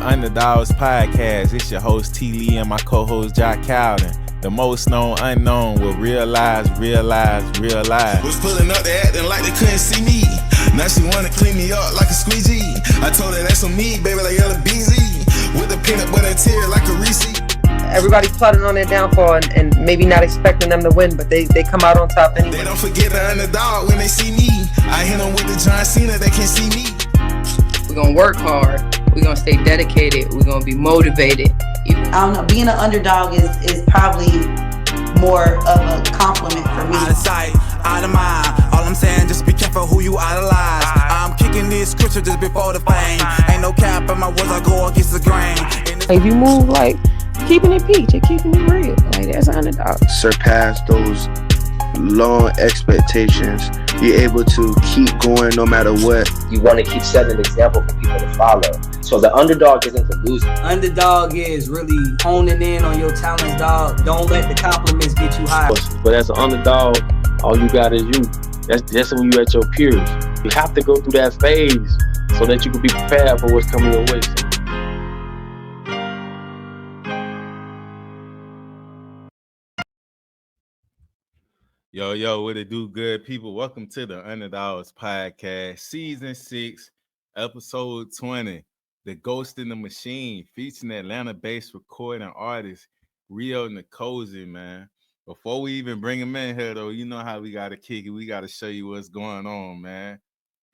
Underdawgs Podcast. It's your host T. Lee and my co-host Jock Cowden. The most known unknown will realize. Was pulling up, they acting like they couldn't see me. Now she wanna clean me up like a squeegee. I told her that's on me, baby, like yellow BZ. With the peanut butter tear like a Reese. Everybody's plotting on their downfall and maybe not expecting them to win, but they come out on top anyway. They don't forget the underdog when they see me. I hit them with the John Cena, they can't see me. We're gonna work hard. We're gonna stay dedicated. We're gonna be motivated. I don't know. Being an underdog is probably more of a compliment for me. Out of sight, out of mind. All I'm saying, just be careful who you idolize. I'm kicking this scripture just before the fame. Ain't no cap in my words, I go against the grain. If you move like keeping it peach and keeping it real, like that's an underdog. Surpass those long expectations. You're able to keep going no matter what. You want to keep setting an example for people to follow. So the underdog isn't the loser. Underdog is really honing in on your talents, dog. Don't let the compliments get you high. But as an underdog, all you got is you. That's when you at your peers. You have to go through that phase so that you can be prepared for what's coming your way. Yo, what it do, good people? Welcome to the Underdawgs Podcast, Season 6, Episode 20, The Ghost in the Machine, featuring Atlanta-based recording artist Rio Nkosi, man. Before we even bring him in here, though, you know how we got to kick it. We got to show you what's going on, man.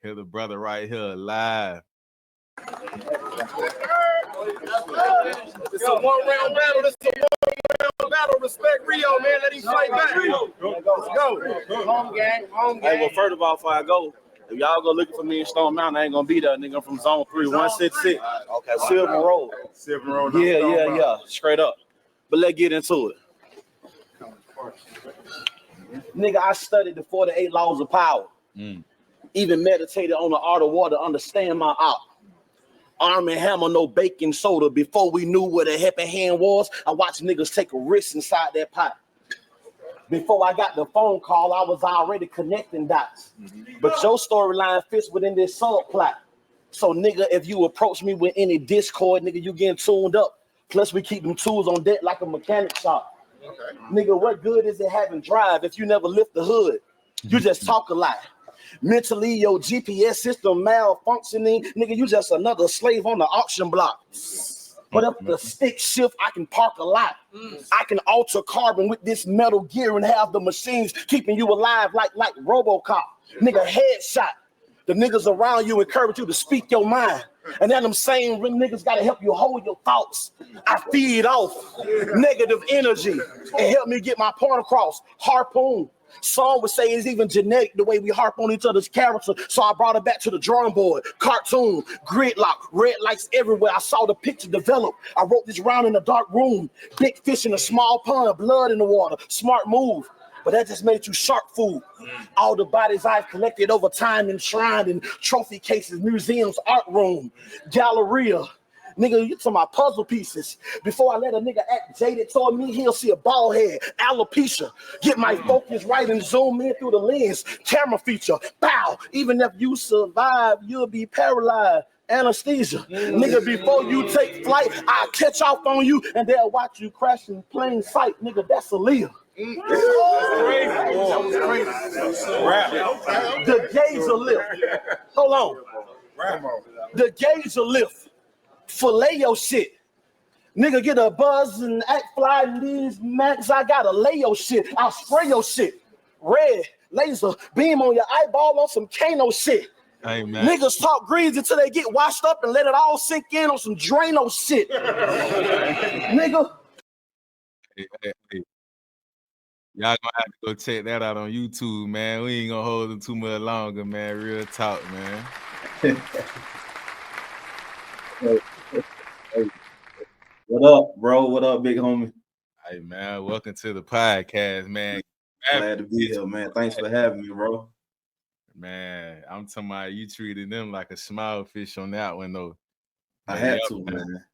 Here's the brother right here, live. It's a one-round battle. Battle, respect Rio, man. Let him fight back. Let's go. Home gang. Hey, well, first of all, before I go, if y'all go looking for me in Stone Mountain, I ain't gonna be there, nigga. I'm from Zone 3, 166. Okay, Silver Road. Yeah. Straight up. But let's get into it. Nigga, I studied the 48 laws of power. Even meditated on the art of war to understand my art. Arm and hammer, no baking soda. Before we knew what a helping hand was, I watched niggas take a risk inside that pot. Before I got the phone call, I was already connecting dots. But your storyline fits within this subplot. So, nigga, if you approach me with any discord, nigga, you getting tuned up. Plus, we keep them tools on deck like a mechanic shop. Okay. Nigga, what good is it having drive if you never lift the hood? You just talk a lot. Mentally, your GPS system malfunctioning, nigga, you just another slave on the auction block. But if the stick shift, I can park a lot. I can alter carbon with this metal gear and have the machines keeping you alive like RoboCop. Nigga, headshot. The niggas around you encourage you to speak your mind. And then them same niggas gotta help you hold your thoughts. I feed off negative energy and help me get my point across. Harpoon. Some would say it's even genetic the way we harp on each other's character. So I brought it back to the drawing board. Cartoon, gridlock, red lights everywhere. I saw the picture develop. I wrote this round in a dark room. Big fish in a small pond, blood in the water. Smart move. But that just made you shark food. All the bodies I've collected over time enshrined in trophy cases, museums, art room, galleria. Nigga, you talking about puzzle pieces. Before I let a nigga act jaded toward me, he'll see a bald head, alopecia. Get my focus right and zoom in through the lens. Camera feature, bow. Even if you survive, you'll be paralyzed. Anesthesia. Nigga, before you take flight, I'll catch off on you and they'll watch you crash in plain sight. Nigga, that's Aaliyah. That was crazy. The gaze will lift. Hold on. The gaze will lift. Fillet your shit. Nigga, get a buzz and act fly in these max. I gotta lay your shit. I'll spray your shit. Red, laser, beam on your eyeball on some Kano shit. Hey, man. Niggas talk greens until they get washed up and let it all sink in on some Drano shit. Nigga. Hey. Y'all gonna have to go check that out on YouTube, man. We ain't gonna hold them too much longer, man. Real talk, man. Hey. What up, bro? What up, big homie? Hey, man, welcome to the podcast, man. Glad to be here, man. Thanks for having me, bro. Man, I'm talking about you treated them like a small fish on that one, though. I had to, man.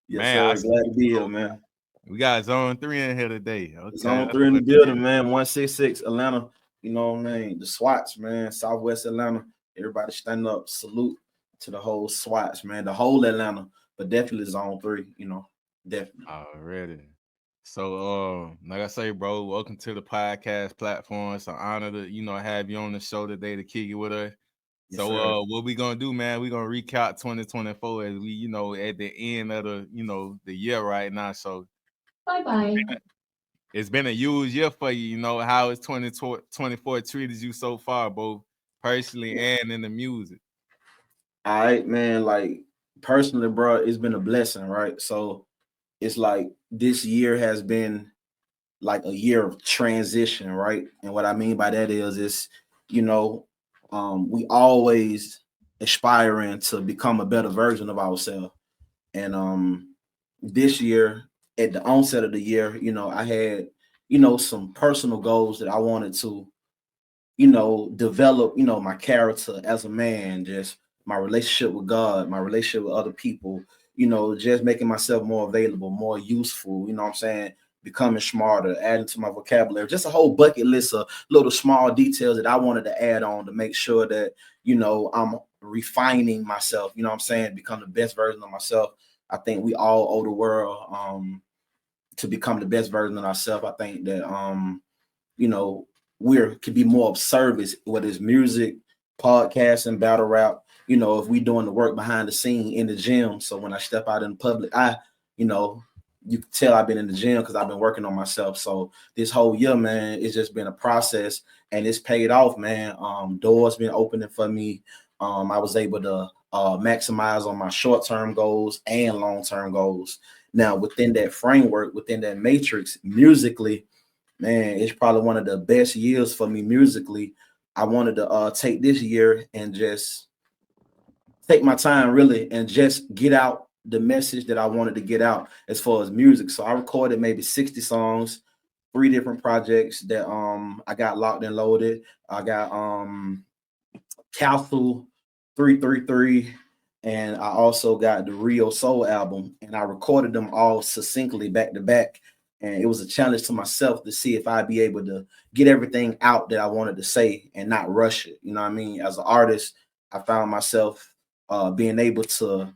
Yes, man, sir. Glad to be here, man. We got Zone 3 in here today. Okay. Zone 3 in the building, man. 166 Atlanta. You know what I mean? The SWATs, man. Southwest Atlanta. Everybody stand up. Salute to the whole Swats, man, the whole Atlanta, but definitely Zone 3, you know, definitely. Already. So, like I say, bro, welcome to the podcast platform. It's an honor to, have you on the show today to kick it with us. Yes, So, sir. what we gonna do, man? We gonna recap 2024 as we, at the end of the year right now. So, Bye-bye. it's been a huge year for you. How has 2024 treated you so far, both personally and in the music? All right, man. Like personally, bro, it's been a blessing, right? So it's like this year has been like a year of transition, right? And what I mean by that is you know, we always aspiring to become a better version of ourselves. And this year, at the onset of the year, I had, some personal goals that I wanted to, develop, my character as a man, just my relationship with God, my relationship with other people, just making myself more available, more useful, you know what I'm saying? Becoming smarter, adding to my vocabulary, just a whole bucket list of little small details that I wanted to add on to make sure that, I'm refining myself, you know what I'm saying? Become the best version of myself. I think we all owe the world to become the best version of ourselves. I think that we could be more of service, whether it's music, podcast, and battle rap. If we doing the work behind the scene in the gym. So when I step out in public, you can tell I've been in the gym because I've been working on myself. So this whole year, man, it's just been a process and it's paid off, man. Doors been opening for me. I was able to maximize on my short-term goals and long-term goals. Now, within that framework, within that matrix, musically, man, it's probably one of the best years for me musically. I wanted to take this year and just take my time really and just get out the message that I wanted to get out as far as music. So I recorded maybe 60 songs, 3 different projects that I got locked and loaded. I got Castle 333 and I also got the Rio Soul album, and I recorded them all succinctly back to back. And it was a challenge to myself to see if I'd be able to get everything out that I wanted to say and not rush it. You know what I mean? As an artist, I found myself being able to,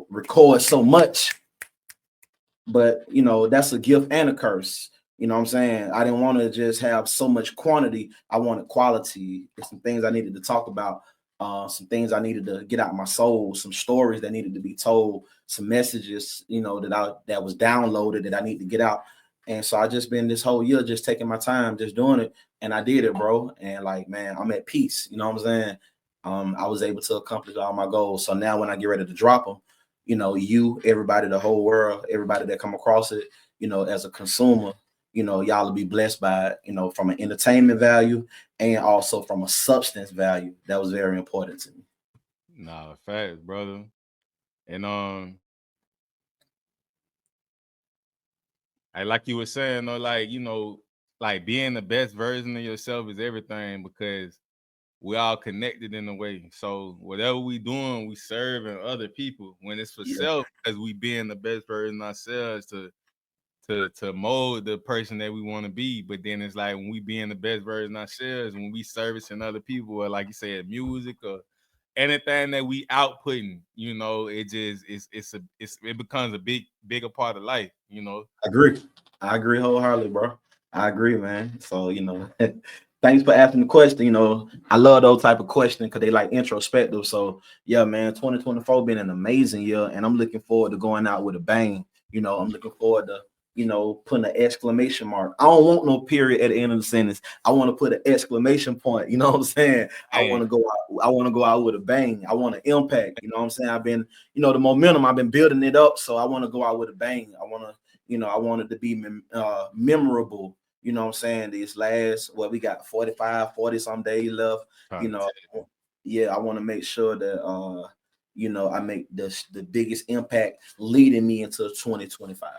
record so much, but, that's a gift and a curse. You know what I'm saying? I didn't want to just have so much quantity. I wanted quality. There's some things I needed to talk about, some things I needed to get out of my soul, some stories that needed to be told, some messages, that was downloaded that I need to get out. And so I just been this whole year just taking my time, just doing it. And I did it, bro. And like, man, I'm at peace. You know what I'm saying? I was able to accomplish all my goals. So now when I get ready to drop them, everybody, the whole world, everybody that come across it, as a consumer, y'all will be blessed by it, from an entertainment value and also from a substance value. That was very important to me. Nah, facts, brother. And like you were saying, though, like being the best version of yourself is everything because we all connected in a way. So whatever we doing, we serving other people. When it's for self, as we being the best version of ourselves to mold the person that we want to be. But then it's like when we being the best version of ourselves, when we servicing other people, or like you said, music or anything that we outputting, it just it becomes a bigger part of life, I agree wholeheartedly, bro. I agree, man. So, thanks for asking the question. I love those type of questions because they like introspective. So yeah, man, 2024 been an amazing year, and I'm looking forward to going out with a bang. I'm looking forward to, putting an exclamation mark. I don't want no period at the end of the sentence. I want to put an exclamation point. You know what I'm saying? I want to go out with a bang. I want to impact. You know what I'm saying? I've been, the momentum, I've been building it up. So I want to go out with a bang. I want to, I wanted to be memorable. You know what I'm saying? These last, we got 40 some days left. I want to make sure that I make the biggest impact leading me into 2025.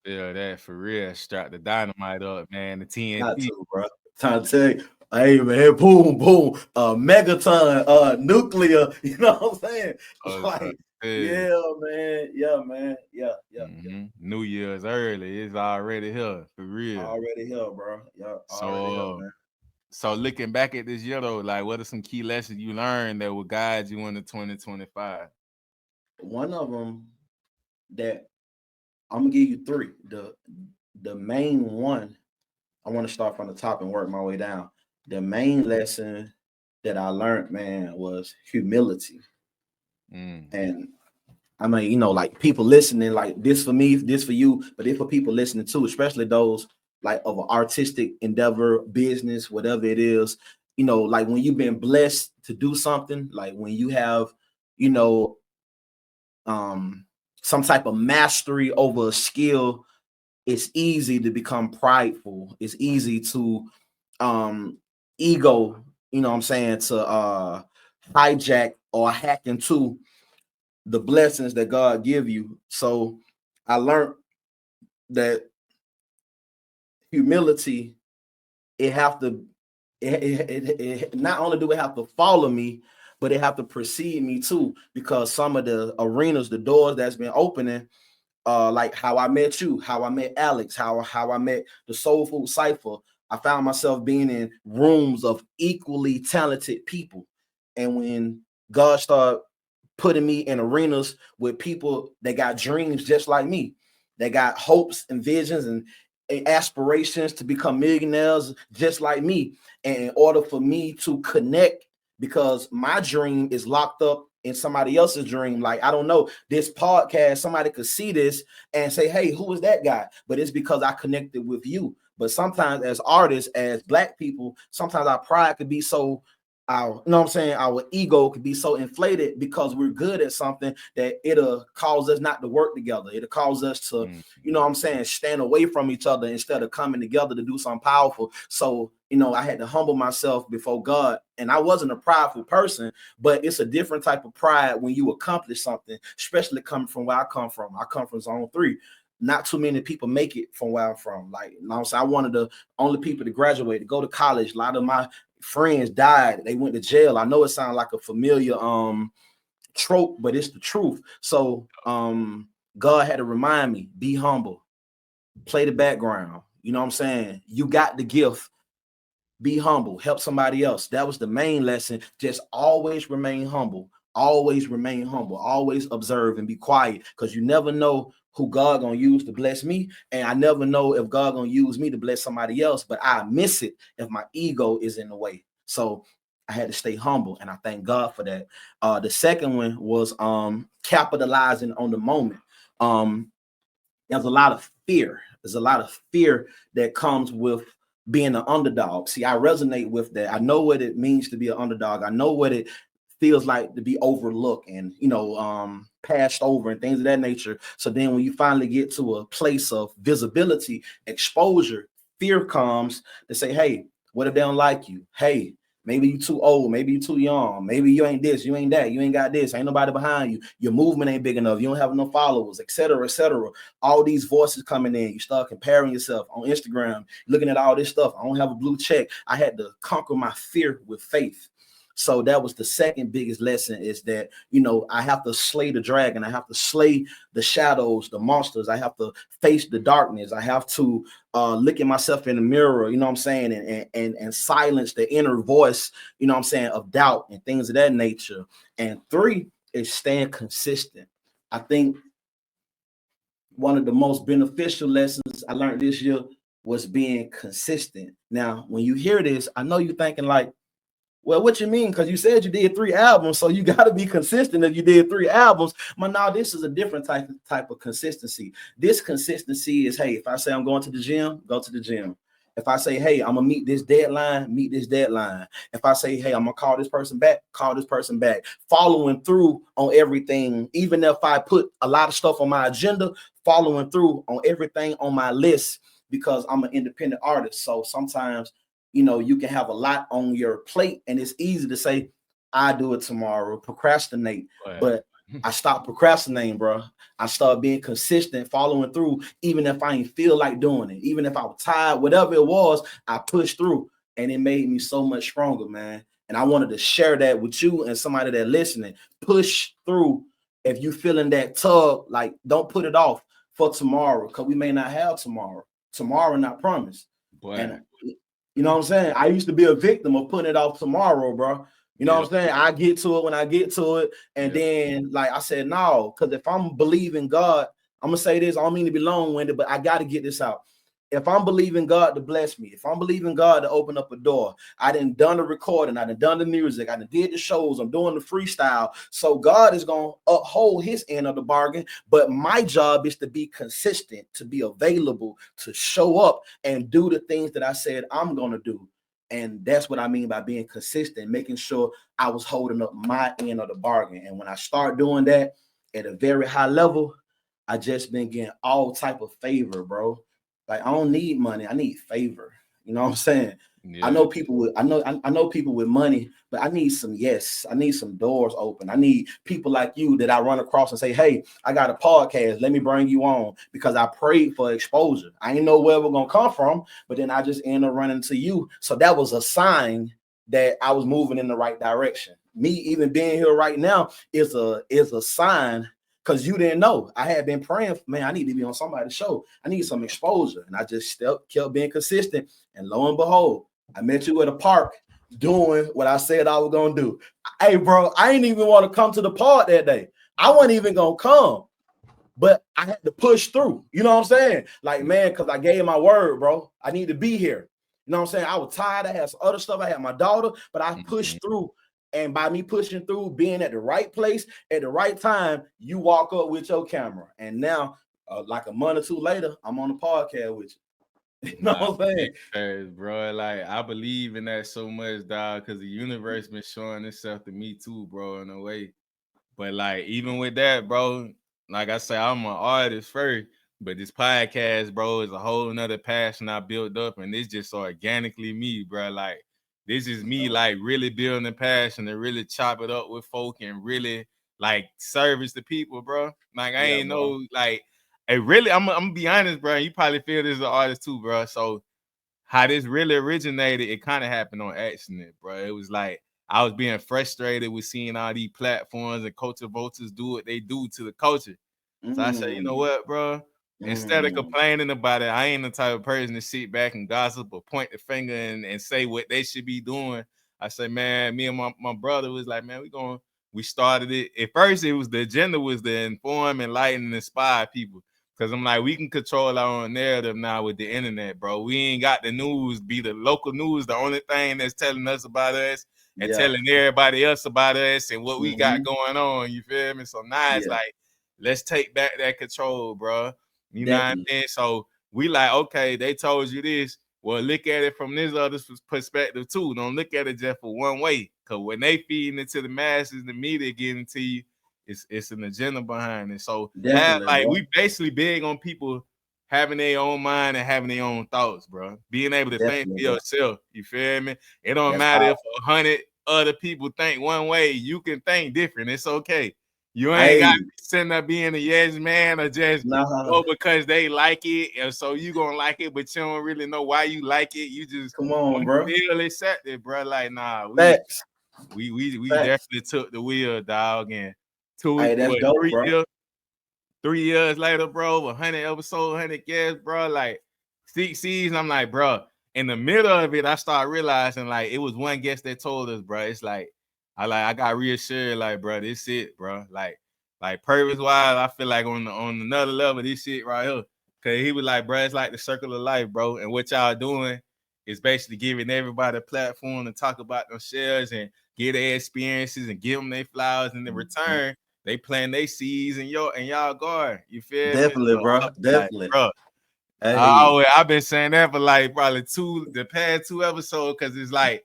Yeah, that for real. Strap the dynamite up, man. The TNT. Not too, bro. Time to tell you, hey man, boom, boom, megaton, nuclear. You know what I'm saying? Yeah, man. New Year's early. It's already here, for real. Already here, bro. Yeah, already here, man. So looking back at this year though, like what are some key lessons you learned that will guide you into 2025? One of them that I'm gonna give you three. The main one, I want to start from the top and work my way down. The main lesson that I learned, man, was humility. And I mean, you know, like people listening, like this for me, this for you, but it's for people listening too, especially those like of an artistic endeavor, business, whatever it is. You know, like when you've been blessed to do something, like when you have, you know, some type of mastery over a skill, it's easy to become prideful. It's easy to ego, you know what I'm saying, to hijack or hack into the blessings that God give you. So I learned that humility, it have to not only do it have to follow me, but it have to precede me too, because some of the arenas, the doors that's been opening, like how I met you, how I met Alex, how I met the Food Cipher. I found myself being in rooms of equally talented people. And when God started putting me in arenas with people that got dreams just like me, that got hopes and visions and aspirations to become millionaires just like me. And in order for me to connect, because my dream is locked up in somebody else's dream. Like, I don't know, this podcast, somebody could see this and say, hey, who is that guy? But it's because I connected with you. But sometimes as artists, as Black people, sometimes our pride could be so, you know what I'm saying, our ego could be so inflated because we're good at something that it'll cause us not to work together. It'll cause us to, you know what I'm saying, stand away from each other instead of coming together to do something powerful. So, you know, I had to humble myself before God. And I wasn't a prideful person, but it's a different type of pride when you accomplish something, especially coming from where I come from. I come from Zone 3. Not too many people make it from where I'm from. Like, you know what I'm saying? I wanted the only people to graduate, to go to college. A lot of my friends died. They went to jail. I know it sounds like a familiar trope, but it's the truth. So God had to remind me, be humble, play the background. You know what I'm saying? You got the gift. Be humble, help somebody else. That was the main lesson. Just always remain humble. Always remain humble. Always observe and be quiet, because you never know who God gonna use to bless me, and I never know if God gonna use me to bless somebody else. But I miss it if my ego is in the way. So I had to stay humble, and I thank God for that. The second one was capitalizing on the moment. There's a lot of fear. There's a lot of fear that comes with being an underdog. See, I resonate with that. I know what it means to be an underdog. I know what it feels like to be overlooked and, you know, passed over and things of that nature. So then when you finally get to a place of visibility, exposure, fear comes to say, hey, what if they don't like you? Hey, maybe you too old, maybe you too young, maybe you ain't this, you ain't that, you ain't got this, ain't nobody behind you, your movement ain't big enough, you don't have enough followers, etc., etc. All these voices coming in, you start comparing yourself on Instagram, looking at all this stuff. I don't have a blue check. I had to conquer my fear with faith. So that was the second biggest lesson, is that, you know, I have to slay the dragon. I have to slay the shadows, the monsters. I have to face the darkness. I have to look at myself in the mirror, you know what I'm saying, and silence the inner voice, you know what I'm saying, of doubt and things of that nature. And three is staying consistent. I think one of the most beneficial lessons I learned this year was being consistent. Now, when you hear this, I know you're thinking like, well, what you mean? Because you said you did 3 albums, so you got to be consistent if you did 3 albums. But now this is a different type of consistency. This consistency is, hey, if I say I'm going to the gym, go to the gym. If I say, hey, I'm going to meet this deadline, meet this deadline. If I say, hey, I'm going to call this person back, call this person back. Following through on everything, even if I put a lot of stuff on my agenda, following through on everything on my list, because I'm an independent artist. So sometimes, you know, you can have a lot on your plate and it's easy to say, I do it tomorrow, procrastinate. Right. But I stopped procrastinating, bro. I started being consistent, following through, even if I didn't feel like doing it, even if I was tired, whatever it was, I pushed through, and it made me so much stronger, man. And I wanted to share that with you and somebody that listening. Push through. If you feeling that tug, like, don't put it off for tomorrow, because we may not have tomorrow. Tomorrow not promised. And You know what I'm saying? I used to be a victim of putting it off tomorrow, bro. You know what I'm saying? I get to it when I get to it. And then, like I said, no, because if I'm believing God, I'm going to say this. I don't mean to be long-winded, but I got to get this out. If I'm believing God to bless me, if I'm believing God to open up a door, I done the recording, I done the music, I did the shows, I'm doing the freestyle. So God is going to uphold his end of the bargain. But my job is to be consistent, to be available, to show up and do the things that I said I'm going to do. And that's what I mean by being consistent, making sure I was holding up my end of the bargain. And when I start doing that at a very high level, I just been getting all type of favor, bro. Like, I don't need money. I need favor. You know what I'm saying? Yeah. I know people with money, but I need some I need some doors open. I need people like you that I run across and say, hey, I got a podcast. Let me bring you on, because I prayed for exposure. I ain't know where we're going to come from, but then I just ended up running to you. So that was a sign that I was moving in the right direction. Me even being here right now is a sign. Because you didn't know. I had been praying, man, I need to be on somebody's show. I need some exposure. And I just kept being consistent. And lo and behold, I met you at a park doing what I said I was going to do. Hey, bro, I ain't even want to come to the park that day. I wasn't even going to come. But I had to push through. You know what I'm saying? Like, man, because I gave my word, bro. I need to be here. You know what I'm saying? I was tired. I had some other stuff. I had my daughter, but I pushed through. And by me pushing through, being at the right place at the right time, you walk up with your camera. And now, like a month or two later, I'm on the podcast with you. You know what I'm saying? Bro, like, I believe in that so much, dog, because the universe been showing itself to me too, bro, in a way. But, like, even with that, bro, like I say, I'm an artist first, but this podcast, bro, is a whole nother passion I built up, and it's just organically me, bro. Like, this is me, like, really building a passion to really chop it up with folk and really, like, service the people, bro. Like, I ain't know, like, it really, I'm gonna be honest, bro. You probably feel this as an artist too, bro. So how this really originated, it kind of happened on accident, bro. It was like I was being frustrated with seeing all these platforms and culture voters do what they do to the culture. So I said, you know what, bro? Instead of complaining about it, I ain't the type of person to sit back and gossip or point the finger and say what they should be doing. I said, man, me and my brother was like, man, we started it. At first, it was the agenda was to inform, enlighten, and inspire people. Because I'm like, we can control our own narrative now with the internet, bro. We ain't got the news, be the local news, the only thing that's telling us about us and telling everybody else about us and what we got going on. You feel me? So now it's like, let's take back that control, bro. You know what I mean? So we like, okay, they told you this. Well, look at it from this other perspective too. Don't look at it just for one way. Because when they feeding it to the masses, the media getting to you, it's an agenda behind it. So we basically big on people having their own mind and having their own thoughts, bro. Being able to think for yourself. You feel me? It don't matter if 100 other people think one way. You can think different. It's okay. You ain't got to be sitting there being a yes man or just because they like it, and so you gonna like it, but you don't really know why you like it. You just come on, bro. Feel accepted, bro. Like, nah, we definitely took the wheel, dog, and 3 years later, bro, 100 episodes, 100 guests, bro. Like 6 seasons, I'm like, bro. In the middle of it, I started realizing like it was one guest that told us, bro. It's like. I got reassured, like, bro, this it, bro. Like purpose-wise, I feel like on another level, this shit right here. Cause he was like, bro, it's like the circle of life, bro. And what y'all doing is basically giving everybody a platform to talk about themselves and get their experiences and give them their flowers. And in return, they plant their seeds in y'all garden. You feel definitely, me? Bro. Definitely, like, bro. Hey. I've been saying that for like probably the past 2 episodes, because it's like.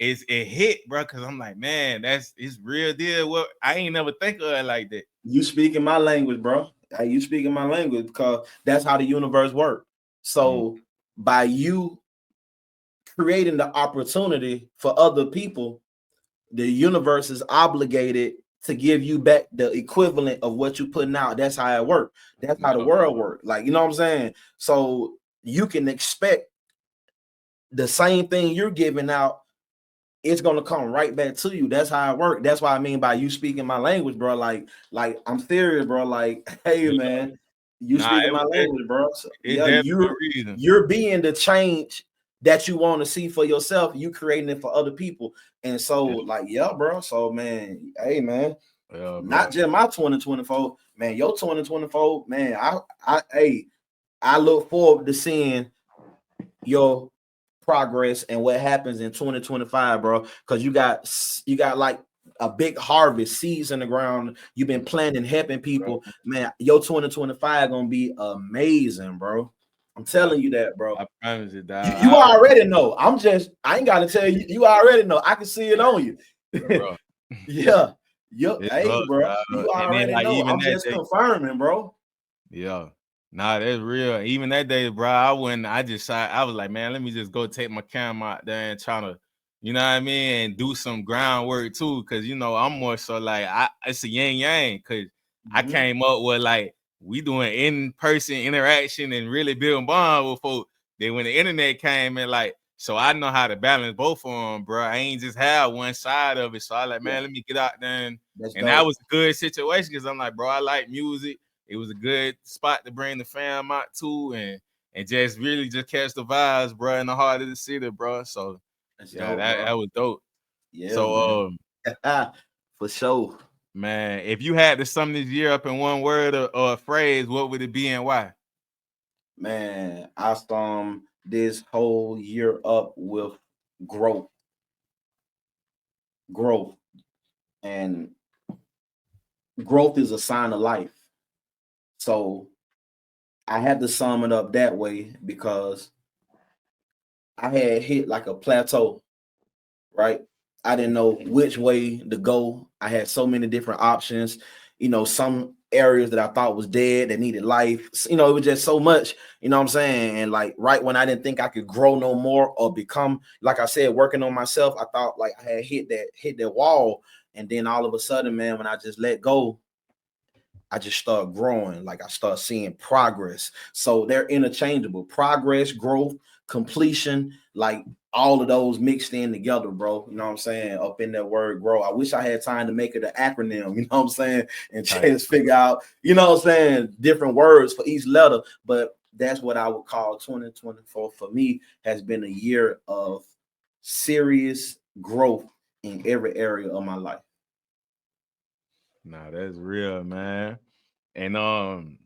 It hit, bro, because I'm like, man, it's real deal. Well, I ain't never think of it like that. You speaking my language, bro. You speaking my language, because that's how the universe works. So by you creating the opportunity for other people, the universe is obligated to give you back the equivalent of what you putting out. That's how it works. That's how the world works. Like, you know what I'm saying? So you can expect the same thing you're giving out. It's gonna come right back to you. That's how it works. That's what I mean by you speaking my language, bro. Like I'm serious, bro. Like, hey, man, you speaking my language, bro. So, you're being the change that you want to see for yourself, you creating it for other people. And so, like, yeah, bro. So, man, hey, man, not just my 2024, man, your 2024, man. I look forward to seeing your progress and what happens in 2025, bro. Because you got like a big harvest, seeds in the ground. You've been planting, helping people, man. Your 2025 gonna be amazing, bro. I'm telling you that, bro. I promise you, dog. You already know. I ain't gotta tell you. You already know. I can see it on you. Bro. Yeah. Hey, up, bro. dog. You And already then, like, know. even I'm that just day- confirming, bro. Yeah. Nah, that's real. Even that day, bro, I was like, man, let me just go take my camera out there and try to, you know what I mean, and do some groundwork too. Cause you know, I'm more so like it's a yin yang. Cause I came up with like we doing in-person interaction and really building bond with folks. Then when the internet came in, like, so I know how to balance both of them, bro. I ain't just have one side of it. So I like, man, let me get out there and that was a good situation because I'm like, bro, I like music. It was a good spot to bring the fam out to and just really just catch the vibes, bro, in the heart of the city, bro. So dope, that was dope. Yeah. So for sure. Man, if you had to sum this year up in one word or a phrase, what would it be and why? Man, I sum this whole year up with growth. And growth is a sign of life. So I had to sum it up that way because I had hit like a plateau, right? I didn't know which way to go. I had so many different options, you know, some areas that I thought was dead that needed life. You know, it was just so much, you know what I'm saying? And like right when I didn't think I could grow no more or become, like I said, working on myself, I thought like I had hit that wall. And then all of a sudden, man, when I just let go, I just start growing. Like I start seeing progress. So they're interchangeable. Progress, growth, completion, like all of those mixed in together, bro. You know what I'm saying? Up in that word grow. I wish I had time to make it an acronym, you know what I'm saying? And just figure out, you know what I'm saying, different words for each letter. But that's what I would call 2024 for me has been a year of serious growth in every area of my life. Nah, that's real, man. And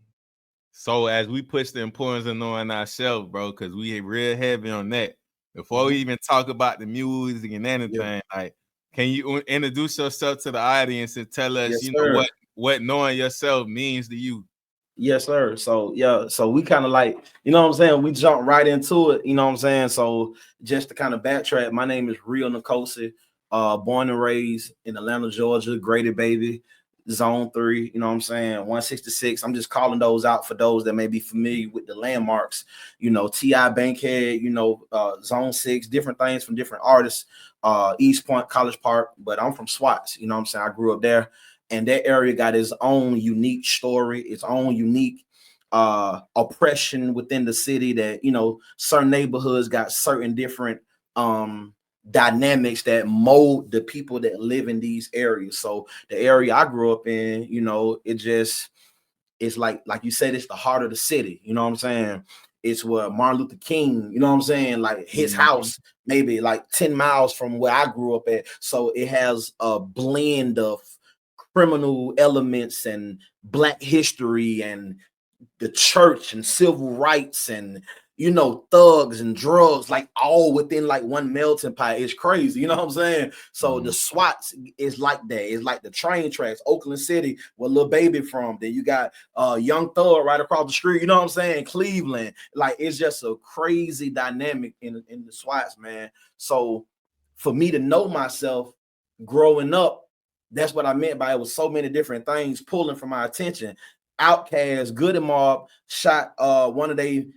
so as we push the importance of knowing ourselves, bro, because we real heavy on that. Before we even talk about the music and anything, like, can you introduce yourself to the audience and tell us, you know, what knowing yourself means to you? Yes, sir. So yeah, so we kind of like, you know what I'm saying? We jump right into it, you know what I'm saying? So just to kind of backtrack, my name is Rio Nkosi, born and raised in Atlanta, Georgia, graded baby, zone 3, you know what I'm saying? 166. I'm just calling those out for those that may be familiar with the landmarks, you know, T.I. Bankhead, you know, zone 6, different things from different artists, East Point, College Park, but I'm from Swats, you know what I'm saying? I grew up there. And that area got its own unique story, its own unique oppression within the city that, you know, certain neighborhoods got certain different dynamics that mold the people that live in these areas. So the area I grew up in, you know, it's like you said, it's the heart of the city. You know what I'm saying? It's where Martin Luther King, you know what I'm saying? Like his house, maybe like 10 miles from where I grew up at. So it has a blend of criminal elements and Black history and the church and civil rights and, you know, thugs and drugs, like all within like one melting pot. It's crazy, you know what I'm saying? So the SWATs is like that. It's like the train tracks, Oakland City, where Lil Baby from. Then you got Young Thug right across the street, you know what I'm saying? Cleveland. Like it's just a crazy dynamic in the SWATs, man. So for me to know myself growing up, that's what I meant by it was so many different things pulling from my attention. Outkast, Good and Mob shot one of they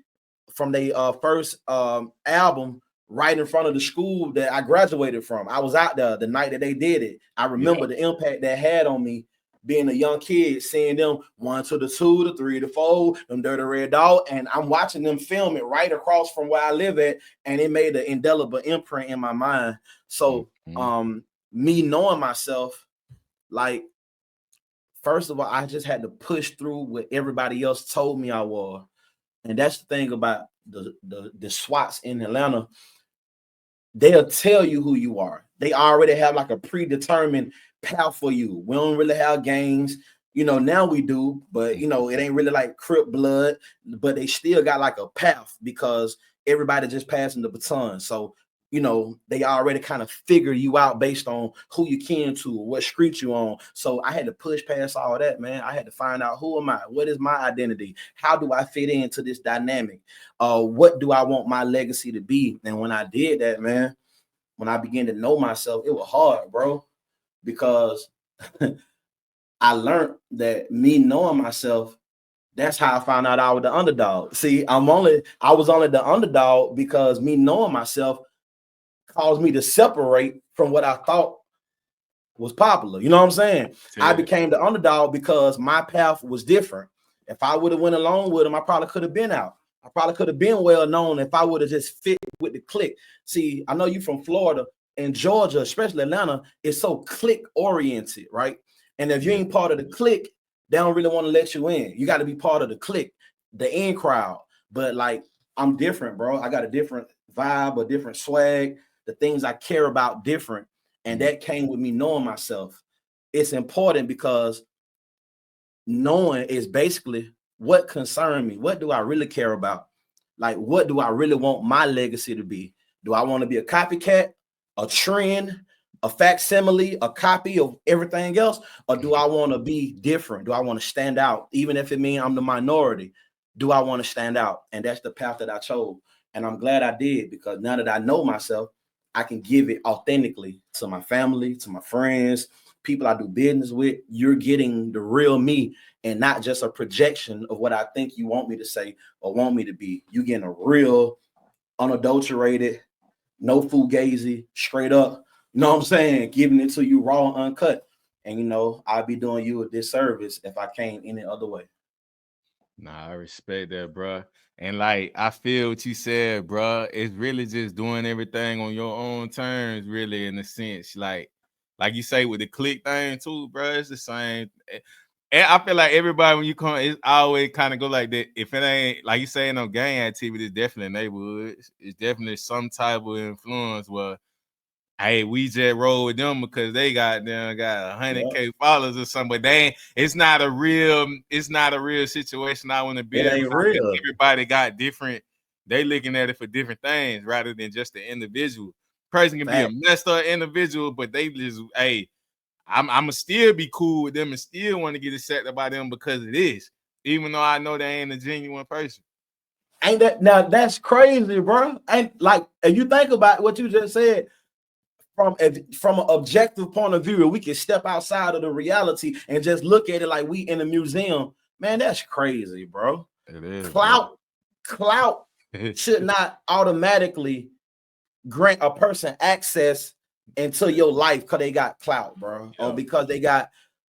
from their first album right in front of the school that I graduated from. I was out there the night that they did it. I remember the impact that had on me being a young kid, seeing them 1 to the 2, the 3 to 4, them Dirty Red Dog, and I'm watching them film it right across from where I live at, and it made an indelible imprint in my mind. So me knowing myself, like, first of all, I just had to push through what everybody else told me I was. And that's the thing about the SWATs in Atlanta. They'll tell you who you are. They already have like a predetermined path for you. We don't really have gangs. Now we do, but it ain't really like Crip blood, but they still got like a path because everybody just passing the baton. So, they already kind of figure you out based on who you kin to, what street you on. So I had to push past all that, man. I had to find out, who am I? What is my identity? How do I fit into this dynamic? What do I want my legacy to be? And when I did that, man, when I began to know myself, it was hard, bro, because I learned that me knowing myself, that's how I found out I was the underdog. See, I was only the underdog because me knowing myself caused me to separate from what I thought was popular. You know what I'm saying? Yeah. I became the underdog because my path was different. If I would have went along with him, I probably could have been out. I probably could have been well known if I would have just fit with the clique. See, I know you from Florida and Georgia, especially Atlanta, is so clique oriented, right? And if you ain't part of the clique, they don't really want to let you in. You got to be part of the clique, the in crowd. But like, I'm different, bro. I got a different vibe, a different swag. The things I care about different. And that came with me knowing myself. It's important because knowing is basically what concerns me. What do I really care about? Like, what do I really want my legacy to be? Do I want to be a copycat, a trend, a facsimile, a copy of everything else? Or do I want to be different? Do I want to stand out? Even if it means I'm the minority, do I want to stand out? And that's the path that I chose. And I'm glad I did, because now that I know myself, I can give it authentically to my family, to my friends, people I do business with. You're getting the real me and not just a projection of what I think you want me to say or want me to be. You're getting a real, unadulterated, no fugazi, straight up, you know what I'm saying, giving it to you raw and uncut. And, I'd be doing you a disservice if I came any other way. Nah, I respect that, bro. And like, I feel what you said, bro. It's really just doing everything on your own terms, really, in a sense. Like you say with the click thing too, bro. It's the same. And I feel like everybody, when you come, it's always kind of go like that. If it ain't, like you say, no gang activity, it's definitely neighborhoods. It's definitely some type of influence where, hey, we just roll with them because they got 100K followers or something. But it's not a real situation I want to be. It ain't real. Everybody got different. They looking at it for different things rather than just the individual. Person can be a messed up individual, but they just, hey, I'ma still be cool with them and still want to get accepted by them because it is, even though I know they ain't a genuine person. Ain't that now? That's crazy, bro. Ain't like, if you think about what you just said. From an objective point of view, we can step outside of the reality and just look at it like we in a museum. Man, that's crazy, bro. It is. Clout should not automatically grant a person access into your life because they got clout, bro, or because they got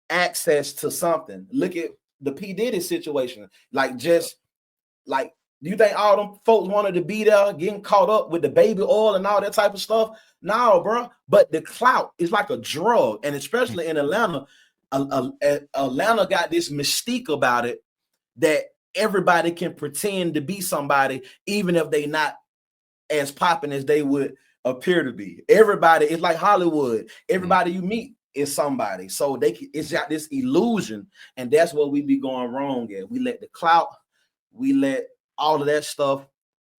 access to something. Look at the P. Diddy situation. Like, just like, do you think all them folks wanted to be there, getting caught up with the baby oil and all that type of stuff? No, bro. But the clout is like a drug, and especially in Atlanta, Atlanta got this mystique about it that everybody can pretend to be somebody, even if they not as popping as they would appear to be. Everybody is like Hollywood. Everybody you meet is somebody. So it's got this illusion, and that's what we be going wrong at. We let the clout, we let all of that stuff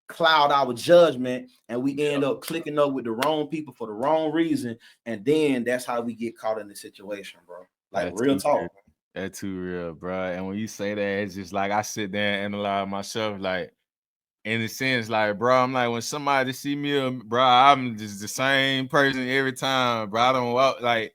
cloud our judgment, and we end up clicking up with the wrong people for the wrong reason, and then that's how we get caught in the situation, bro. Like, that's real talk. That's too real, bro. And when you say that, it's just like I sit there and analyze myself, like, in a sense, like, bro, I'm like, when somebody see me, bro, I'm just the same person every time, bro. I don't walk like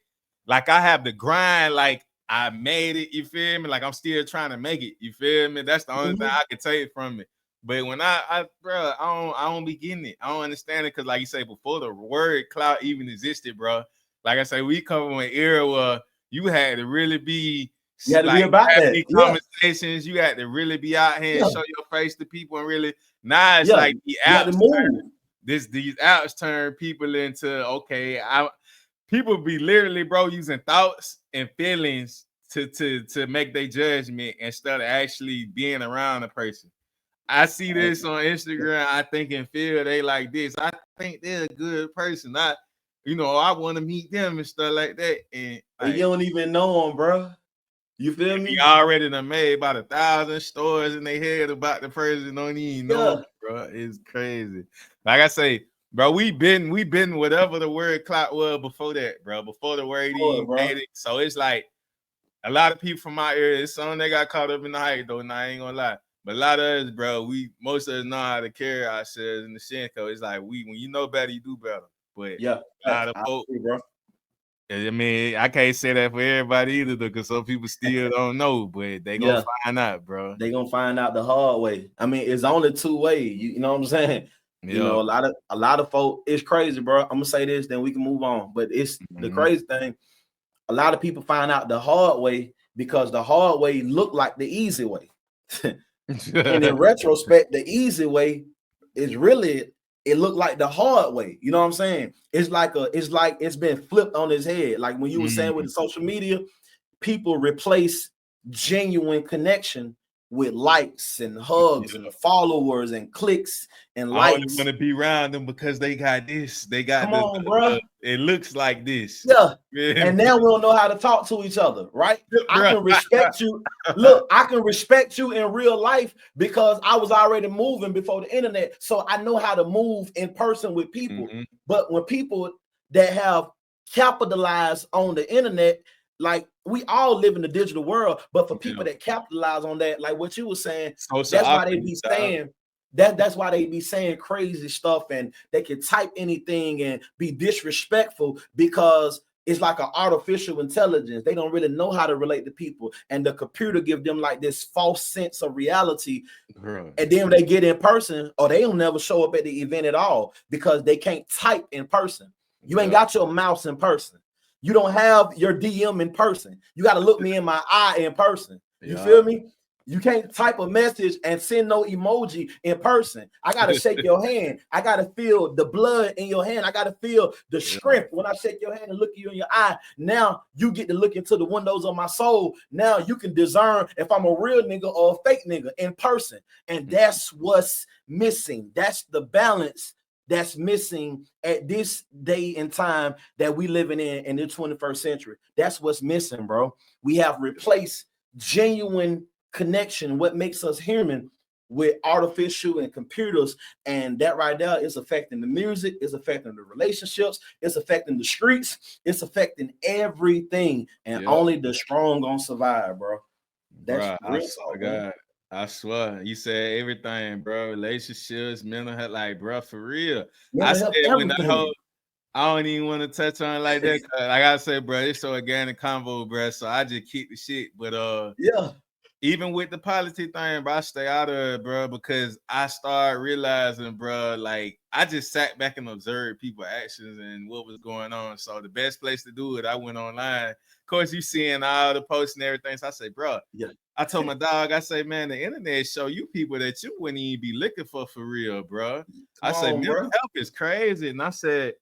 I have the grind, like I made it, you feel me? Like, I'm still trying to make it, you feel me? That's the only thing I can take from it. But when I don't be getting it. I don't understand it, because like you say, before the word clout even existed, bro. Like I say, we come from an era where you had to really be, you had to be about that. Conversations. You had to really be out here and show your face to people, and really, now it's like the apps these apps turn people into, people be literally, bro, using thoughts and feelings to make their judgment instead of actually being around a person. I see this on Instagram. I think and feel they like this. I think they're a good person. I want to meet them and stuff like that. And like, you don't even know them, bro. You feel me? He already done made about 1,000 stories in their head about the person. Don't even know them, bro. It's crazy. Like I say, bro, we been whatever the word clout was before that, bro. Before the word even made it. So it's like a lot of people from my area, it's something they got caught up in the hype, though. And I ain't gonna lie. But a lot of us, bro, most of us know how to carry ourselves in the Shinko. It's like when you know better, you do better. But yeah, a lot of folks, bro. I mean, I can't say that for everybody either, because some people still don't know, but they gonna find out, bro. They gonna find out the hard way. I mean, it's only two ways. You know what I'm saying? Yeah. You know, a lot of folk. It's crazy, bro. I'm gonna say this, then we can move on. But it's the crazy thing. A lot of people find out the hard way because the hard way looked like the easy way. And in retrospect, the easy way is really. It looked like the hard way. You know what I'm saying? It's like it's been flipped on his head. Like when you were saying with the social media, people replace genuine connection with likes and hugs and followers and clicks and likes. I only want to be around them because they got this. They got bro. It looks like this. Yeah. And now we don't know how to talk to each other, right? I can respect you. Look, I can respect you in real life because I was already moving before the internet. So I know how to move in person with people. But when people that have capitalized on the internet, like we all live in the digital world, but for people that capitalize on that, like what you were saying, that's why they be saying that's why they be saying crazy stuff, and they can type anything and be disrespectful because it's like an artificial intelligence. They don't really know how to relate to people, and the computer give them like this false sense of reality. And then when they get in person, or they don't never show up at the event at all because they can't type in person. You ain't got your mouse in person. You don't have your DM in person. You got to look me in my eye in person. You feel me? You can't type a message and send no emoji in person. I got to shake your hand. I got to feel the blood in your hand. I got to feel the strength when I shake your hand and look you in your eye. Now you get to look into the windows of my soul. Now you can discern if I'm a real nigga or a fake nigga in person. And that's what's missing. That's the balance that's missing at this day and time that we living in the 21st century. That's what's missing, bro. We have replaced genuine connection, what makes us human, with artificial and computers, and that right there is affecting the music, is affecting the relationships, it's affecting the streets, it's affecting everything, and only the strong gonna survive, bro. That's real. I swear, you said everything, bro. Relationships, mental health, like, bro, for real. I said when I don't even want to touch on it like that. Like I said, bro, it's so organic convo, bro. So I just keep the shit. But even with the politics thing, bro, I stay out of it, bro, because I started realizing, bro, like I just sat back and observed people's actions and what was going on. So the best place to do it, I went online. Of course, you seeing all the posts and everything. So I say, bro, I told my dog, I say, man, the internet show you people that you wouldn't even be looking for real, bro. I say, mental health is crazy. And I said,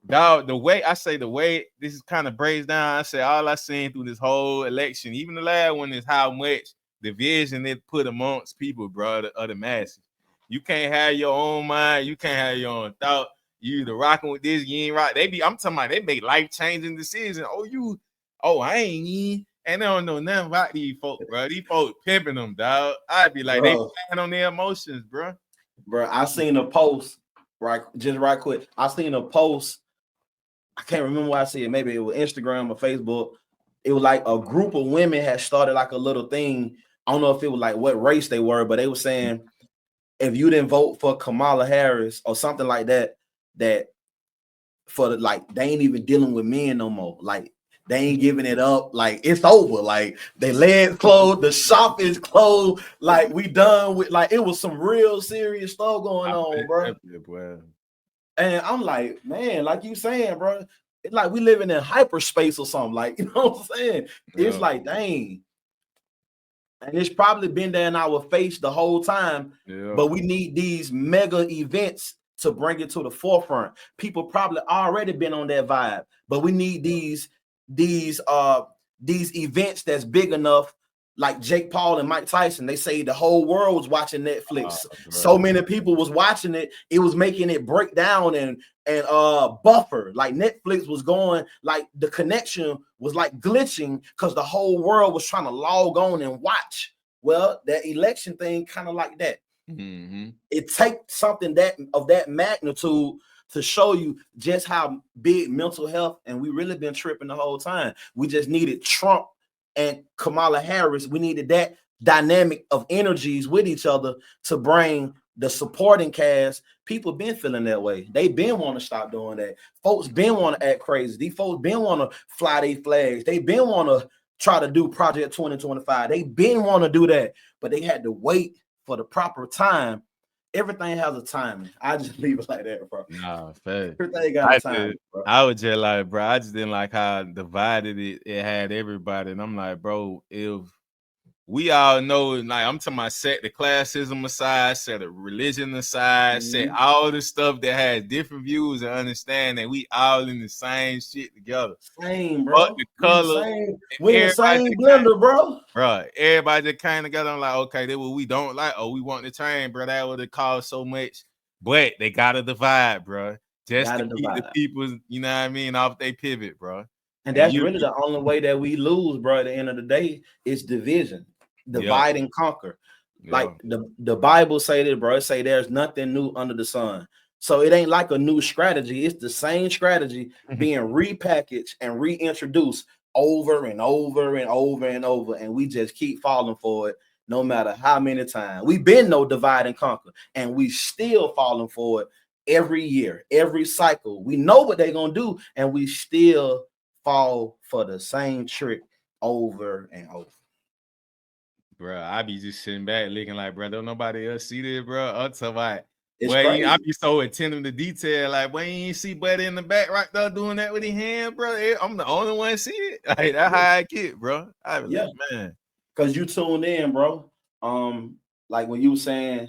dog, the way this is kind of breaks down, I say, all I seen through this whole election, even the last one, is how much division it put amongst people, bro, the other masses. You can't have your own mind. You can't have your own thought. You either rocking with this, you ain't right. I'm talking about they make life-changing decisions. I ain't in. And they don't know nothing about these folks, bro. These folks pimping them, dog. I'd be like, they playing on their emotions, bro. Bro, I seen a post, right quick. I seen a post. I can't remember what I said. Maybe it was Instagram or Facebook. It was like a group of women had started like a little thing. I don't know if it was like what race they were, but they were saying if you didn't vote for Kamala Harris or something like that, they ain't even dealing with men no more. Like, they ain't giving it up. Like, it's over. Like, they legs closed, the shop is closed. Like, we done with, like, it was some real serious stuff going on, bro. And I'm like, man, like you saying, bro, it's like we living in hyperspace or something. Like, you know what I'm saying? It's like, dang. And it's probably been there in our face the whole time. But we need these mega events to bring it to the forefront. People probably already been on that vibe, but we need these events that's big enough like Jake Paul and Mike Tyson, they say the whole world was watching Netflix. So many people was watching it. It was making it break down and buffer. Like Netflix was going, like the connection was like glitching because the whole world was trying to log on and watch. Well, that election thing kind of like that. Mm-hmm. It takes something that of that magnitude to show you just how big mental health, and we really been tripping the whole time. We just needed Trump and Kamala Harris. We needed that dynamic of energies with each other to bring the supporting cast. People been feeling that way. They been want to stop doing that. Folks been want to act crazy. These folks been want to fly their flags. They been want to try to do Project 2025. They been want to do that, but they had to wait for the proper time. Everything has a timing. I just leave it like that, bro. Nah, fair. Everything got a timing, bro. I was just like, bro, I just didn't like how divided it had everybody. And I'm like, bro, if we all know, like, I'm talking about set the classism aside, set the religion aside, set all the stuff that has different views and understand that we all in the same shit together. Same, bro. But the color. We in the same blender, bro. Bro, everybody just kind of got on like, okay, that's what we don't like. Oh, we want to train, bro. That would have caused so much. But they got to divide, bro. Just to keep the people, you know what I mean, off they pivot, bro. And that's really the only way that we lose, bro. At the end of the day, is division. Divide and conquer. Like the Bible say that, bro. It say there's nothing new under the sun. So it ain't like a new strategy. It's the same strategy being repackaged and reintroduced over and over and over and over. And we just keep falling for it no matter how many times. We've been no divide and conquer, and we still falling for it every year, every cycle. We know what they're gonna do, and we still fall for the same trick over and over. Bro, I be just sitting back looking like, bro, don't nobody else see this, bro. I be so attentive to detail. Like, when you ain't see Buddy in the back right there doing that with his hand, bro. I'm the only one see it. Like, that's how I get, bro. I be like, man. Because you tuned in, bro. Like when you were saying,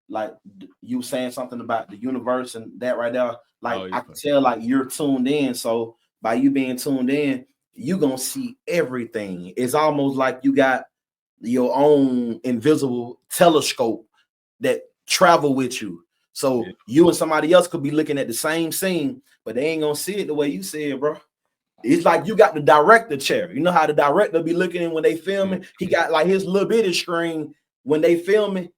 like you were saying something about the universe and that right there. Like I can tell, like you're tuned in. So by you being tuned in, you gonna see everything. It's almost like you got your own invisible telescope that travel with you. So you and somebody else could be looking at the same scene, but they ain't gonna see it the way you see it, bro. It's like you got the director chair. You know how the director be looking when they filming? He got like his little bitty screen when they filming.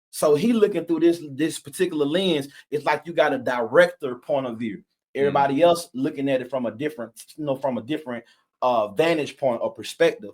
So he looking through this particular lens. It's like you got a director point of view. Everybody else looking at it from a different, vantage point or perspective.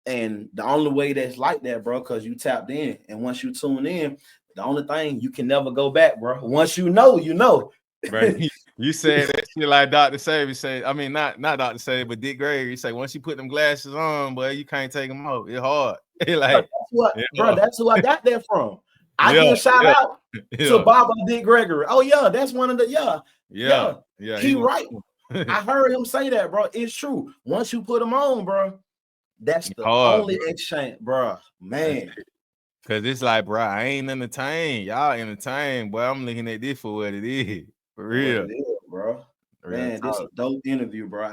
And the only way that's like that, bro, because you tapped in. And once you tune in, the only thing, you can never go back, bro. Once you know, you know. Right. You said that shit like Dr. Savage said. I mean, not Dr. Savage, but Dick Gregory. He said, once you put them glasses on, boy, you can't take them off. It's hard. That's who I got that from. I give shout out to Baba Dick Gregory. Oh, yeah, that's one of the, he right. I heard him say that, bro. It's true. Once you put them on, bro, that's the only exchange, bro. Man. Cause it's like, bro, I ain't entertained. Y'all entertained, boy. I'm looking at this for what it is. For real. It is, bro. Man, this is a dope interview, bro.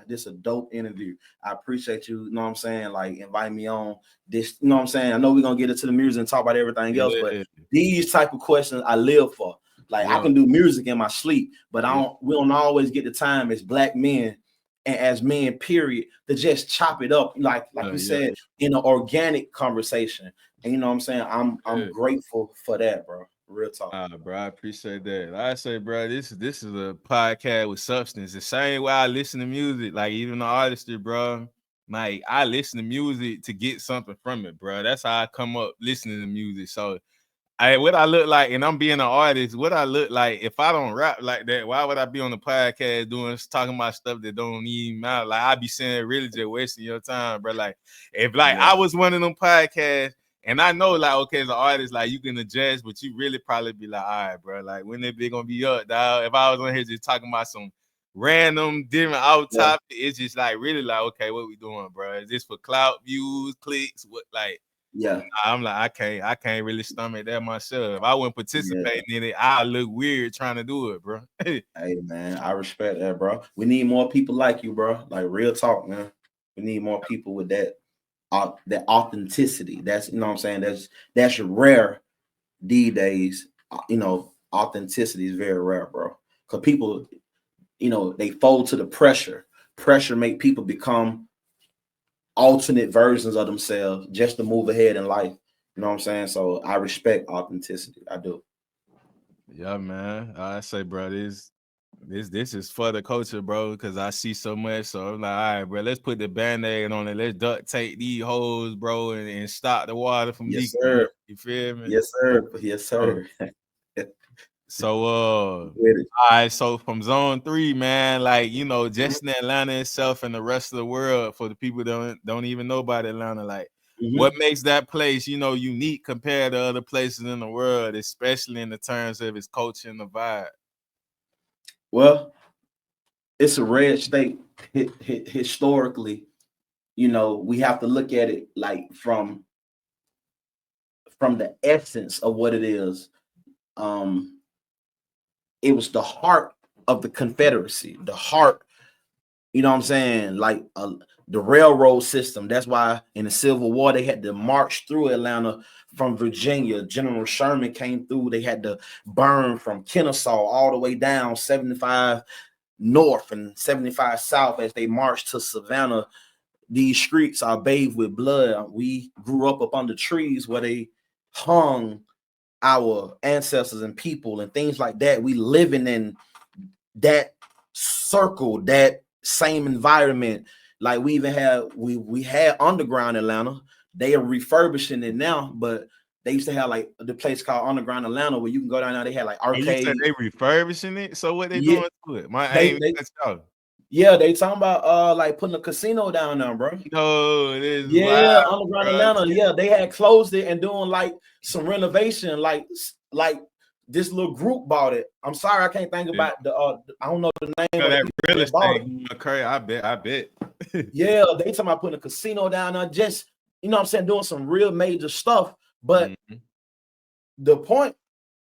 This is a dope interview. I appreciate you, know what I'm saying, like inviting me on this, you know what I'm saying? I know we're gonna get into the music and talk about everything else, but these type of questions I live for. Like I can do music in my sleep, but we don't always get the time as black men and as men, period, to just chop it up, like you said, in an organic conversation. And you know what I'm saying? I'm grateful for that, bro. Real talk. Bro, I appreciate that. Like I say, bro, this is a podcast with substance. The same way I listen to music, like even the artistry, bro. Like I listen to music to get something from it, bro. That's how I come up listening to music. So what I look like, and I'm being an artist, what I look like, if I don't rap like that, why would I be on the podcast talking about stuff that don't even matter? Like I be saying really just wasting your time, bro. Like if I was one of them podcasts, and I know, like, okay, as an artist, like, you can adjust, but you really probably be like, all right, bro, like, when they be gonna be up, dog? If I was on here just talking about some random, different out topic, it's just, like, really, like, okay, what we doing, bro? Is this for clout, views, clicks? What, like, I'm like, I can't really stomach that myself. If I wasn't participating in it, I look weird trying to do it, bro. Hey, man, I respect that, bro. We need more people like you, bro. Like, real talk, man. We need more people with that that authenticity. That's, you know what I'm saying, that's rare these days. You know, authenticity is very rare, bro, because people, you know, they fold to the pressure make people become alternate versions of themselves just to move ahead in life. You know what I'm saying? So I respect authenticity. I do. Yeah, man. I say, bro, this is for the culture, bro, because I see so much. So I'm like, all right, bro, let's put the Band-Aid on it. Let's duct tape these holes, bro, and stop the water from leaking. Sir. You feel me? Yes, sir. Yes, sir. So all right, so from zone 3, man, like, you know, just in Atlanta itself and the rest of the world, for the people that don't even know about Atlanta, like, what makes that place, you know, unique compared to other places in the world, especially in the terms of its culture and the vibe? Well, it's a red state. Historically, you know, we have to look at it like from the essence of what it is. It was the heart of the Confederacy, the heart, you know what I'm saying, like the railroad system. That's why in the Civil War they had to march through Atlanta from Virginia. General Sherman came through. They had to burn from Kennesaw all the way down 75 north and 75 south as they marched to Savannah. These streets are bathed with blood. We grew up under trees where they hung our ancestors and people and things like that. We living in that circle, that same environment. Like we even had we had Underground Atlanta. They are refurbishing it now, but they used to have like the place called Underground Atlanta where you can go down there. They had like arcades. You said they refurbishing it? So what they doing to it? Yeah, they talking about like putting a casino down there, bro. No, it is Underground Atlanta. Yeah, they had closed it and doing like some renovation, like this little group bought it. I'm sorry, I can't think about the I don't know the name of that real estate. Okay, I bet. Yeah, they talking about putting a casino down there, just, you know what I'm saying, doing some real major stuff. But the point,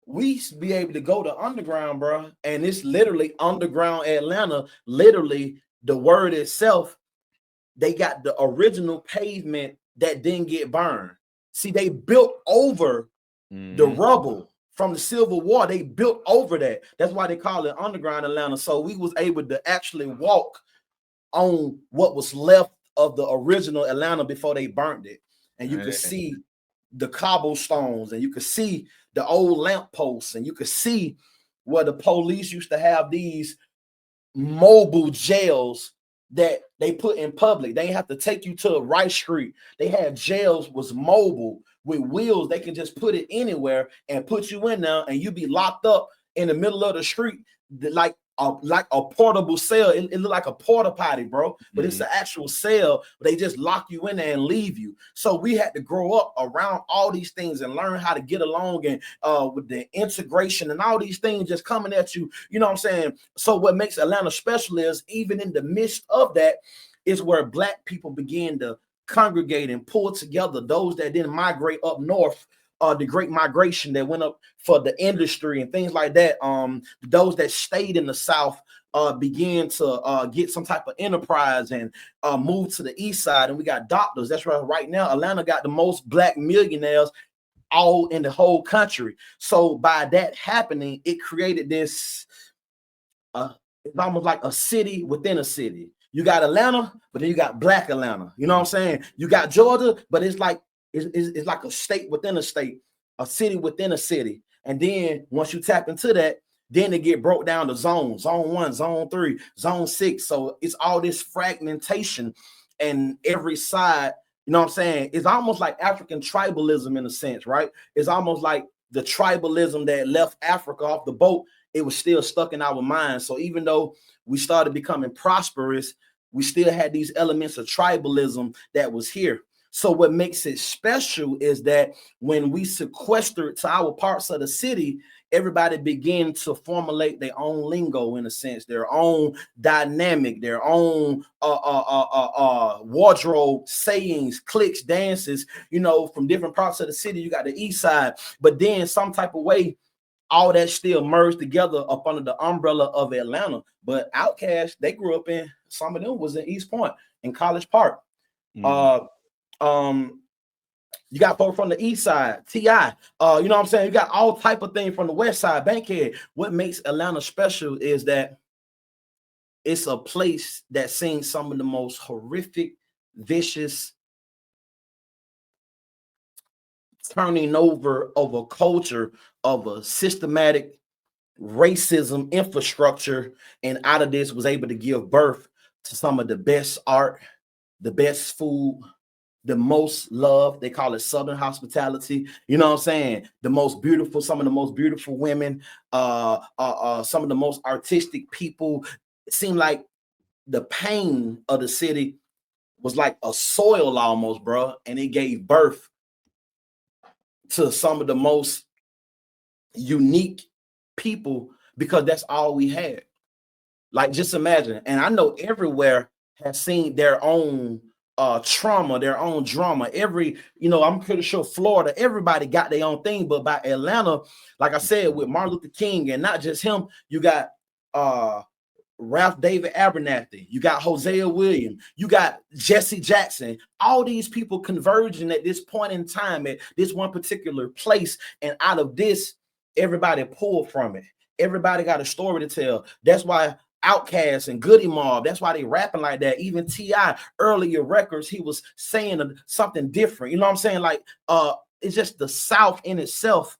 we be able to go to Underground, bro, and it's literally Underground Atlanta. Literally, the word itself, they got the original pavement that didn't get burned. See, they built over the rubble from the Civil War. They built over that. That's why they call it Underground Atlanta. So we was able to actually walk on what was left of the original Atlanta before they burnt it, and you could see the cobblestones, and you could see the old lampposts, and you could see where the police used to have these mobile jails that they put in public. They didn't have to take you to Rice Street. They had jails was mobile with wheels. They can just put it anywhere and put you in there, and you be locked up in the middle of the street like a portable cell. It looked like a porta potty, bro, but it's an actual cell. They just lock you in there and leave you. So we had to grow up around all these things and learn how to get along, and with the integration and all these things just coming at you, you know what I'm saying? So what makes Atlanta special is even in the midst of that is where Black people begin to congregate and pull together. Those that didn't migrate up north, the Great Migration that went up for the industry and things like that. Those that stayed in the South began to get some type of enterprise and move to the east side. And we got doctors. That's right. Right now, Atlanta got the most Black millionaires all in the whole country. So by that happening, it created this, it's almost like a city within a city. You got Atlanta, but then you got Black Atlanta. You know what I'm saying? You got Georgia, but it's like a state within a state, a city within a city. And then once you tap into that, then they get broke down to zones, zone 1, zone 3, zone 6. So it's all this fragmentation, and every side, you know what I'm saying? It's almost like African tribalism in a sense, right? It's almost like the tribalism that left Africa off the boat. It was still stuck in our minds. So even though we started becoming prosperous, we still had these elements of tribalism that was here. So what makes it special is that when we sequestered to our parts of the city, everybody began to formulate their own lingo, in a sense, their own dynamic, their own wardrobe, sayings, clicks, dances, you know, from different parts of the city. You got the east side, but then some type of way, all that still merged together up under the umbrella of Atlanta. But Outkast, they grew up in, some of them was in East Point, in College Park. You got folks from the east side, Ti. You know what I'm saying? You got all type of things from the west side, Bankhead. What makes Atlanta special is that it's a place that's seen some of the most horrific, vicious turning over of a culture, of a systematic racism infrastructure, and out of this was able to give birth to some of the best art, the best food, the most love. They call it Southern hospitality. You know what I'm saying? The most beautiful, some of the most beautiful women, some of the most artistic people. It seemed like the pain of the city was like a soil almost, bro, and it gave birth to some of the most unique people because that's all we had. Like, just imagine, and I know everywhere has seen their own trauma, their own drama. I'm pretty sure Florida, everybody got their own thing, but by Atlanta, like I said, with Martin Luther King, and not just him, you got Ralph David Abernathy, you got Hosea Williams, you got Jesse Jackson, all these people converging at this point in time at this one particular place, and out of this, everybody pulled from it. Everybody got a story to tell. That's why Outkast and Goody Mob, that's why they rapping like that. Even T.I. earlier records, he was saying something different. You know what I'm saying? Like, it's just the South in itself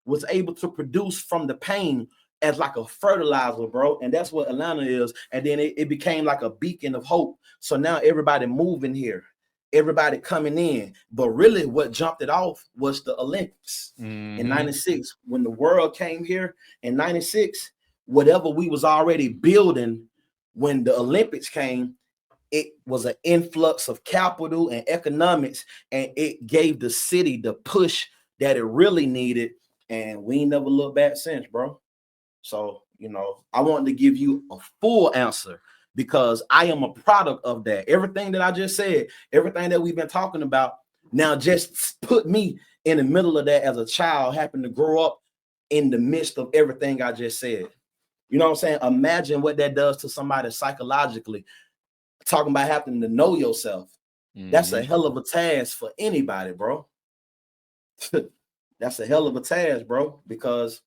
was able to produce from the pain as like a fertilizer, bro. And that's what Atlanta is. And then it became like a beacon of hope. So now everybody moving here, everybody coming in. But really what jumped it off was the Olympics in 96. When the world came here in 96, whatever we was already building when the Olympics came, it was an influx of capital and economics, and it gave the city the push that it really needed. And we ain't never looked back since, bro. So, I wanted to give you a full answer because I am a product of that. Everything that I just said, everything that we've been talking about, now just put me in the middle of that as a child, happened to grow up in the midst of everything I just said. You know what I'm saying? Imagine what that does to somebody psychologically. Talking about having to know yourself. That's a hell of a task for anybody, bro. That's a hell of a task, bro, because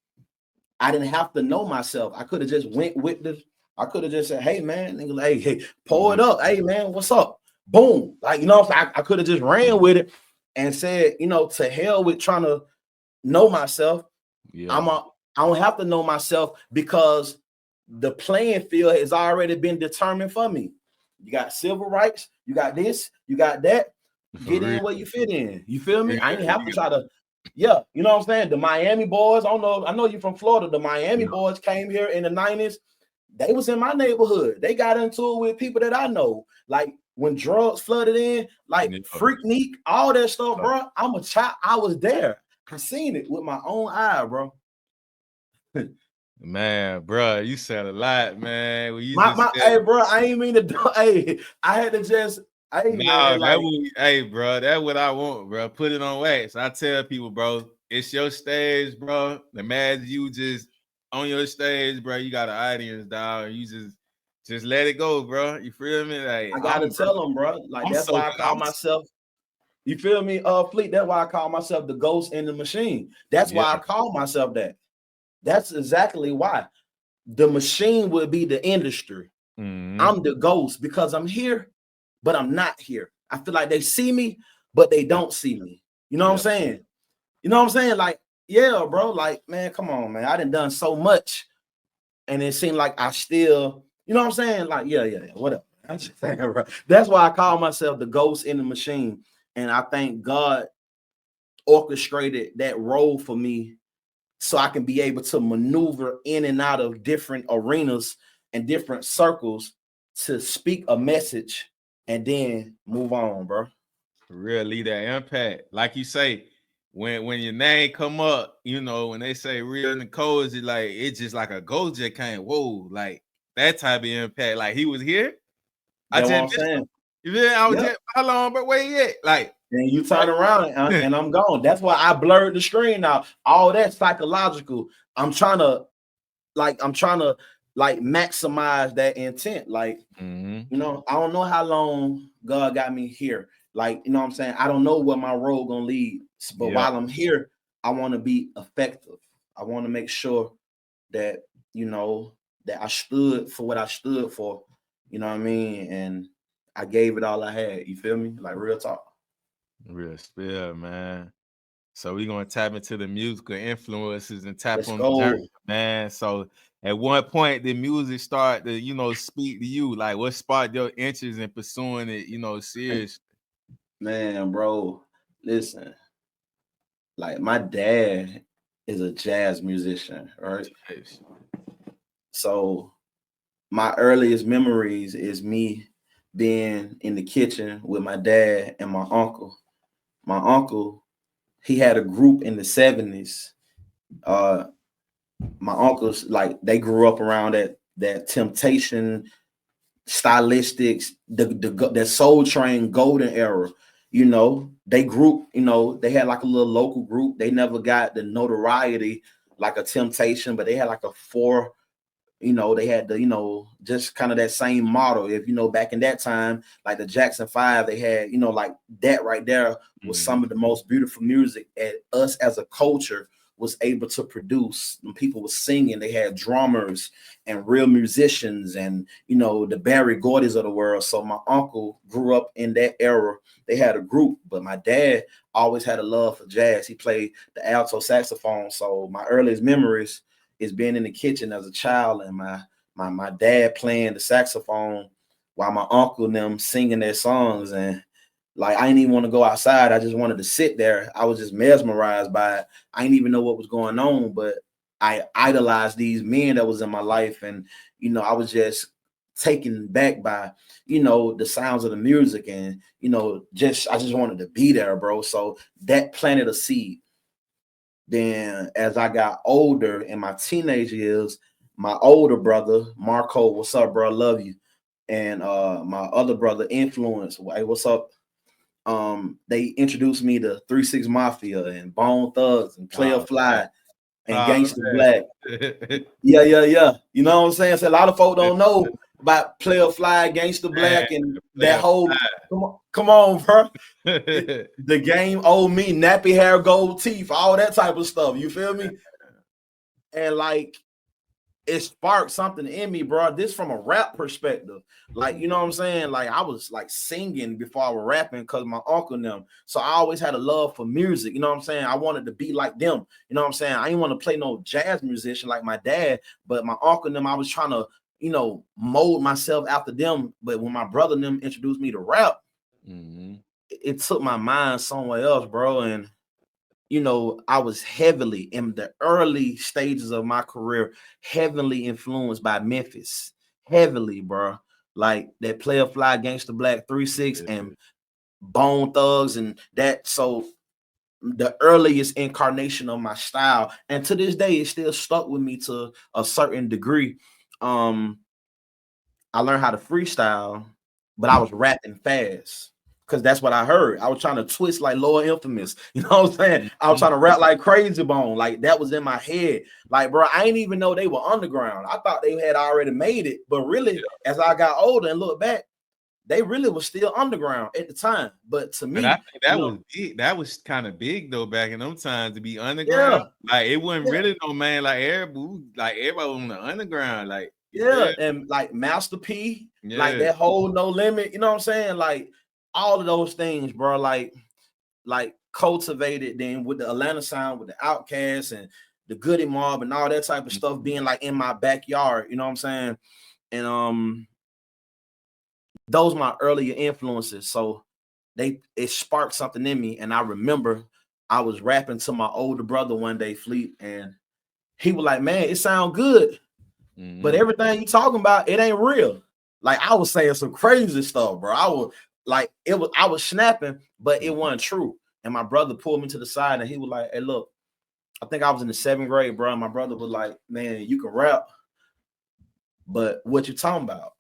I didn't have to know myself. I could have just went with I could have just said, hey, man, nigga, hey, pour it up. Hey, man, what's up? Boom. Like, I could have just ran with it and said, to hell with trying to know myself. Yeah. I don't have to know myself because the playing field has already been determined for me. You got civil rights, you got this, you got that. Get in where you fit in. You feel me? I ain't have to try to, you know what I'm saying? The Miami boys, I know you from Florida. The Miami boys came here in the 90s. They was in my neighborhood. They got into it with people that I know. Like when drugs flooded in, like Freaknik, all that stuff, bro. I'm a child. I was there. I seen it with my own eye, bro. Man, bro, you said a lot, man. Hey, bro, I ain't mean to do. Hey, I had to just. Hey, man, bro, that's what I want, bro. Put it on wax. I tell people, bro, it's your stage, bro. Imagine you just on your stage, bro. You got an audience, dog. You just let it go, bro. You feel me? Like, I gotta tell them, bro. Like that's why I call myself. You feel me, Fleet? That's why I call myself the ghost in the machine. That's why I call myself that. That's exactly why. The machine would be the industry. I'm the ghost because I'm here, but I'm not here. I feel like they see me, but they don't see me. You know what I'm saying? You know what I'm saying? Like, yeah, bro. Like, man, come on, man. I done so much, and it seemed like I still, you know what I'm saying? Like, yeah, whatever. I'm just saying, bro. That's why I call myself the ghost in the machine, and I think God orchestrated that role for me so I can be able to maneuver in and out of different arenas and different circles to speak a message and then move on, bro. Really, that impact. Like you say, when your name come up, when they say Rio the Cozy, like it's just like a ghost just came, whoa, like that type of impact. Like he was here. That's what I'm saying. I was just, how long, but where he at? Like, and you turn around and I'm gone. That's why I blurred the screen out. All that psychological. I'm trying to maximize that intent. Like, I don't know how long God got me here. Like, you know what I'm saying? I don't know where my road gonna lead, but while I'm here, I want to be effective. I want to make sure that, you know, that I stood for what I stood for, you know what I mean? And I gave it all I had. You feel me? Like real talk. Real spill, man. So we're gonna tap into the musical influences and tap Let's on go. the journey, man. So at one point, the music started to, you know, speak to you. Like, what sparked your interest in pursuing it, you know, seriously? Man, bro, listen. Like my dad is a jazz musician, right? So my earliest memories is me being in the kitchen with my dad and my uncle. My uncle, he had a group in the 70s. My uncles, like, they grew up around that Temptation, Stylistics, the Soul Train golden era. You know, they group, you know, they had like a little local group. They never got the notoriety like a Temptation, but they had like a four, you know, they had the, you know, just kind of that same model. If you know, back in that time, like the Jackson 5, they had, you know, like that right there was some of the most beautiful music at us as a culture was able to produce. When people were singing, they had drummers and real musicians and, you know, the Barry Gordys of the world. So my uncle grew up in that era. They had a group, but my dad always had a love for jazz. He played the alto saxophone. So my earliest memories is being in the kitchen as a child and my dad playing the saxophone while my uncle and them singing their songs. And like, I didn't even want to go outside. I just wanted to sit there. I was just mesmerized by it. I didn't even know what was going on, but I idolized these men that was in my life. And, you know, I was just taken back by, you know, the sounds of the music and, you know, I just wanted to be there, bro. So that planted a seed. Then as I got older in my teenage years, my older brother, Marco, what's up, bro? Love you. And my other brother, Influence, hey, what's up? They introduced me to 3-6 Mafia and Bone Thugs and Player Fly and Gangsta Black. Yeah. You know what I'm saying? So a lot of folk don't know about Player Fly, Gangsta Black, and that whole come on, bro. The game owed me nappy hair, gold teeth, all that type of stuff. You feel me? And like, it sparked something in me, bro. This from a rap perspective. Like, you know what I'm saying? Like, I was like singing before I was rapping because my uncle and them. So I always had a love for music. You know what I'm saying? I wanted to be like them. You know what I'm saying? I didn't want to play no jazz musician like my dad, but my uncle and them, I was trying to, you know, mold myself after them. But when my brother and them introduced me to rap, it took my mind somewhere else, bro. And you know, I was heavily in the early stages of my career, heavily influenced by Memphis. Heavily, bro. Like that Player Fly, Gangsta Black, 3-6, and Bone Thugs, and that. So the earliest incarnation of my style, and to this day, it still stuck with me to a certain degree. I learned how to freestyle, but I was rapping fast. Because that's what I heard. I was trying to twist like Lower Infamous. You know what I'm saying? I was trying to rap like Crazy Bone. Like that was in my head. Like, bro, I didn't even know they were underground. I thought they had already made it. But really, as I got older and look back, they really were still underground at the time. But to me, I think that was big. That was kind of big though back in them times to be underground. Yeah. Like it wasn't really no man like everybody on the underground. Like and like Master P, like that whole No Limit. You know what I'm saying? Like all of those things, bro, like cultivated then with the Atlanta sound, with the Outkast and the Goody Mob and all that type of stuff being like in my backyard, you know what I'm saying? And those my earlier influences. So it sparked something in me. And I remember I was rapping to my older brother one day, Fleet, and he was like, man, it sound good. But everything you talking about, it ain't real. Like I was saying some crazy stuff, bro. I was snapping, but it wasn't true. And my brother pulled me to the side and he was like, hey, look, I think I was in the 7th grade, bro. And my brother was like, man, you can rap, but what you talking about?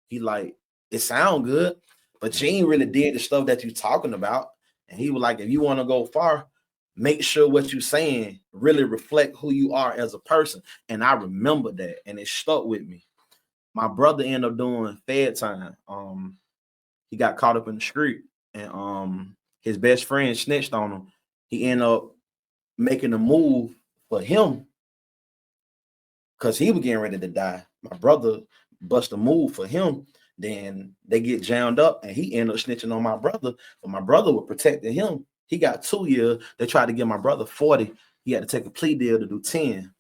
He like, it sound good, but you ain't really did the stuff that you talking about. And he was like, if you want to go far, make sure what you're saying really reflect who you are as a person. And I remember that, and it stuck with me. My brother ended up doing Fed time. He got caught up in the street, and his best friend snitched on him. He ended up making a move for him because he was getting ready to die. My brother bust a move for him. Then they get jammed up, and he ended up snitching on my brother. But my brother was protecting him. He got 2 years. They tried to give my brother 40. He had to take a plea deal to do 10.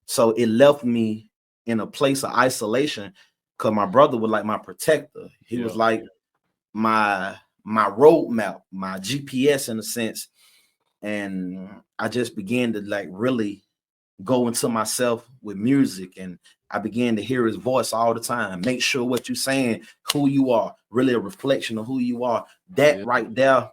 So it left me in a place of isolation because my brother was like my protector. He was like my roadmap, my GPS in a sense. And I just began to like really go into myself with music, and I began to hear his voice all the time. Make sure what you're saying, who you are, really a reflection of who you are. That right there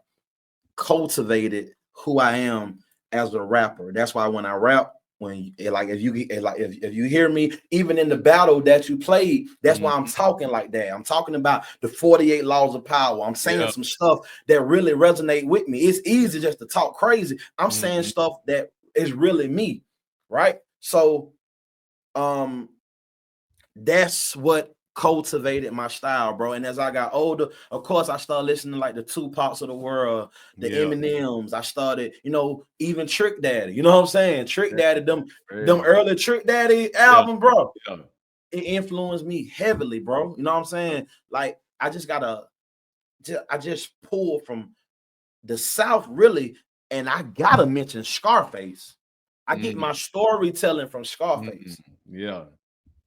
cultivated who I am as a rapper. That's why when I rap, if you hear me, even in the battle that you played, that's why I'm talking like that. I'm talking about the 48 laws of power. I'm saying some stuff that really resonate with me. It's easy just to talk crazy. I'm saying stuff that is really me, right? So that's what cultivated my style, bro. And as I got older, of course, I started listening to like the Tupacs of the world, the Eminems. I started, even Trick Daddy. You know what I'm saying? Trick Daddy, them early Trick Daddy album, bro. It influenced me heavily, bro. You know what I'm saying? Like I just pulled from the South, really, and I gotta mention Scarface. I get my storytelling from Scarface.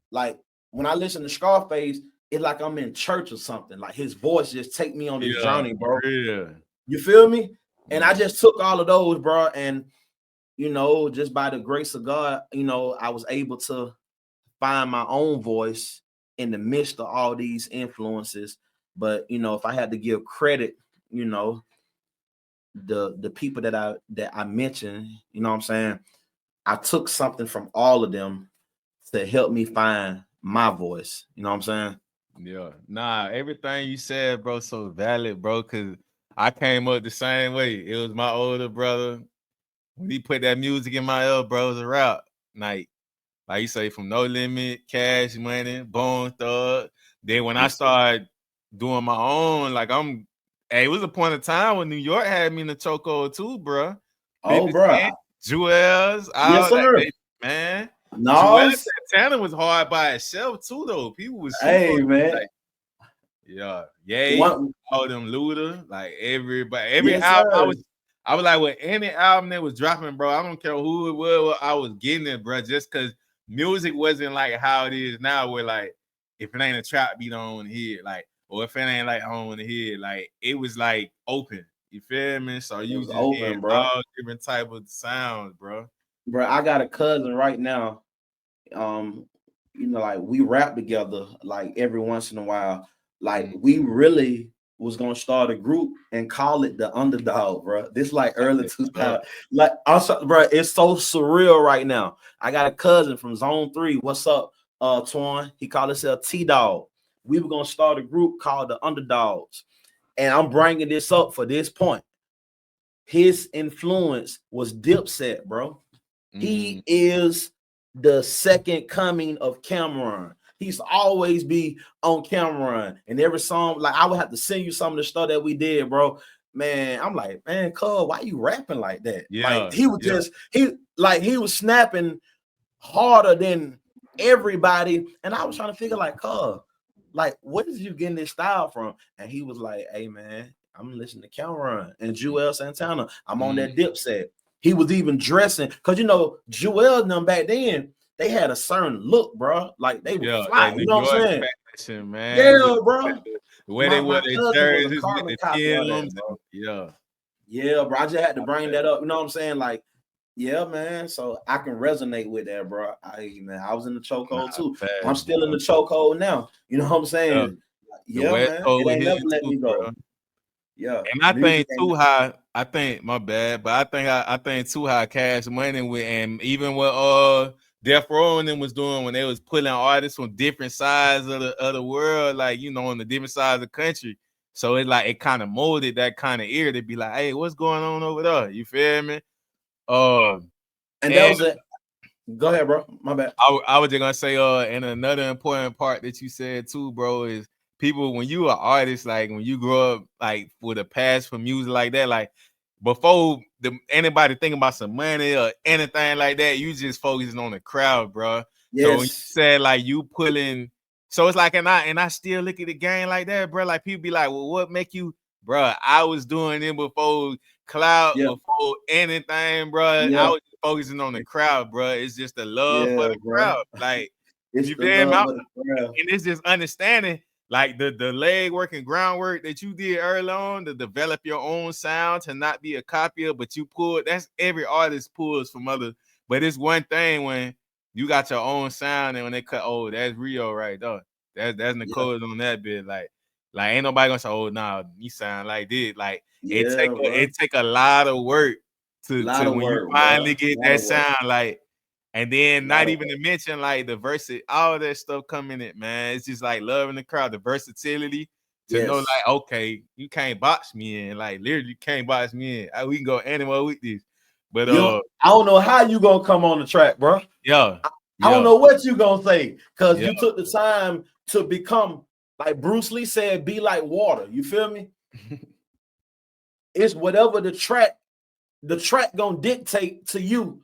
Like when I listen to Scarface, it's like I'm in church or something. Like his voice just take me on this journey, bro. You feel me? And I just took all of those, bro. And just by the grace of God, I was able to find my own voice in the midst of all these influences. But if I had to give credit, the people that I mentioned, you know what I'm saying, I took something from all of them to help me find my voice. You know what I'm saying? Nah, everything you said, bro, so valid, bro, because I came up the same way. It was my older brother. When he put that music in my ear, bro, it was a rap. Like you say, from No Limit, Cash Money, Bone Thug. Then when I started doing my own, it was a point of time when New York had me in the chokehold too, bro. Oh, bro. Jewels. Yes, sir. Man. No, Santana was hard by itself too, though. People was man. Like, all them Luda, like every album. I was like, with any album that was dropping, bro, I don't care who it was, I was getting it, bro, just because music wasn't like how it is now, where like if it ain't a trap beat, I don't want to hear it, like, or if it ain't like I don't want to hear it, like it was like open. You feel me? So you was just open, bro. All different type of sounds, bro. Bro, I got a cousin right now. Like we rap together like every once in a while. Like we really was gonna start a group and call it the Underdog, bro. This like early 2000. Like also, bro, it's so surreal right now. I got a cousin from Zone 3. What's up, Twan? He called himself T-Dog. We were gonna start a group called the Underdogs, and I'm bringing this up for this point. His influence was Dipset, bro. He is the second coming of Cameron. He's always be on Cameron, and every song, like I would have to send you some of the stuff that we did, bro. Man, I'm like, man, cuz, why you rapping like that? Like he was he was snapping harder than everybody, and I was trying to figure like, cuz, like, what is you getting this style from? And he was like, hey man, I'm listening to Cameron and Joel Santana. I'm on that Dipset. He was even dressing, because Joel and them back then, they had a certain look, bro. Like they were fly. You know what I'm saying? Fashion, man. Yeah, bro. The way they wore their jerseys with the Timbs. Yeah, bro. I just had to bring that up. You know what I'm saying? Like, yeah, man. So I can resonate with that, bro. I was in the chokehold too. I'm still in the chokehold now. You know what I'm saying? Yeah, man. It ain't never let me go. Yeah, and I think too high. I think my bad, but I think too high Cash Money with, and even what Death Row and them was doing when they was putting artists from different sides of the world, like on the different sides of the country. So it like it kind of molded that kind of ear to be like, hey, what's going on over there? You feel me? And that was it. Go ahead, bro. My bad. I was just gonna say, and another important part that you said too, bro, is people, when you are artist, like when you grow up like with a passion for music like that, like before anybody think about some money or anything like that, you just focusing on the crowd, bro. Yes. So when you said like you pulling, so it's like, and I still look at the game like that, bro. Like people be like, well, what make you, bro? I was doing it before cloud, before anything, bro. I was focusing on the crowd, bro. It's just the love for the crowd, like it's you the feel me? love of the crowd. And it's just understanding. Like the leg work and groundwork that you did early on to develop your own sound, to not be a copier, but you pulled. That's every artist pulls from other. But it's one thing when you got your own sound, and when they cut, oh, that's Rio right there. That's Nicole's on that bit. Like ain't nobody gonna say, oh, nah, you sound like this. Like it take a lot of work to when you finally get that sound. Like. And then not even to mention like the versatility, all that stuff coming in it, man. It's just like loving the crowd, the versatility to know like, okay, you can't box me in. Like literally you can't box me in. We can go anywhere with this. But I don't know how you gonna come on the track, bro. I don't know what you gonna say, because you took the time to become, like Bruce Lee said, be like water. You feel me? It's whatever the track gonna dictate to you.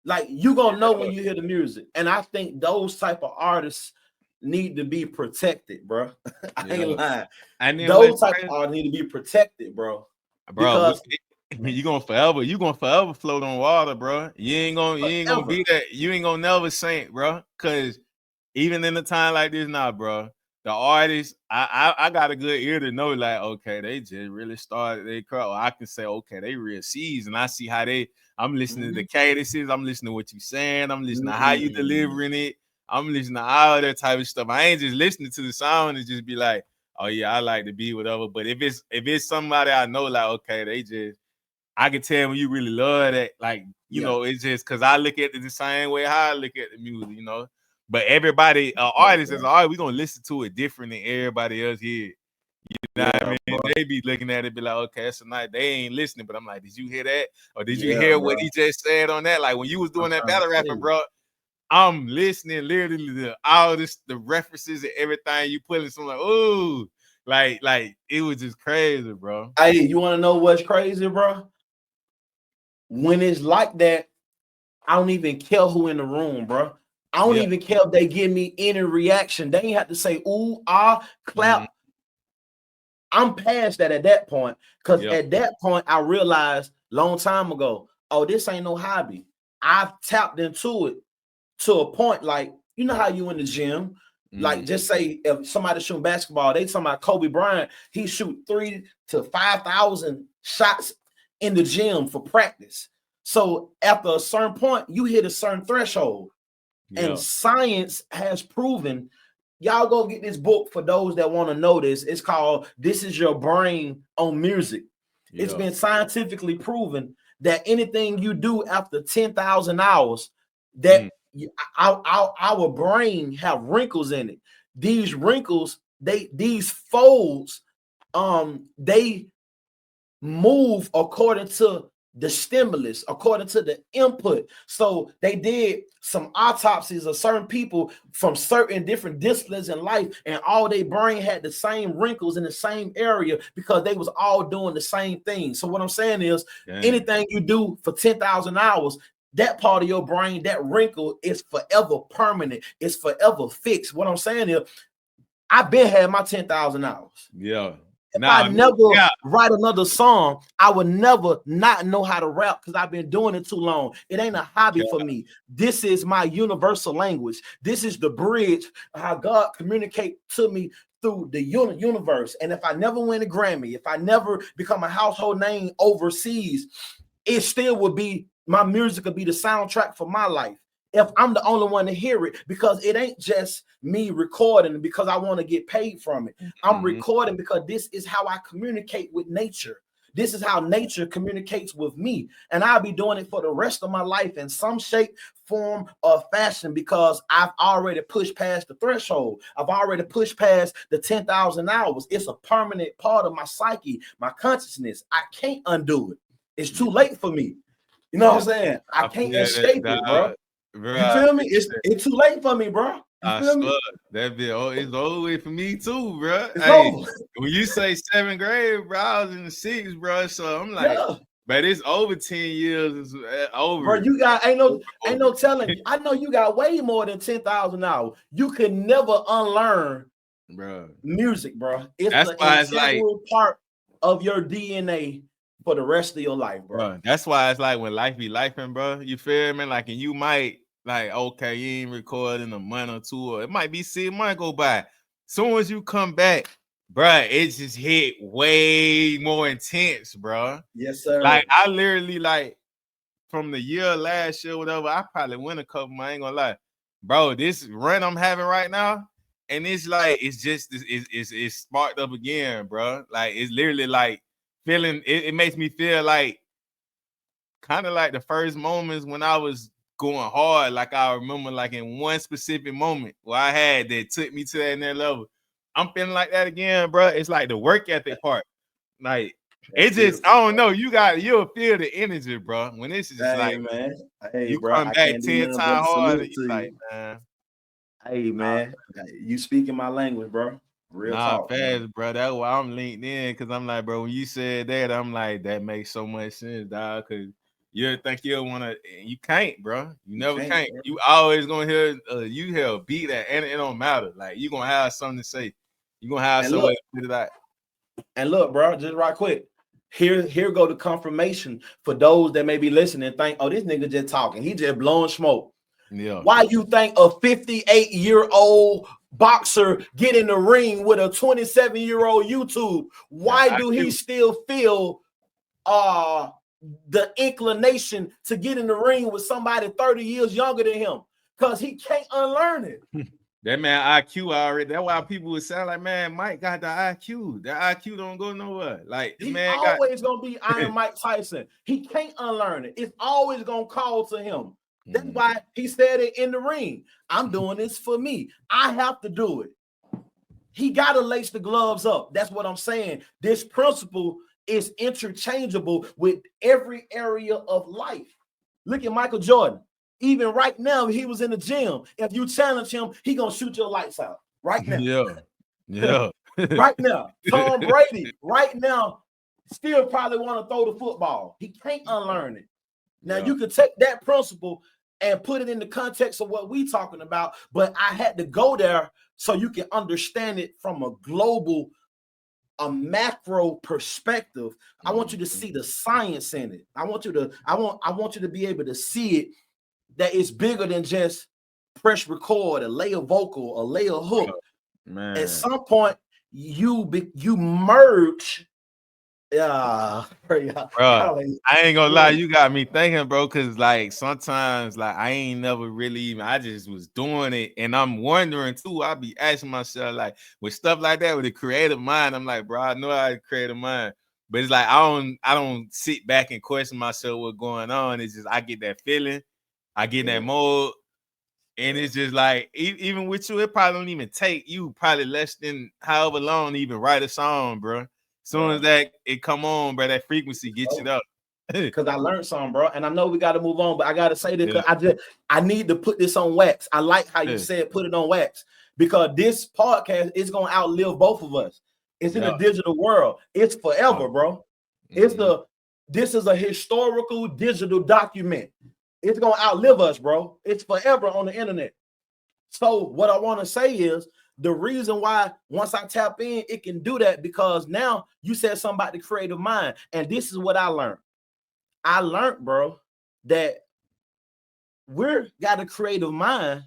Like you gonna know when you hear the music, and I think those type of artists need to be protected, bro. I ain't lying. And those type of artists need to be protected, bro. Because you gonna forever float on water, bro. You ain't gonna be that. You ain't gonna never sink, bro. Cause even in a time like this now, bro, the artists, I got a good ear to know, like, okay, they just really started their crowd. I can say, okay, they real seasoned. I see how I'm listening to the cadences. I'm listening to what you saying. I'm listening to how you delivering it. I'm listening to all that type of stuff. I ain't just listening to the sound and just be like, oh yeah, I like the beat, whatever. But if it's somebody I know, like, okay, I can tell when you really love that. Like, you know, it's just because I look at it the same way how I look at the music, you know. But everybody, artists as an artist, we gonna listen to it different than everybody else here. You know what I mean? Bro. They be looking at it, be like, okay, that's a night. They ain't listening, but I'm like, did you hear that? Or did you hear what he just said on that? Like when you was doing that battle rapping, bro, I'm listening literally to all this, the references and everything you put in. So I'm like, ooh, like it was just crazy, bro. Hey, you want to know what's crazy, bro? When it's like that, I don't even care who in the room, bro. I don't even care if they give me any reaction. They ain't have to say ooh, ah, clap. I'm past that at that point, because at that point I realized long time ago, oh, this ain't no hobby. I've tapped into it to a point, like, you know how you in the gym, like just say if somebody shooting basketball, they talking about Kobe Bryant, he shoot 3,000 to 5,000 shots in the gym for practice. So after a certain point, you hit a certain threshold. And science has proven, y'all go get this book for those that want to know this. It's called This Is Your Brain on Music. It's been scientifically proven that anything you do after 10,000 hours, that our brain have wrinkles in it. These wrinkles, these folds, they move according to the stimulus, according to the input. So they did some autopsies of certain people from certain different disciplines in life, and all their brain had the same wrinkles in the same area because they was all doing the same thing. So what I'm saying is, anything you do for 10,000 hours, that part of your brain, that wrinkle is forever permanent. It's forever fixed. What I'm saying is, I've been had my 10,000 hours. If I never write another song, I would never not know how to rap because I've been doing it too long. It ain't a hobby for me. This is my universal language. This is the bridge how God communicate to me through the universe. And if I never win a Grammy, if I never become a household name overseas, it still would be, my music would be the soundtrack for my life. If I'm the only one to hear it, because it ain't just me recording because I want to get paid from it. I'm recording because this is how I communicate with nature. This is how nature communicates with me. And I'll be doing it for the rest of my life in some shape, form, or fashion, because I've already pushed past the threshold. I've already pushed past the 10,000 hours. It's a permanent part of my psyche, my consciousness. I can't undo it. It's too late for me. You know what I'm saying? I can't escape it, bro. You feel me? It's too late for me, bro. I feel me? swear that bit. Oh, it's over with for me too, bro. It's Hey, over. when you say 7th grade, bro, I was in the 6th, bro. So I'm like, Yeah. but it's over 10 years. It's over. Bro, you got ain't no telling. I know you got way more than 10,000 hours. You can never unlearn bro music, bro. It's that's the why it's like integral part of your DNA for the rest of your life, bro. That's why it's like when life be lifing, bro. You feel me? Like, and you might like, okay, you ain't recording a month or two, or it might be 6 months go by. Soon as you come back, bro, it just hit way more intense, bro. Yes, sir. Like I literally like from the year last year, whatever. I probably went a couple. I ain't gonna lie, bro. This run I'm having right now, and it's like it's sparked up again, bro. Like it's literally like feeling. It makes me feel like kind of like the first moments when I was going hard. Like I remember, like in one specific moment where I had that took me to that next level. I'm feeling like that again, bro. It's like the work ethic part. Like it just, I don't know. You'll feel the energy, bro. When it's just like, man, hey, you bro, come I back can't do 10 nothing times but harder. salute to You you. like, man. Hey, man, you speaking my language, bro. Real talk, fast, man. bro. That's why I'm linked in, because I'm like, bro, when you said that, I'm like, that makes so much sense, dog. Because you think you'll want to, you can't, bro. You never can't. Bro. You always gonna hear, you hear a beat that, and it don't matter. Like you gonna have something to say. You gonna have somewhere to put it out. And look, bro, just right quick. Here go the confirmation for those that may be listening and think, oh, this nigga just talking. He just blowing smoke. Yeah. Why you think a 58-year-old boxer get in the ring with a 27-year-old YouTube? Why do he still feel the inclination to get in the ring with somebody 30 years younger than him? Because he can't unlearn it. That man IQ already. That's why people would sound like, man, Mike got the IQ. The IQ don't go nowhere. Like He man always gonna be Iron Mike Tyson. He can't unlearn it. It's always gonna call to him. That's why he said it in the ring. I'm doing this for me. I have to do it. He gotta lace the gloves up. That's what I'm saying. This principle is interchangeable with every area of life. Look at Michael Jordan. Even right now, he was in the gym. If you challenge him, he gonna shoot your lights out right now. Yeah. Right now. Tom Brady, right now, still probably want to throw the football. He can't unlearn it. Now, you could take that principle and put it in the context of what we talking about, but I had to go there so you can understand it from a global, a macro perspective. I want you to see the science in it. I want you to be able to see it, that it's bigger than just press record, a lay a vocal, a lay a hook. Man. At some point, you merge. Yeah, bro, I ain't gonna lie, you got me thinking, bro, because like sometimes like I ain't never really even, I just was doing it, and I'm wondering too. I be asking myself like with stuff like that, with a creative mind, I'm like, bro, I know I have a creative mind, but it's like I don't sit back and question myself what's going on. It's just I get that feeling, I get that mode, and it's just like even with you, it probably don't even take you probably less than however long to even write a song, bro. Soon as that it come on, bro, that frequency gets it up. Because I learned something, bro. And I know we got to move on, but I got to say this because I need to put this on wax. I like how you said put it on wax, because this podcast is going to outlive both of us. It's in a digital world. It's forever, bro. This is a historical digital document. It's going to outlive us, bro. It's forever on the internet. So what I want to say is, the reason why once I tap in, it can do that, because now you said something about the creative mind. And this is what I learned. I learned, bro, that we're got a creative mind,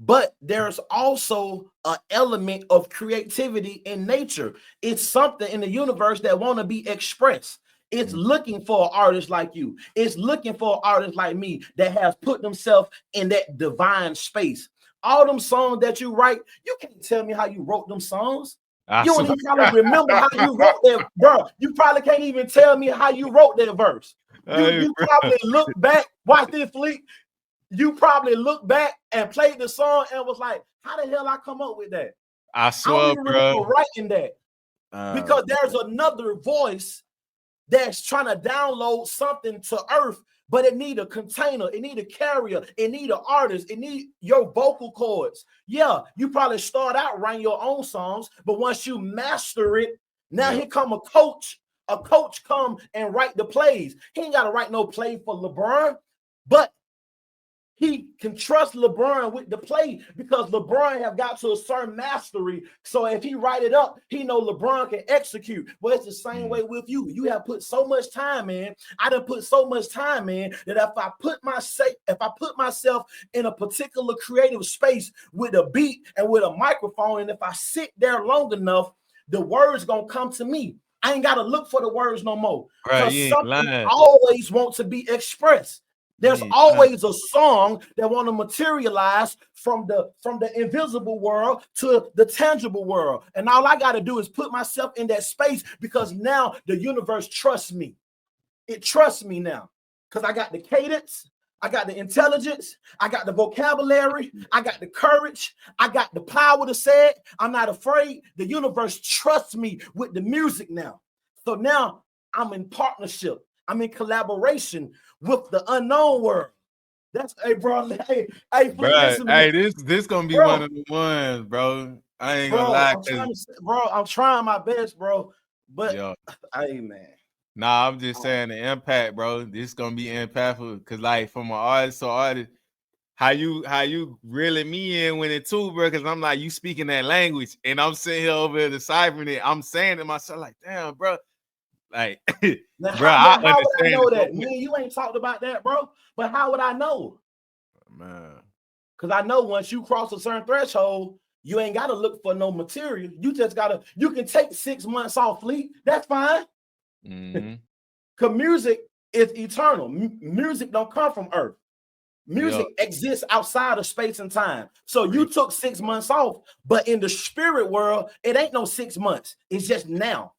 but there's also an element of creativity in nature. It's something in the universe that want to be expressed. It's looking for an artist like you. It's looking for an artist like me that has put themselves in that divine space. All them songs that you write, you can't tell me how you wrote them songs. You don't even probably remember how you wrote that, bro. You probably can't even tell me how you wrote that verse. You probably look back, watch this, Fleet. You probably look back and played the song and was like, how the hell I come up with that? I swear, bro. Writing that. Because there's another voice that's trying to download something to earth but it need a container, it need a carrier, it need an artist, it need your vocal cords. Yeah, you probably start out writing your own songs, but once you master it, now here come a coach. A coach come and write the plays. He ain't got to write no play for LeBron, but he can trust LeBron with the play because LeBron have got to a certain mastery. So if he write it up, he know LeBron can execute. But it's the same way with you. You have put so much time in. I done put so much time in that if I put myself in a particular creative space with a beat and with a microphone, and if I sit there long enough, the words gonna come to me. I ain't gotta look for the words no more. Because something always wants to be expressed. There's always a song that want to materialize from the invisible world to the tangible world. And all I got to do is put myself in that space because now the universe trusts me. It trusts me now because I got the cadence, I got the intelligence, I got the vocabulary, I got the courage, I got the power to say it. I'm not afraid. The universe trusts me with the music now. So now I'm in partnership. I'm in collaboration with the unknown world. That's bro. This gonna be one of the ones, bro. I ain't gonna lie, I'm trying my best, bro. But hey, man. Nah, I'm just saying the impact, bro. This gonna be impactful because, like, from an artist to artist, how you reeling me in with it too, bro? Because I'm like, you speaking that language, and I'm sitting here over here deciphering it. I'm saying to myself, like, damn, bro. Like, now, bro, how would I know that? Me and you ain't talked about that, bro. But how would I know? Man, because I know once you cross a certain threshold, you ain't gotta look for no material. You just gotta. You can take 6 months off fleet. That's fine. Cause music is eternal. Music don't come from earth. Music exists outside of space and time. So you took 6 months off, but in the spirit world, it ain't no 6 months. It's just now.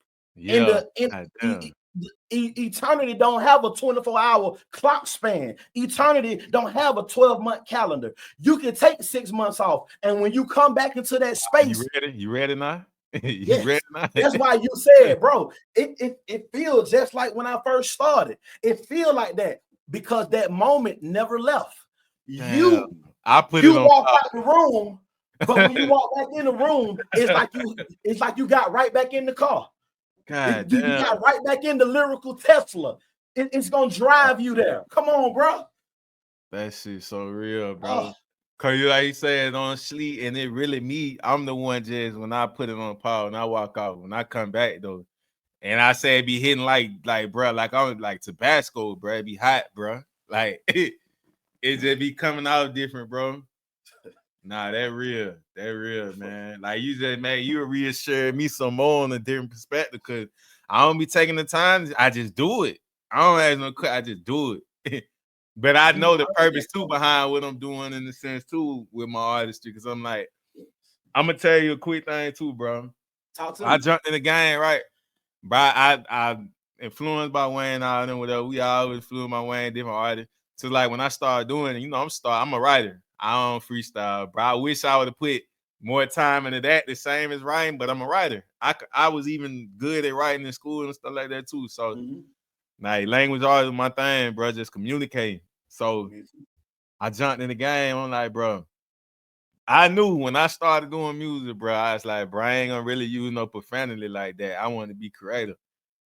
Eternity don't have a 24-hour clock span. Eternity don't have a 12-month calendar. You can take 6 months off, and when you come back into that space, you ready now? Ready now? That's why you said, bro, it feels just like when I first started. It feel like that because that moment never left. Damn. You walk out the room, but when you walk back in the room, it's like you got right back in the car. God you damn. got right back in the lyrical Tesla. It's gonna drive you there. Come on, bro. That shit so real, bro. Cause you like you said on sleep, and it really me. I'm the one just when I put it on pause and I walk out. When I come back though, and I say it be hitting like bro, like I'm like Tabasco, bro. It be hot, bro. Like it just be coming out different, bro. Nah, that real, man. Like you just, man, you reassured me some more on a different perspective because I don't be taking the time. I just do it. I don't have no, I just do it. But I know the purpose too behind what I'm doing in the sense too with my artistry because I'm like, I'm gonna tell you a quick thing too, bro. I jumped in the game, right? Bro, I influenced by Wayne and whatever. We always influenced by Wayne, different artists. So like when I started doing it, you know, I'm a writer. I don't freestyle, bro. I wish I would have put more time into that, the same as writing, but I'm a writer. I was even good at writing in school and stuff like that too. So like language always my thing, bro. Just communicating. So I jumped in the game. I'm like, bro, I knew when I started doing music, bro, I was like, bro, I ain't gonna really use no profanity like that. I want to be creative.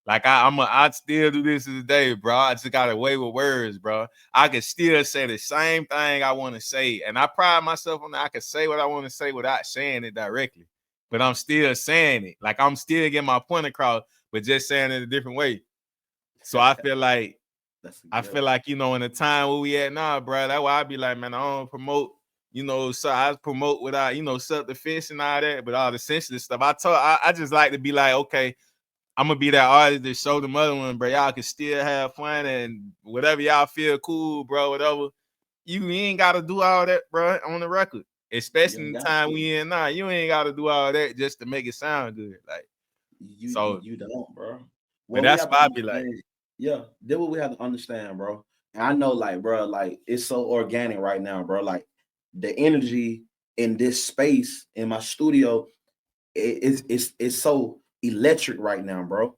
Like I'd still do this to the day, bro. I just got away with words, bro. I could still say the same thing I want to say. And I pride myself on that. I could say what I want to say without saying it directly. But I'm still saying it. Like I'm still getting my point across, but just saying it a different way. So I feel like you know, in the time where we at now, bro, that's why I be like, man, I don't promote, you know, so I promote without, you know, self-defense and all that, but all the sensitive stuff. I just like to be like, okay, I'm gonna be that artist that show them other one, bro. Y'all can still have fun and whatever y'all feel cool, bro. Whatever. You ain't gotta do all that, bro, on the record. Especially in the time we in now. You ain't gotta do all that just to make it sound good. Like you don't, bro. But that's why I be like, yeah, that's what we have to understand, bro. And I know, like, bro, like it's so organic right now, bro. Like the energy in this space in my studio, it's so electric right now, bro.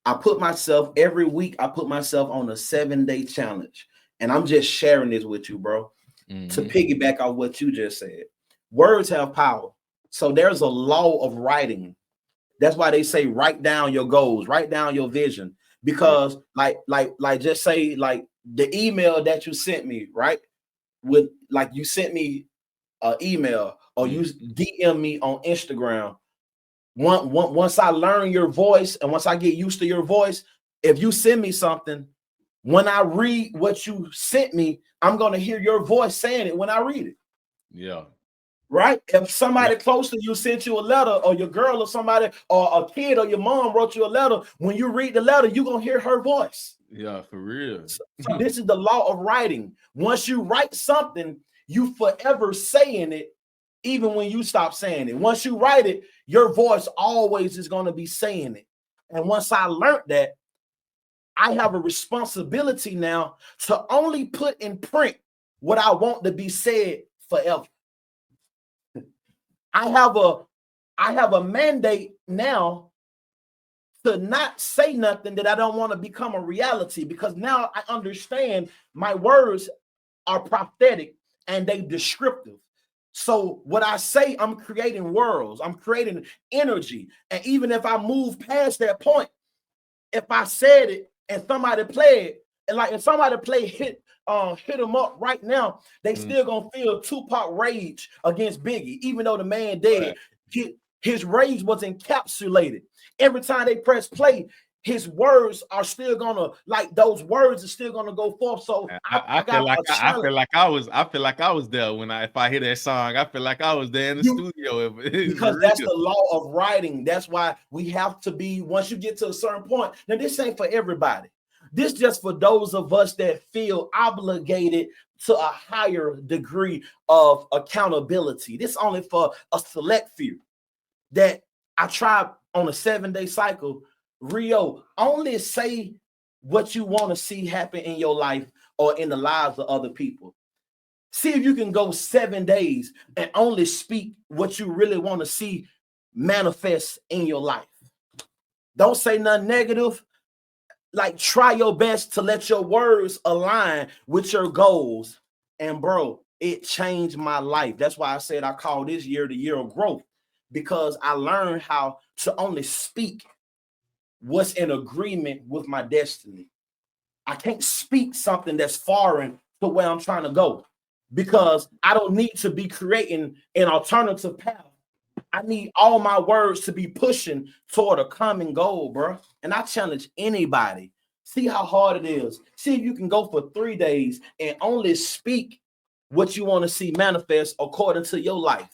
I put myself every week. I put myself on a 7-day challenge. And I'm just sharing this with you, bro, to piggyback on what you just said. Words have power. So there's a law of writing. That's why they say write down your goals, write down your vision. Because like just say like the email that you sent me, right? With like you sent me an email or you DM me on Instagram. Once I learn your voice and once I get used to your voice, if you send me something, when I read what you sent me, I'm gonna hear your voice saying it when I read it. Yeah. Right? If somebody close to you sent you a letter, or your girl or somebody or a kid or your mom wrote you a letter, when you read the letter, you're gonna hear her voice. Yeah, for real. So this is the law of writing. Once you write something, you forever saying it, even when you stop saying it. Once you write it, your voice always is going to be saying it. And once I learned that, I have a responsibility now to only put in print what I want to be said forever. I have a mandate now to not say nothing that I don't want to become a reality, because now I understand my words are prophetic and they descriptive. So what I say, I'm creating worlds, I'm creating energy. And even if I move past that point, if I said it and somebody played it, and like if somebody play hit them up right now, they still gonna feel Tupac rage against Biggie, even though the man dead. His rage was encapsulated. Every time they press play, his words are still gonna, like those words are still gonna go forth. So I feel like I was there when if I hear that song, I feel like I was there in the studio. Because that's the law of writing. That's why we have to be, once you get to a certain point. Now, this ain't for everybody. This just for those of us that feel obligated to a higher degree of accountability. This only for a select few that I try on a 7-day cycle. Rio, only say what you want to see happen in your life or in the lives of other people. See if you can go 7 days and only speak what you really want to see manifest in your life. Don't say nothing negative. Like, try your best to let your words align with your goals. And bro, it changed my life. That's why I said I call this year the year of growth, because I learned how to only speak what's in agreement with my destiny. I can't speak something that's foreign to where I'm trying to go, because I don't need to be creating an alternative path. I need all my words to be pushing toward a common goal, bro. And I challenge anybody. See how hard it is. See if you can go for 3 days and only speak what you want to see manifest according to your life.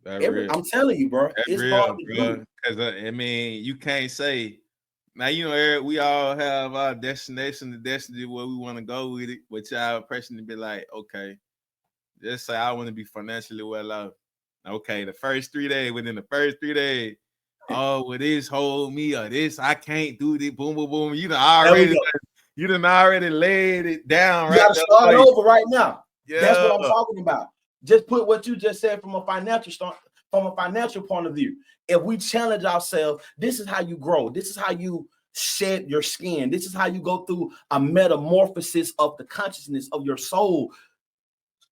I'm telling you, bro. That's it's real, hard to do. Because I mean, you can't say now. You know, Eric, we all have our destination, the destiny where we want to go with it. But y'all person to be like, okay, just say I want to be financially well off. Okay, the first 3 days, within the first 3 days, oh, well, this hold me or this, I can't do this, boom, boom, boom. You done already laid it down. You right? Gotta start over right now. Yeah. That's what I'm talking about. Just put what you just said from a financial point of view. If we challenge ourselves, this is how you grow. This is how you shed your skin. This is how you go through a metamorphosis of the consciousness of your soul.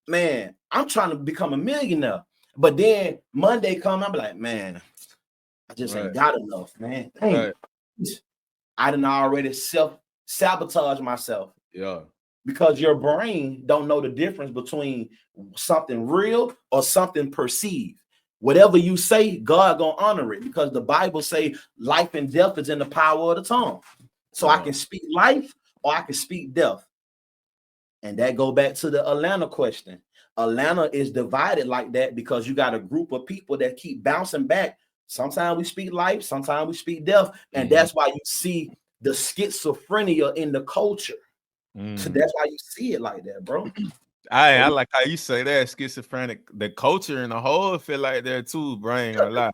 Man, I'm trying to become a millionaire. But then Monday come, I'm like, man, I just ain't got enough, man. Dang. I done already self-sabotage myself. Yeah. Because your brain don't know the difference between something real or something perceived. Whatever you say, God gonna honor it, because the Bible say life and death is in the power of the tongue. So I can speak life or I can speak death. And that go back to the Atlanta question. Atlanta is divided like that because you got a group of people that keep bouncing back. Sometimes we speak life, sometimes we speak death. And that's why you see the schizophrenia in the culture. So that's why you see it like that, bro. I like how you say that, schizophrenic. The culture in the whole feel like that too, bro. Ain't gonna lie.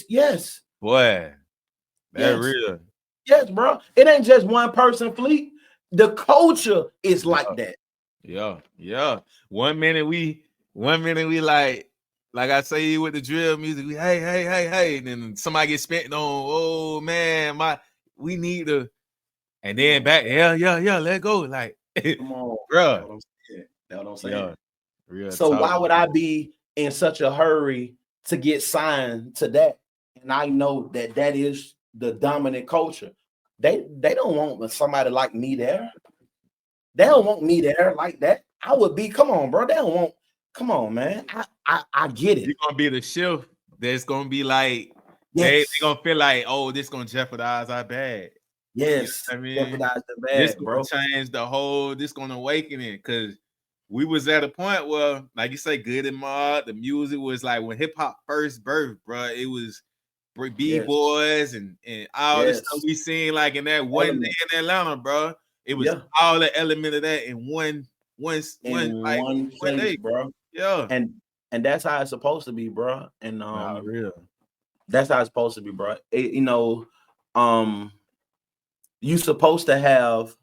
Yes. Boy, that's real. Yes, bro. It ain't just one person, Fleet. The culture is like that. Yeah. One minute we like I say with the drill music, we hey, and then somebody gets spent on, oh man, we need to, and then back, yeah, let go. Like, Come on, bro. That's what I'm saying. Yeah, real so talk. why would I be in such a hurry to get signed to that? And I know that that is the dominant culture. They don't want somebody like me there. They don't want me there like that. I would be. Come on, bro. They don't want. Come on, man. I get it. You're gonna be the shift that's gonna be like, Yes. they gonna feel like, oh, this gonna jeopardize our bag. Yes, you know I mean, jeopardize the bag, this gonna bro. change the whole. This gonna awaken it, because we was at a point where, like you say, Good and Mod, the music was like when hip hop first birth, bro. It was B-boys and all this stuff we seen like in that one day in Atlanta, bro. It was all the element of that in one place, bro. Yeah, and that's how it's supposed to be, bro. And real. That's how it's supposed to be, bro. You supposed to have.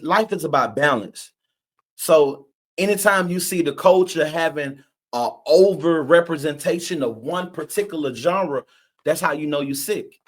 Life is about balance. So anytime you see the culture having an over representation of one particular genre, that's how you know you're sick.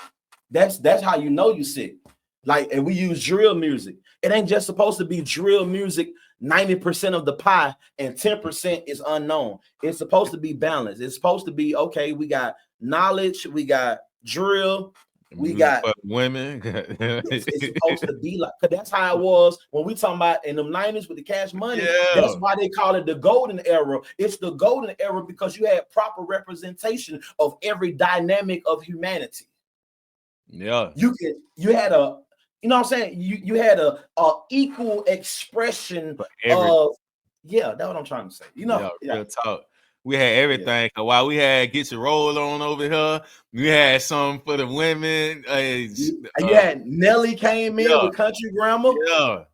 That's how you know you're sick. Like, and we use drill music. It ain't just supposed to be drill music, 90% of the pie and 10% is unknown. It's supposed to be balanced. It's supposed to be, okay, we got knowledge, we got drill, we got women. It's supposed to be like, because that's how it was when we talking about in the 90s with the Cash Money. That's why they call it the golden era. It's the golden era because you had proper representation of every dynamic of humanity. Yeah, you had a, you know what I'm saying, you had a equal expression of, that's what I'm trying to say. Real talk. We had everything. While we had Get Your Roll On over here, we had something for the women. You had Nelly came in with Country Grammar. Yeah.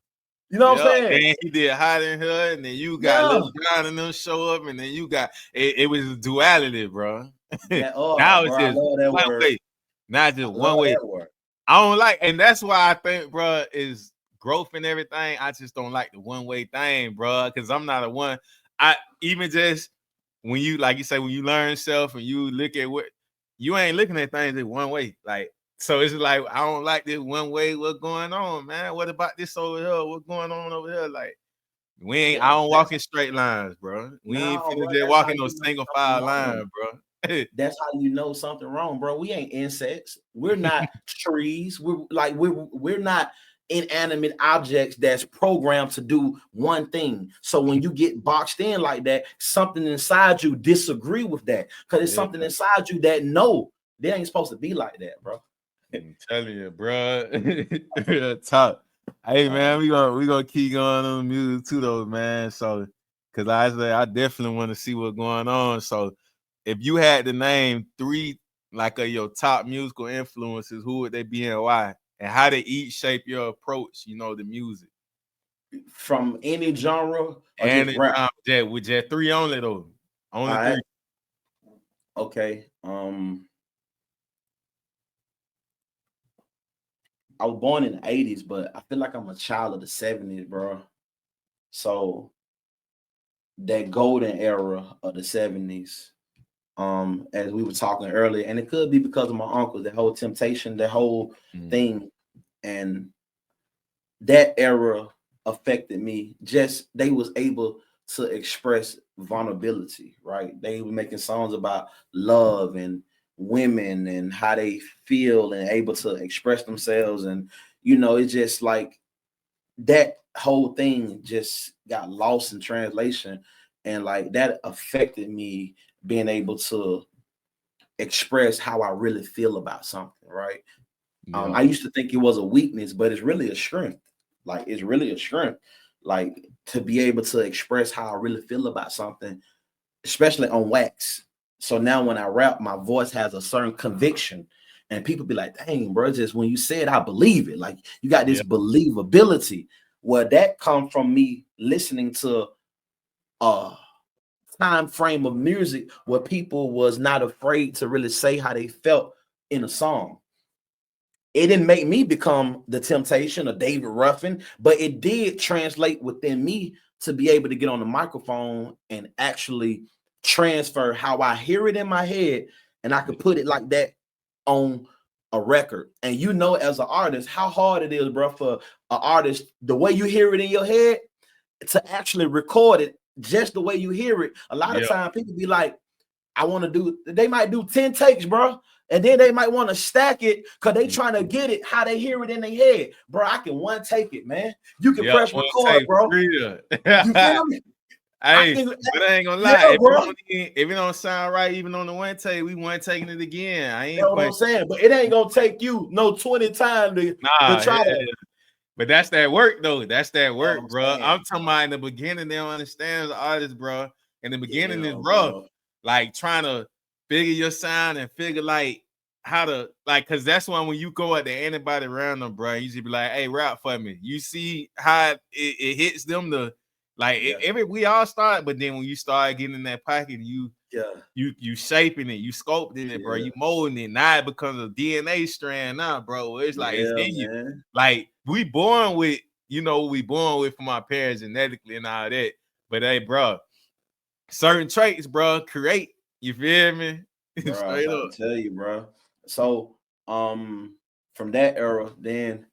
You know what I'm saying? Then he did Hot in Her, and then you got Lil Brown and them show up, and then you got it was a duality, bro. Now it's just one way. Not just one way. I don't like, and that's why I think, bro, is growth and everything. I just don't like the one way thing, bro, because I'm not a one. I even just when you, like you say, when you learn self and you look at what you ain't looking at things in one way, like, so it's like I don't like this one way. What's going on, man? What about this over here? What's going on over here? Like, we ain't. I don't walk in straight lines, bro. We ain't finna just walking no single file line, bro. That's how you know something wrong, bro. We ain't insects. We're not trees. We're not inanimate objects that's programmed to do one thing. So when you get boxed in like that, something inside you disagree with that, because it's something inside you that they ain't supposed to be like that, bro. I'm telling you, bro. Talk. Hey, man, we gonna keep going on the music too, though, man. So, because I definitely want to see what's going on. So, if you had to name 3 like your top musical influences, who would they be and why? And how they each shape your approach, the music. From any genre? And with just 3 only, though. Only 3. Okay. I was born in the 80s, but I feel like I'm a child of the 70s, bro. So that golden era of the 70s, as we were talking earlier, and it could be because of my uncles, the whole Temptation, the whole thing, and that era affected me. Just they was able to express vulnerability, right? They were making songs about love and women and how they feel and able to express themselves, and it's just like that whole thing just got lost in translation, and like that affected me being able to express how I really feel about something, right? I used to think it was a weakness, but it's really a strength. Like, it's really a strength, like, to be able to express how I really feel about something, especially on wax. So now when I rap, my voice has a certain conviction, and people be like, dang, bro, just when you say it, I believe it. Like, you got this believability. Well, that comes from me listening to time frame of music where people was not afraid to really say how they felt in a song. It didn't make me become the Temptation or David Ruffin, but it did translate within me to be able to get on the microphone and actually transfer how I hear it in my head, and I could put it like that on a record. And as an artist, how hard it is, bro, for an artist, the way you hear it in your head, to actually record it just the way you hear it. A lot of times people be like, I want to do, they might do 10 takes, bro. And then they might want to stack it because they trying to get it how they hear it in their head. Bro, I can one take it, man. You can press record, bro. You feel me? Hey, but I ain't gonna lie. If it don't sound right, even on the one take, we weren't taking it again. I ain't. That's what I'm saying. But it ain't gonna take you no 20 times to try to. But that's that work, though. That's that work, bro. I'm talking about in the beginning, they don't understand the artist, bro. In the beginning is rough. Like trying to figure your sound and figure like how to because that's when you go at the anybody around them, bro. You should be like, hey, rap for me. You see how it hits them to. We all start, but then when you start getting in that pocket, you shaping it, you sculpting it, bro. You molding it. Now it becomes a DNA strand now, bro. It's like it's in you. Like we born with, we born with from our parents genetically and all that. But hey, bro, certain traits, bro, create. You feel me? Bro, straight up. I tell you, bro. So from that era, then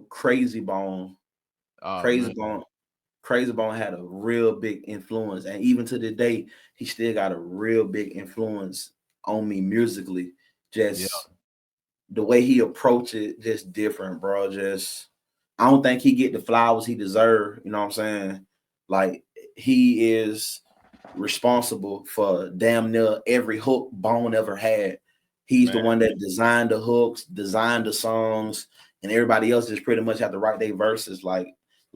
Crazy Bone. Crazy Bone had a real big influence, and even to this day, he still got a real big influence on me musically. Just the way he approached it, just different, bro. Just I don't think he get the flowers he deserve. You know what I'm saying? Like he is responsible for damn near every hook Bone ever had. He's the one that designed the hooks, designed the songs, and everybody else just pretty much have to write their verses. Like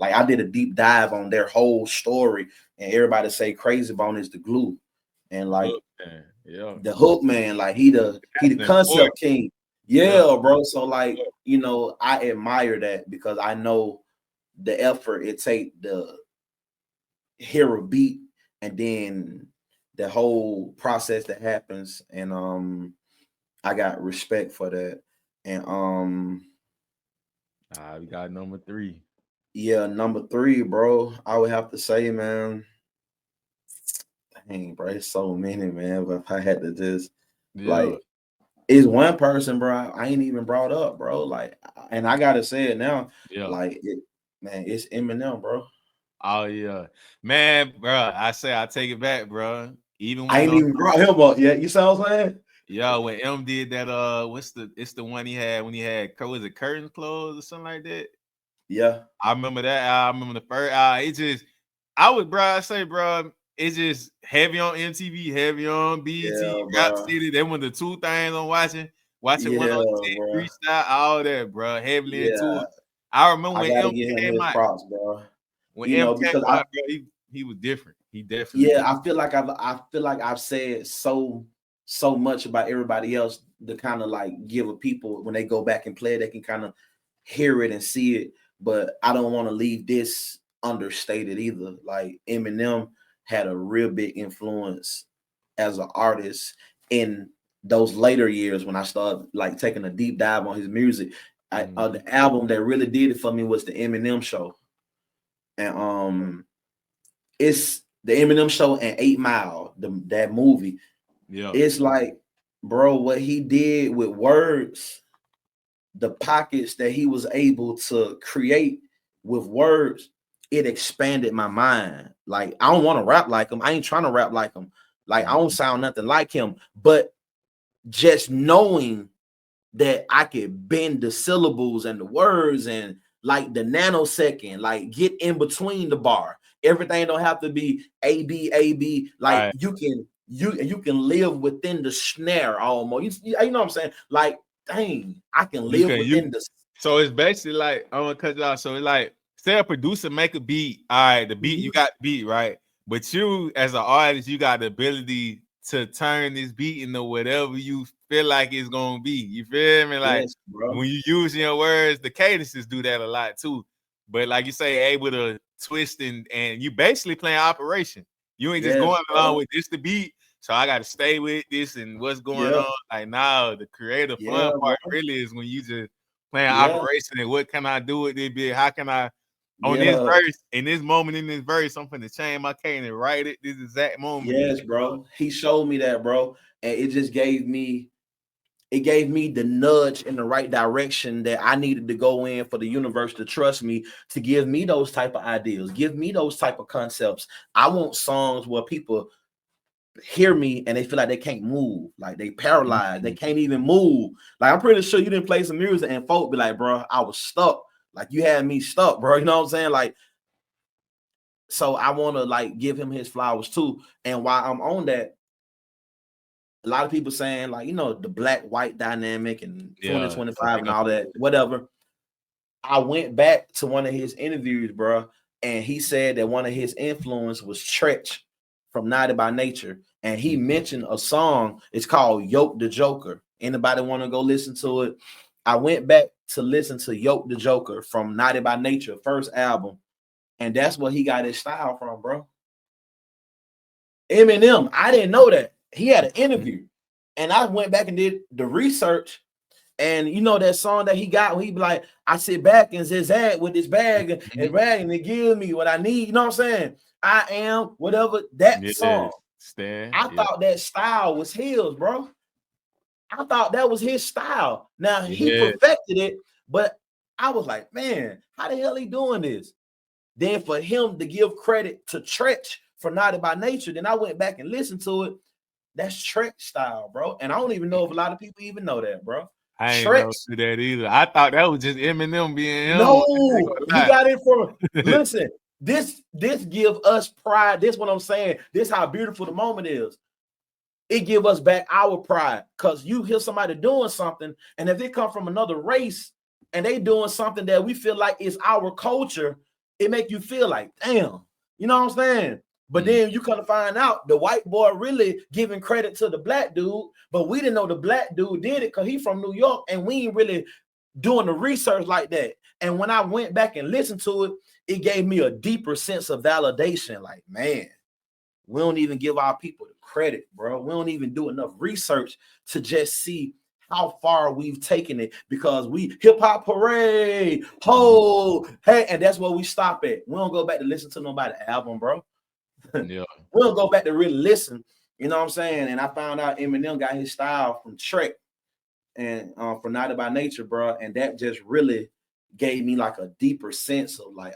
I did a deep dive on their whole story, and everybody say Crazy Bone is the glue, and like the hook man, like he the concept king. Bro. So like I admire that because I know the effort it take to hear a beat and then the whole process that happens, and I got respect for that. And we got number 3. Yeah, number 3, bro. I would have to say, man. Dang, bro, it's so many, man. But if I had to just it's one person, bro. I ain't even brought up, bro. Like, and I gotta say it now. Like, it's Eminem, bro. Oh yeah, man, bro. I take it back, bro. Even when I ain't even brought him up yet. You see what I'm saying? Yeah, when M did that, it's the one he had when he had was it Curtains Closed or something like that? Yeah, I remember that. I remember the first. It's just heavy on MTV, heavy on BET, Rap City. They were the 2 things I'm watching 110, Freestyle, all that, bro. Heavily into it. I remember when M came out, props, bro. When M came out, bro, he was different. He definitely. Yeah, I feel like I've said so much about everybody else to kind of like give a people when they go back and play, they can kind of hear it and see it. But I don't want to leave this understated either. Like Eminem had a real big influence as an artist in those later years when I started like taking a deep dive on his music. The album that really did it for me was the Eminem Show, and it's the Eminem Show and 8 Mile, that movie. Yeah, it's like, bro, what he did with words. The pockets that he was able to create with words, it expanded my mind. Like, I don't want to rap like him. I ain't trying to rap like him. Like, I don't sound nothing like him. But just knowing that I could bend the syllables and the words and like the nanosecond, like get in between the bar. Everything don't have to be A, B, A, B. Like you can live within the snare almost. You know what I'm saying? Like, dang, I can live within this. So it's basically like, I'm gonna cut it off. So it's like, say a producer make a beat. All right, the beat, you got the beat, right? But you, as an artist, you got the ability to turn this beat into whatever you feel like it's gonna be. You feel me? Like, when you use your words, the cadences do that a lot too. But like you say, able to twist and you basically playing operation. You ain't just going along with this the beat. So I got to stay with this and what's going on. Like now, the creative fun part really is when you just playing operation and what can I do with this bit? How can I on this verse, in this moment in this verse, I'm finna change my cane and write it this exact moment. Yes, bro. He showed me that, bro, and it just gave me it gave me the nudge in the right direction that I needed to go in for the universe to trust me, to give me those type of ideas, give me those type of concepts. I want songs where people hear me and they feel like they can't move, like they paralyzed, they can't even move. Like, I'm pretty sure you didn't play some music and folk be like, bro, I was stuck. Like, you had me stuck, bro. You know what I'm saying? Like, so I want to like give him his flowers too. And while I'm on that, a lot of people saying, like, you know, the black-white dynamic and 2025 and all that, whatever. I went back to one of his interviews, bro, and he said that one of his influence was Tretch from Naughty by Nature. And he mentioned a song, it's called Yoke the Joker. Anybody want to go listen to it? I went back to listen to Yoke the Joker from Naughty by Nature, first album. And that's where he got his style from, bro. Eminem, I didn't know that. He had an interview, and I went back and did the research. And you know that song that he got when he be like, I sit back and zigzag with this bag and rag, and it gives me what I need. You know what I'm saying? I am whatever that song. I thought that style was his, bro. I thought that was his style. Now he perfected it, but I was like, man, how the hell he doing this? Then for him to give credit to Tretch for Naughty by Nature, then I went back and listened to it. That's Tretch style, bro. And I don't even know if a lot of people even know that, bro. I ain't know that either. I thought that was just Eminem being him. No, you got it from. Listen, this give us pride. This what I'm saying. This how beautiful the moment is. It give us back our pride, because you hear somebody doing something, and if they come from another race and they doing something that we feel like is our culture, it make you feel like, damn, you know what I'm saying? But then you come to find out the white boy really giving credit to the black dude, but we didn't know the black dude did it because he from New York, and we ain't really doing the research like that. And when I went back and listened to it, it gave me a deeper sense of validation. Like, man, we don't even give our people the credit, bro. We don't even do enough research to just see how far we've taken it, because we hip hop parade, hey, and that's where we stop at. We don't go back to listen to nobody's album, bro. Yeah, we'll go back to really listen. You know what I'm saying? And I found out Eminem got his style from Trek and from Naughty by Nature, bro. And that just really gave me like a deeper sense of like,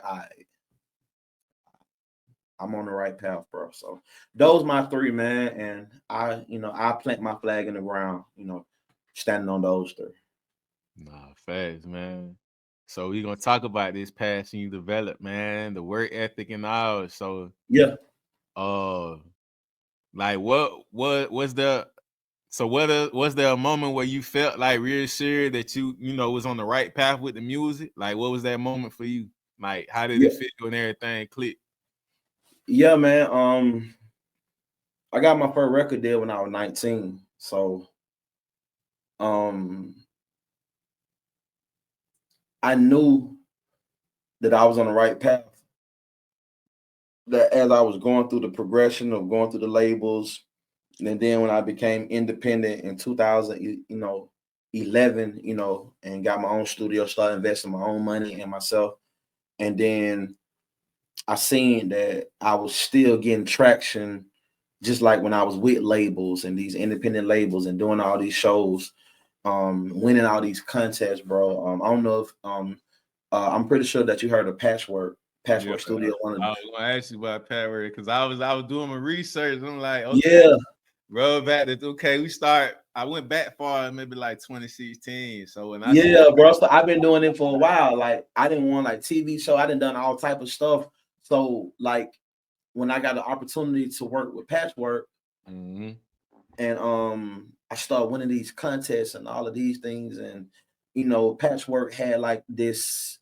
I'm on the right path, bro. So those my three, man. And I plant my flag in the ground, standing on those three. Nah, facts, man. So we're gonna talk about this passion you developed, man, the work ethic and all. So yeah. Like was there a moment where you felt like real sure that you was on the right path with the music? Like, what was that moment for you? Like, how did it feel when everything clicked? Yeah, man. I got my first record deal when I was 19. So I knew that I was on the right path. That as I was going through the progression of going through the labels, and then when I became independent in 2011, and got my own studio, started investing my own money in myself, and then I seen that I was still getting traction, just like when I was with labels and these independent labels and doing all these shows, winning all these contests, bro. I don't know if I'm pretty sure that you heard of Patchwork Studio. I was gonna ask you about Patchwork because I was doing my research. And I'm like, okay, yeah, bro, back to I went back far, maybe like 2016. So when bro. So I've been doing it for a while. Like, I didn't want like TV show. I done all type of stuff. So like when I got the opportunity to work with Patchwork, and I started winning these contests and all of these things, and Patchwork had like this.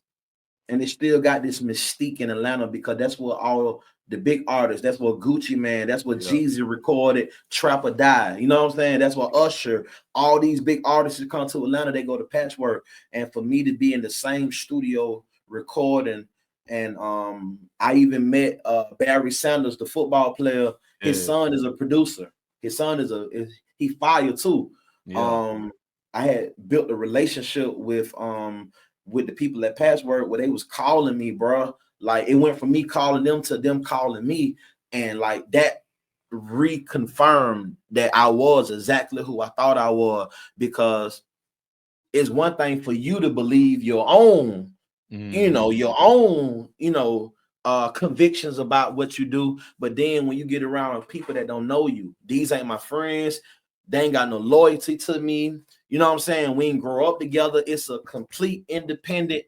And it still got this mystique in Atlanta because that's where all the big artists, that's where Gucci Man, that's where Jeezy recorded Trap or Die. You know what I'm saying? That's where Usher, all these big artists that come to Atlanta, they go to Patchwork. And for me to be in the same studio recording, and I even met Barry Sanders, the football player. His son is a producer. His son he fire too. I had built a relationship with the people at Patchwork where they was calling me, bro. Like, it went from me calling them to them calling me, and like that reconfirmed that I was exactly who I thought I was, because it's one thing for you to believe your own, your own, convictions about what you do. But then when you get around people that don't know you, these ain't my friends. They ain't got no loyalty to me. You know what I'm saying? We ain't grow up together. It's a complete independent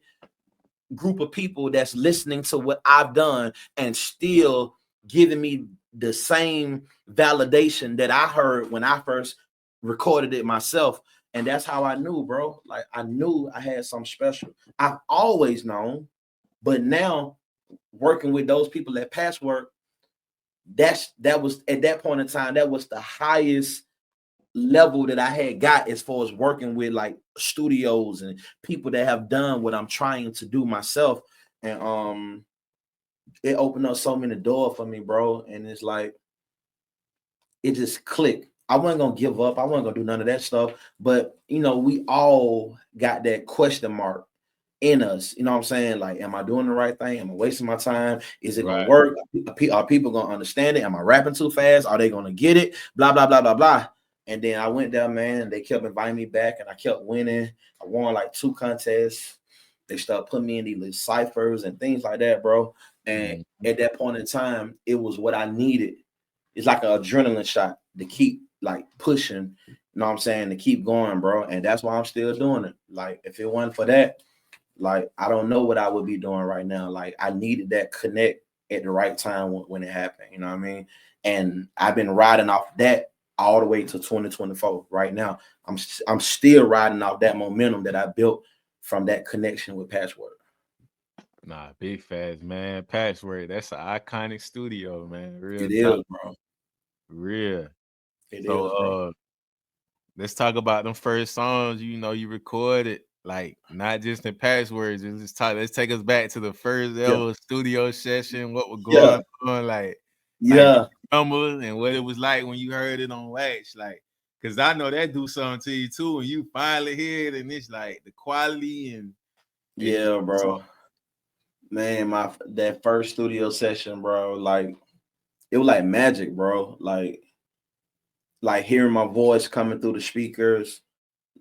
group of people that's listening to what I've done and still giving me the same validation that I heard when I first recorded it myself. And that's how I knew, bro. Like, I knew I had something special. I've always known, but now working with those people at Patchwork, that was at that point in time, that was the highest level that I had got as far as working with like studios and people that have done what I'm trying to do myself. And it opened up so many doors for me, bro. And it's like, it just clicked. I wasn't gonna give up. I wasn't gonna do none of that stuff. But we all got that question mark in us. You know what I'm saying? Like, am I doing the right thing? Am I wasting my time? Is it gonna work? Are people gonna understand it? Am I rapping too fast? Are they gonna get it? Blah, blah, blah, blah, blah. And then I went there, man, and they kept inviting me back, and I kept winning. I won like 2 contests. They started putting me in these little ciphers and things like that, bro. And at that point in time, it was what I needed. It's like an adrenaline shot to keep like pushing, you know what I'm saying, to keep going, bro. And that's why I'm still doing it. Like, if it wasn't for that, like, I don't know what I would be doing right now. Like, I needed that connect at the right time when it happened, you know what I mean? And I've been riding off that all the way to 2024. Right now, I'm still riding off that momentum that I built from that connection with Patchwork. Nah, big facts, man. Patchwork, that's an iconic studio, man. Real it is, bro. Real. It is, so, bro. Let's talk about them first songs. You recorded, like, not just in Patchwork. Let's take us back to the first ever studio session. What was going on, like numbers and what it was like when you heard it on wax, like, because I know that do something to you too when you finally hear it, and it's like the quality and bro. Man, that first studio session, bro, like, it was like magic, bro. Like hearing my voice coming through the speakers,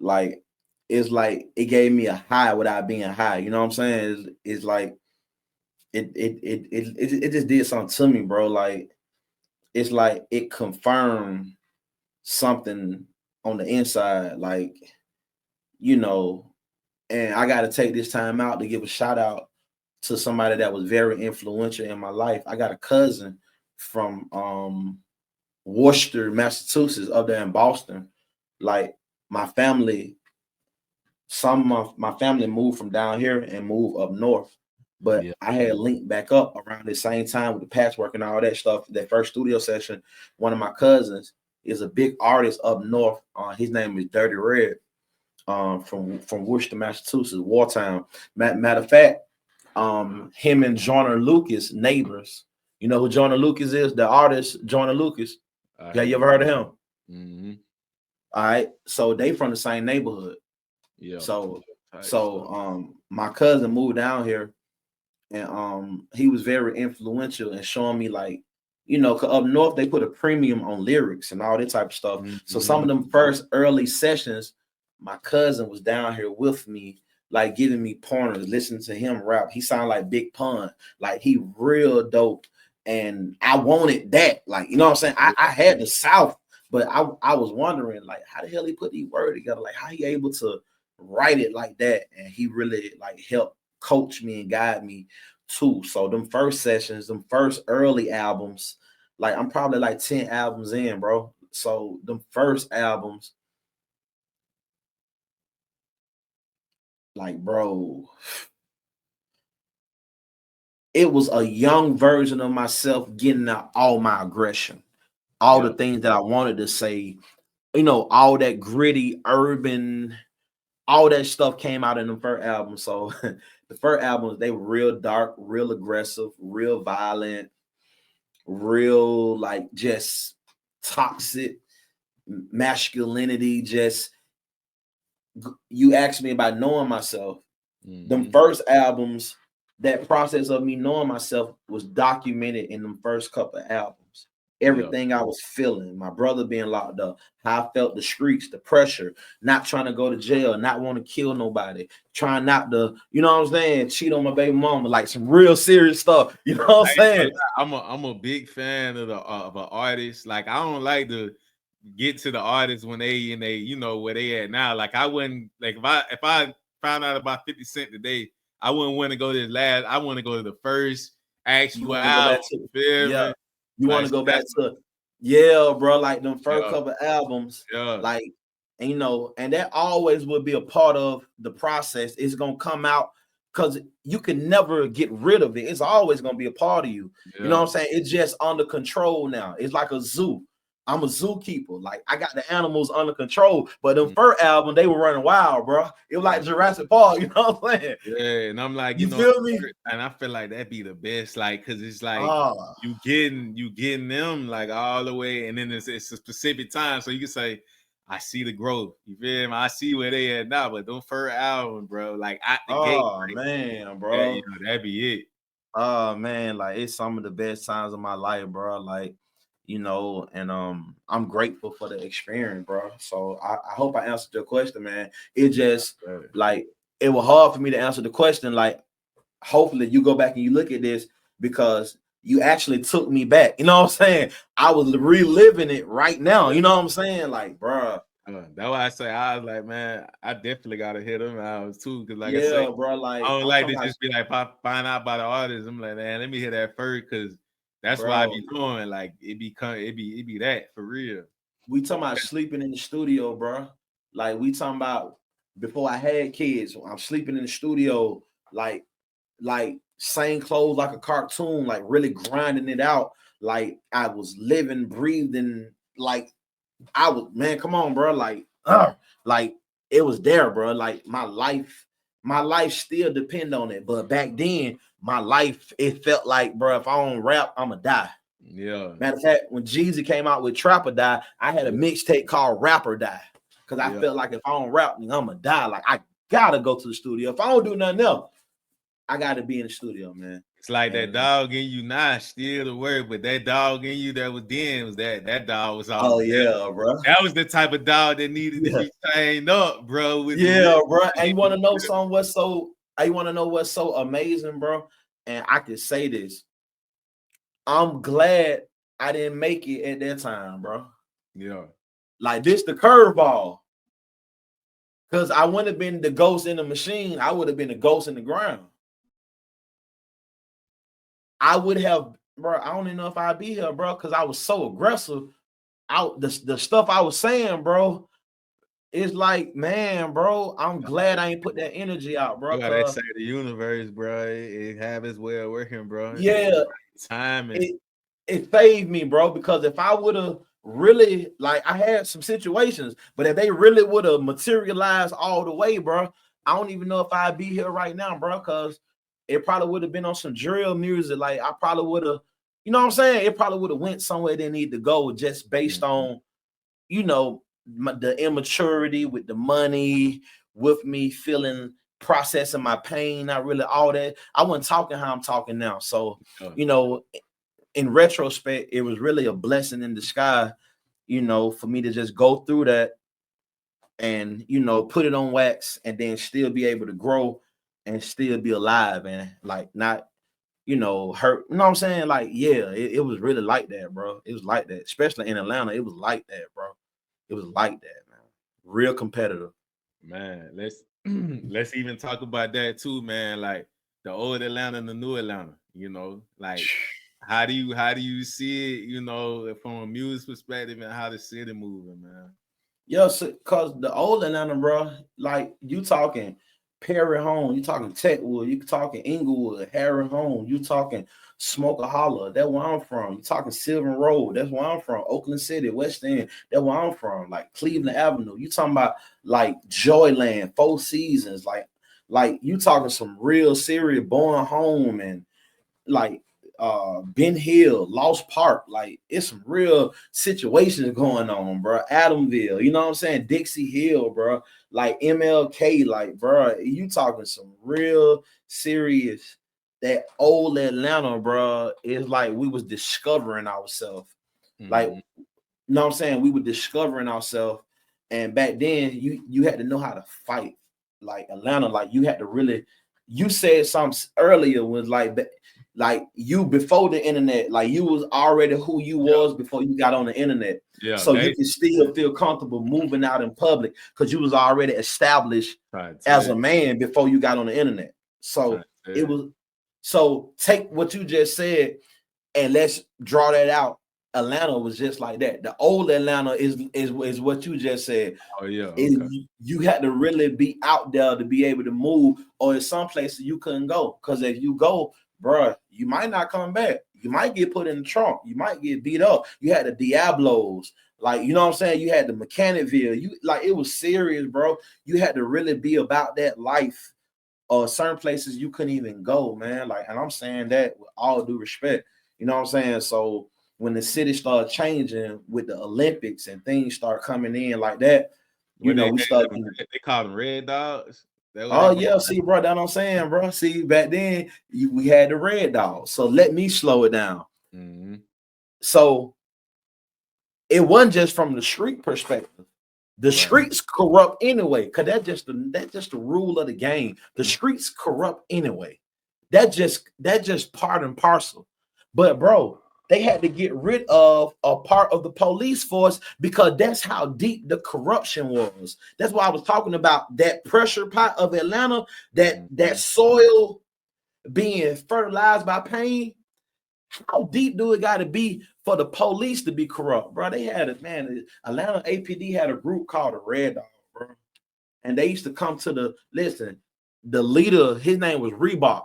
like, it's like it gave me a high without being high. You know what I'm saying? It's like it just did something to me, bro. Like, it's like it confirmed something on the inside, like, and I got to take this time out to give a shout out to somebody that was very influential in my life. I got a cousin from Worcester, Massachusetts, up there in Boston. Like, my family, some of my family moved from down here and moved up north. But I had linked back up around the same time with the Patchwork and all that stuff. That first studio session, one of my cousins is a big artist up north. His name is Dirty Red, from Worcester, Massachusetts, Wartown. Matter of fact, him and Joyner Lucas neighbors. You know who Joyner Lucas is? The artist Joyner Lucas. Yeah, you ever heard of him? Mm-hmm. All right, so they from the same neighborhood. Yeah. So my cousin moved down here, and he was very influential in showing me, like, up north they put a premium on lyrics and all that type of stuff. Mm-hmm. So some of them first early sessions, my cousin was down here with me, like, giving me pointers, listening to him rap. He sounded like Big Pun, like, he real dope. And I wanted that, like, you know what I'm saying? I had the South, but I was wondering, like, how the hell he put these words together? Like, how he able to write it like that? And he really, like, helped coach me and guide me too. So them first sessions, them first early albums, like, I'm probably like 10 albums in, bro. So them first albums, like, bro, it was a young version of myself getting out all my aggression, all the things that I wanted to say, all that gritty urban, all that stuff came out in the first album. So the first albums, they were real dark, real aggressive, real violent, real, like, just toxic masculinity. Just, you asked me about knowing myself. Mm-hmm. Them first albums, that process of me knowing myself was documented in them first couple of albums. everything I was feeling, my brother being locked up, how I felt the streets, the pressure, not trying to go to jail, not want to kill nobody, trying not to, you know what I'm saying, cheat on my baby mama, like some real serious stuff. You know what I'm saying? I'm a big fan of an artist. Like I don't like to get to the artists when they you know where they at now. Like I wouldn't like if I found out about 50 Cent today, I wouldn't want to go to his last. I want to go to the first actual album. You want to go back to bro, like them first couple albums, like, and you know, and that always will be a part of the process. It's gonna come out because you can never get rid of it. It's always gonna be a part of you. You know what I'm saying? It's just under control now. It's like a zoo. I'm a zookeeper. Like I got the animals under control. But the first album, they were running wild, bro. It was like Jurassic Park. You know what I'm saying? Yeah, and I'm like, you know, feel me? And I feel like that'd be the best, like, cause it's like you getting them like all the way, and then it's a specific time, so you can say, I see the growth. You feel me? I see where they at now, but don't first album, bro. Like at the gate. Oh man, bro. Yeah, you know, that'd be it. Oh man, like it's some of the best times of my life, bro. Like, you know, and I'm grateful for the experience, bro. So I hope I answered your question, man. It just like it was hard for me to answer the question. Like, hopefully you go back and you look at this because you actually took me back. You know what I'm saying? I was reliving it right now. You know what I'm saying? Like, bro. That's why I say I was like, man, I definitely gotta hit them out too. Cause like I said, bro, like I don't like to just be like, if I find out by the artist, I'm like, man, let me hear that first, cause that's why I be doing. Like it be that for real. We talking about sleeping in the studio, bro. Like we talking about before I had kids, I'm sleeping in the studio, like same clothes like a cartoon, like really grinding it out. Like I was living, breathing, like I was, man, come on, bro. Like it was there, bro. Like my life still depend on it. But back then, my life, it felt like, bro, if I don't rap, I'ma die. Yeah. Matter of fact, when Jeezy came out with Trapper Die, I had a mixtape called Rapper Die. Because I felt like if I don't rap, I'ma die. Like I gotta go to the studio. If I don't do nothing else, I gotta be in the studio, man. It's like that dog in you now, still the word, but that dog in you that was then was that dog was all. Oh yeah, bro. That was the type of dog that needed to be trained up, bro. Bro. And you want to know something? What's so amazing, bro? And I can say this. I'm glad I didn't make it at that time, bro. Yeah. Like this, the curveball. Because I wouldn't have been the ghost in the machine. I would have been the ghost in the ground. I would have, bro. I don't even know if I'd be here, bro, because I was so aggressive. The stuff I was saying, bro, it's like, man, bro, I'm glad I ain't put that energy out, bro. They say the universe, bro, it have its way of working, bro. Yeah, time it saved me, bro, because if I would have really, like, I had some situations, but if they really would have materialized all the way, bro, I don't even know if I'd be here right now, bro, because it probably would have been on some drill music. Like I probably would have, you know what I'm saying? It probably would have went somewhere they need to go just based on, you know, the immaturity with the money, with me processing my pain, not really all that. I wasn't talking how I'm talking now. So, you know, in retrospect, it was really a blessing in disguise, you know, for me to just go through that and, you know, put it on wax and then still be able to grow and still be alive and like not, you know, hurt. You know what I'm saying? Like, yeah, it was really like that, bro. It was like that, especially in Atlanta. It was like that, bro. It was like that, man. Real competitive. Man, let's even talk about that too, man. Like the old Atlanta and the new Atlanta, you know, like how do you see it, you know, from a music perspective and how the city moving, man? Yes, because the old Atlanta, bro, like you talking Perry Home, you talking Techwood, you talking Inglewood, Harry Home, you talking Smoker Holler, that's where I'm from. You talking Sylvan Road, that's where I'm from. Oakland City, West End, that's where I'm from. Like Cleveland Avenue, you talking about like Joyland, Four Seasons, like you talking some real serious Born Home and like Ben Hill, Lost Park, like it's some real situations going on, bro. Adamville, you know what I'm saying? Dixie Hill, bro. Like MLK, like, bro, you talking some real serious. That old Atlanta, bro, is like we was discovering ourselves. Like, you know what I'm saying? We were discovering ourselves. And back then, you had to know how to fight. Like Atlanta, like you had to really, you said something earlier was like you before the internet, like you was already who you was before you got on the internet. Yeah. So you can still feel comfortable moving out in public because you was already established as a man before you got on the internet. So it was, so take what you just said and let's draw that out. Atlanta was just like that. The old Atlanta is what you just said. Oh yeah. You had to really be out there to be able to move, or in some places you couldn't go. Because if you go, bruh, you might not come back. You might get put in the trunk. You might get beat up. You had the Diablos, like, you know what I'm saying? You had the Mechanicville. You like, it was serious, bro. You had to really be about that life. Or certain places you couldn't even go, man. Like, and I'm saying that with all due respect. You know what I'm saying? So when the city started changing with the Olympics and things start coming in like that, we started. They call them Red Dogs. Oh yeah, see, bro, that's what I'm saying, bro. See, back then we had the Red Dogs. So let me slow it down. So it wasn't just from the street perspective. The streets corrupt anyway, because that's just the rule of the game. The streets corrupt anyway. That just part and parcel. But bro, they had to get rid of a part of the police force because that's how deep the corruption was. That's why I was talking about that pressure pot of Atlanta, that soil being fertilized by pain. How deep do it got to be for the police to be corrupt, bro? They had it, man. Atlanta APD had a group called the Red Dog, bro. And they used to come to the leader, his name was Reebok.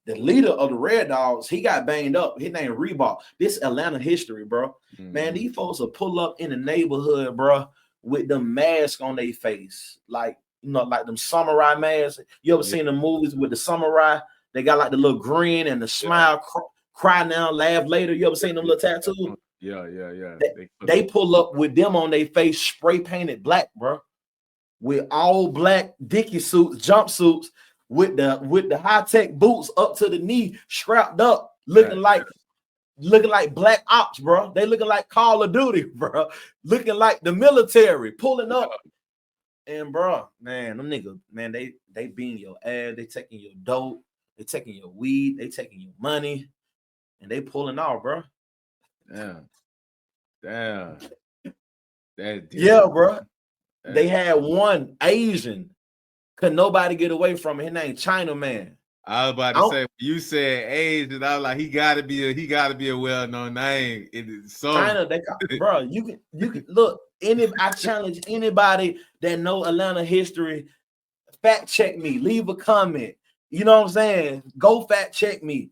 The leader of the Red Dogs, he got banged up. His name Reebok. This Atlanta history, bro. Man, these folks will pull up in the neighborhood, bro, with them masks on their face. Like, like them samurai masks. You ever seen the movies with the samurai? They got like the little grin and the smile, cry now, laugh later. You ever seen them little tattoos? Yeah. They pull up with them on their face, spray painted black, bro. With all black Dickie suits, jumpsuits, with the high-tech boots up to the knee, strapped up, looking like black ops, bro. They looking like Call of Duty, bro. Looking like the military, pulling up. And bro, man, them niggas, man, they beating your ass, they taking your dope, they taking your weed, they taking your money, and they pulling off, bro. Damn. Yeah, bro. They had one Asian. Could nobody get away from it? His name China Man. I was about to say, you said Asian. I was like, he gotta be a well-known name. China, bro. You can look. I challenge anybody that know Atlanta history. Fact check me. Leave a comment. You know what I'm saying? Go fact check me.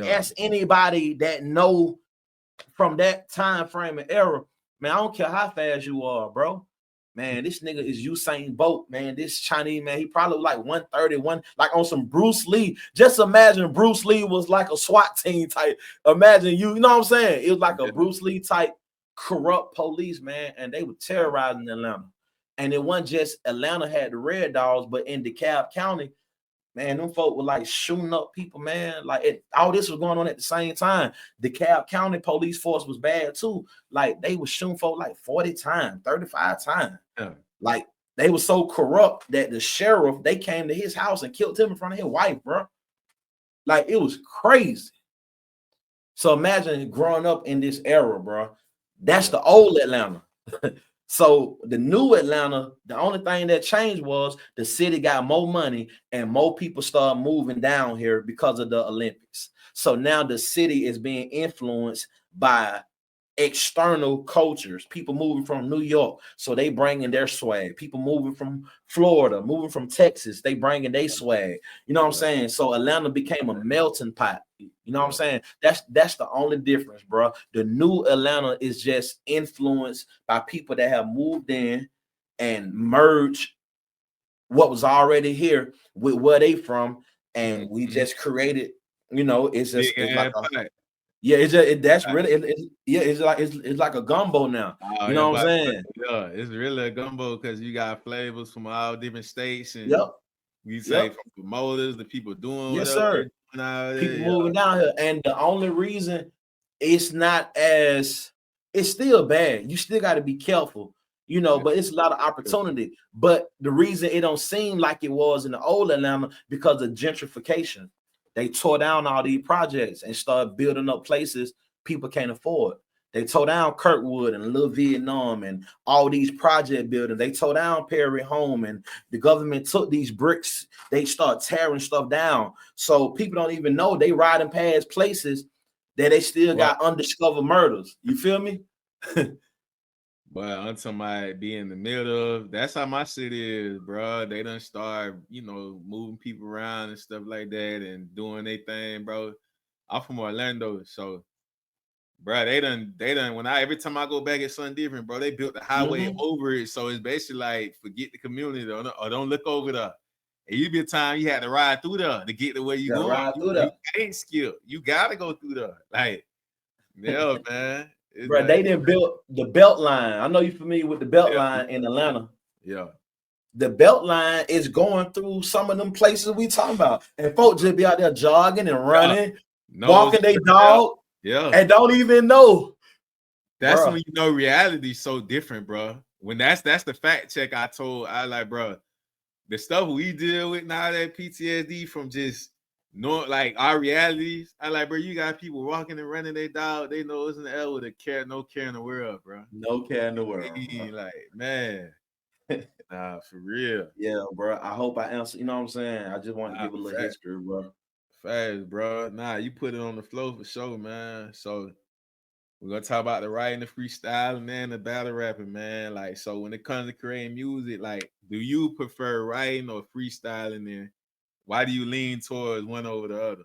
Ask anybody that know from that time frame and era. Man, I don't care how fast you are, bro. Man, this nigga is Usain Bolt, man. This Chinese man, he probably was like 131, like on some Bruce Lee. Just imagine Bruce Lee was like a SWAT team type. Imagine you know what I'm saying? It was like a Bruce Lee type corrupt police, man, and they were terrorizing Atlanta. And it wasn't just Atlanta had the Red Dogs, but in DeKalb County, man, them folk were like shooting up people, man. Like all this was going on at the same time. DeKalb County police force was bad too. Like they were shooting folk like 40 times, 35 times. Like they were so corrupt that the sheriff, they came to his house and killed him in front of his wife, bro. Like it was crazy. So imagine growing up in this era, bro. That's the old Atlanta. So the new Atlanta, the only thing that changed was the city got more money and more people started moving down here because of the Olympics. So now the city is being influenced by external cultures, people moving from New York, so they bringing their swag. People moving from Florida, moving from Texas, they bringing their swag. You know what I'm saying? So Atlanta became a melting pot. You know what I'm saying? That's the only difference, bro. The new Atlanta is just influenced by people that have moved in and merged what was already here with where they from, and we just created. You know, it's just it's like a gumbo now. You know what I'm saying? Yeah, it's really a gumbo because you got flavors from all different states, and we say from promoters, the people doing People moving down here, and the only reason it's not as, it's still bad. You still got to be careful, you know, but it's a lot of opportunity. But the reason it don't seem like it was in the old Atlanta because of gentrification. They tore down all these projects and started building up places people can't afford. They tore down Kirkwood and Little Vietnam and all these project buildings. They tore down Perry Home, and the government took these bricks. They start tearing stuff down. So people don't even know they riding past places that they still got undiscovered murders. You feel me? But on somebody be in the middle of, that's how my city is, bro. They done start, you know, moving people around and stuff like that and doing their thing, bro. I'm from Orlando, so bro, they done every time I go back, it's something different, bro. They built the highway over it, so it's basically like forget the community or don't look over there. It used to be a time you had to ride through there to get to where you going. You can't skip. You gotta go through there. Like, yeah, man. It's bro, like, they didn't build the belt line. I know you're familiar with the belt line in Atlanta. Yeah. The belt line is going through some of them places we talking about. And folks just be out there jogging and running, walking their dog, and don't even know. That's when you know reality's so different, bro. When that's the fact check I like, bro, the stuff we deal with now, that PTSD from just knowing like our realities. I like, bro, you got people walking and running their dog. They know it's in the air with no care in the world, bro. No care in the world. Like, man. Nah, for real. Yeah, bro. I hope I answer. You know what I'm saying? I just want to give a little history, bro. Fast, bro. Nah, you put it on the flow for sure, man. So we're gonna talk about the writing, the freestyling, man, the battle rapping, man. Like, so when it comes to creating music, like, do you prefer writing or freestyling? And why do you lean towards one over the other?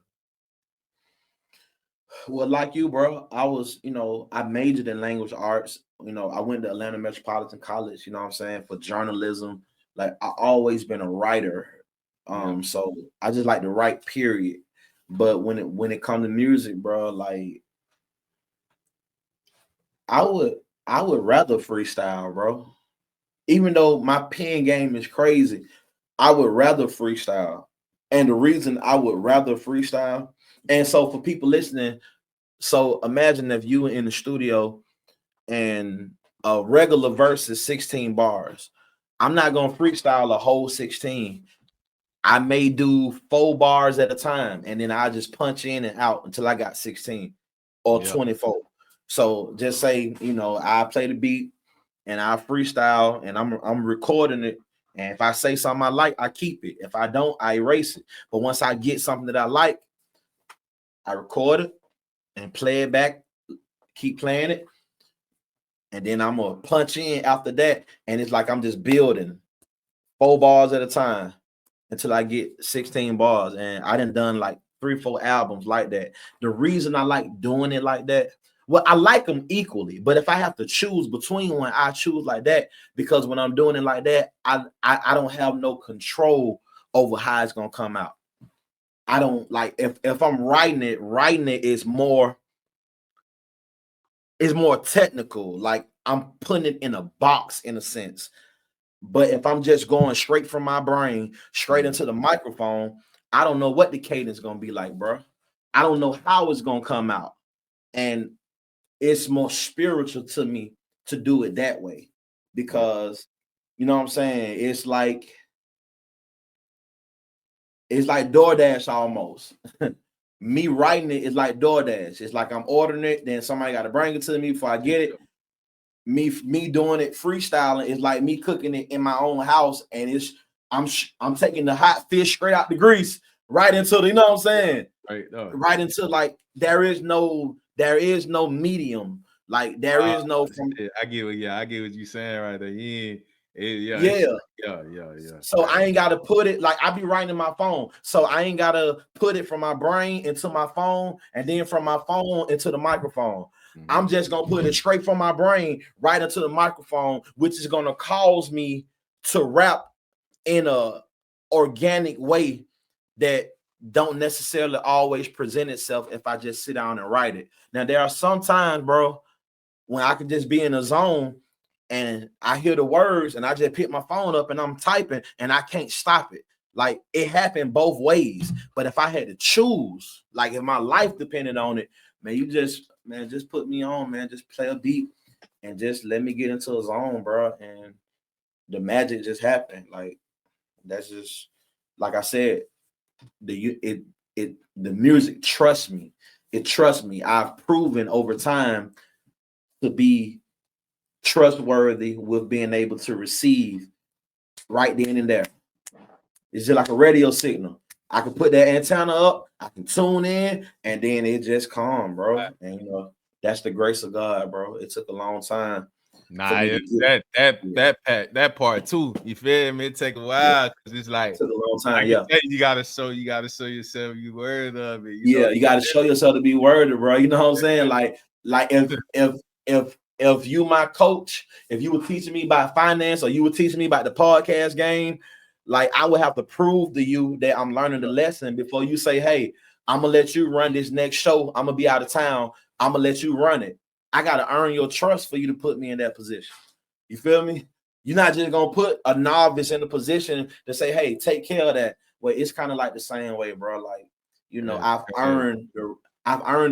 Well, like you, bro, I was, you know, I majored in language arts. You know, I went to Atlanta Metropolitan College, you know what I'm saying, for journalism. Like, I always been a writer. So I just like to write, period. But when it comes to music, bro, like I would rather freestyle, bro. Even though my pen game is crazy, I would rather freestyle. And the reason I would rather freestyle, and so for people listening, so imagine if you were in the studio and a regular verse is 16 bars. I'm not gonna freestyle a whole 16. I may do 4 bars at a time, and then I just punch in and out until I got 16 or 24. So just say, you know, I play the beat and I freestyle and I'm recording it. And if I say something I like, I keep it. If I don't, I erase it. But once I get something that I like, I record it and play it back, keep playing it. And then I'm gonna punch in after that. And it's like I'm just building 4 bars at a time until I get 16 bars. And I done like 3-4 albums like that. The reason I like doing it like that, well, I like them equally, but if I have to choose between one, I choose like that, because when I'm doing it like that, I don't have no control over how it's gonna come out. I don't like if I'm writing it is more technical. Like I'm putting it in a box in a sense. But if I'm just going straight from my brain straight into the microphone, I don't know what the cadence is gonna be like, bro. I don't know how it's gonna come out. And it's more spiritual to me to do it that way, because you know what I'm saying? It's like DoorDash almost. Me writing it is like DoorDash. It's like I'm ordering it, then somebody got to bring it to me before I get it. Me doing it freestyling is like me cooking it in my own house, and I'm taking the hot fish straight out the grease right into the, you know what I'm saying? Right into, like, there is no medium. Like there is no. I get what you're saying right there. Yeah. So I ain't gotta put it, like I be writing in my phone. So I ain't gotta put it from my brain into my phone and then from my phone into the microphone. I'm just gonna put it straight from my brain right into the microphone, which is gonna cause me to rap in a organic way that don't necessarily always present itself if I just sit down and write it. Now there are some times, bro, when I can just be in a zone and I hear the words and I just pick my phone up and I'm typing and I can't stop it. Like it happened both ways. But if I had to choose, like if my life depended on it, man, man, just put me on, man. Just play a beat and just let me get into a zone, bro. And the magic just happened. Like that's just like I said, the music trusts me. It trusts me. I've proven over time to be trustworthy with being able to receive right then and there. It's just like a radio signal. I can put that antenna up, I can tune in, and then it just calm, bro. And that's the grace of God, bro. It took a long time. Nah, that part too. You feel me? It take a while because it's like it took a long time. Yeah, you gotta show yourself you worthy of it. You gotta show yourself to be worthy, bro. You know what I'm saying? Like if you my coach, if you were teaching me about finance or you were teaching me about the podcast game, like I would have to prove to you that I'm learning the lesson before you say, hey, I'm gonna let you run this next show. I'm gonna be out of town. I'm gonna let you run it. I gotta earn your trust for you to put me in that position. You feel me? You're not just gonna put a novice in a position to say, hey, take care of that. Well, it's kind of like the same way, bro. Like, I've earned the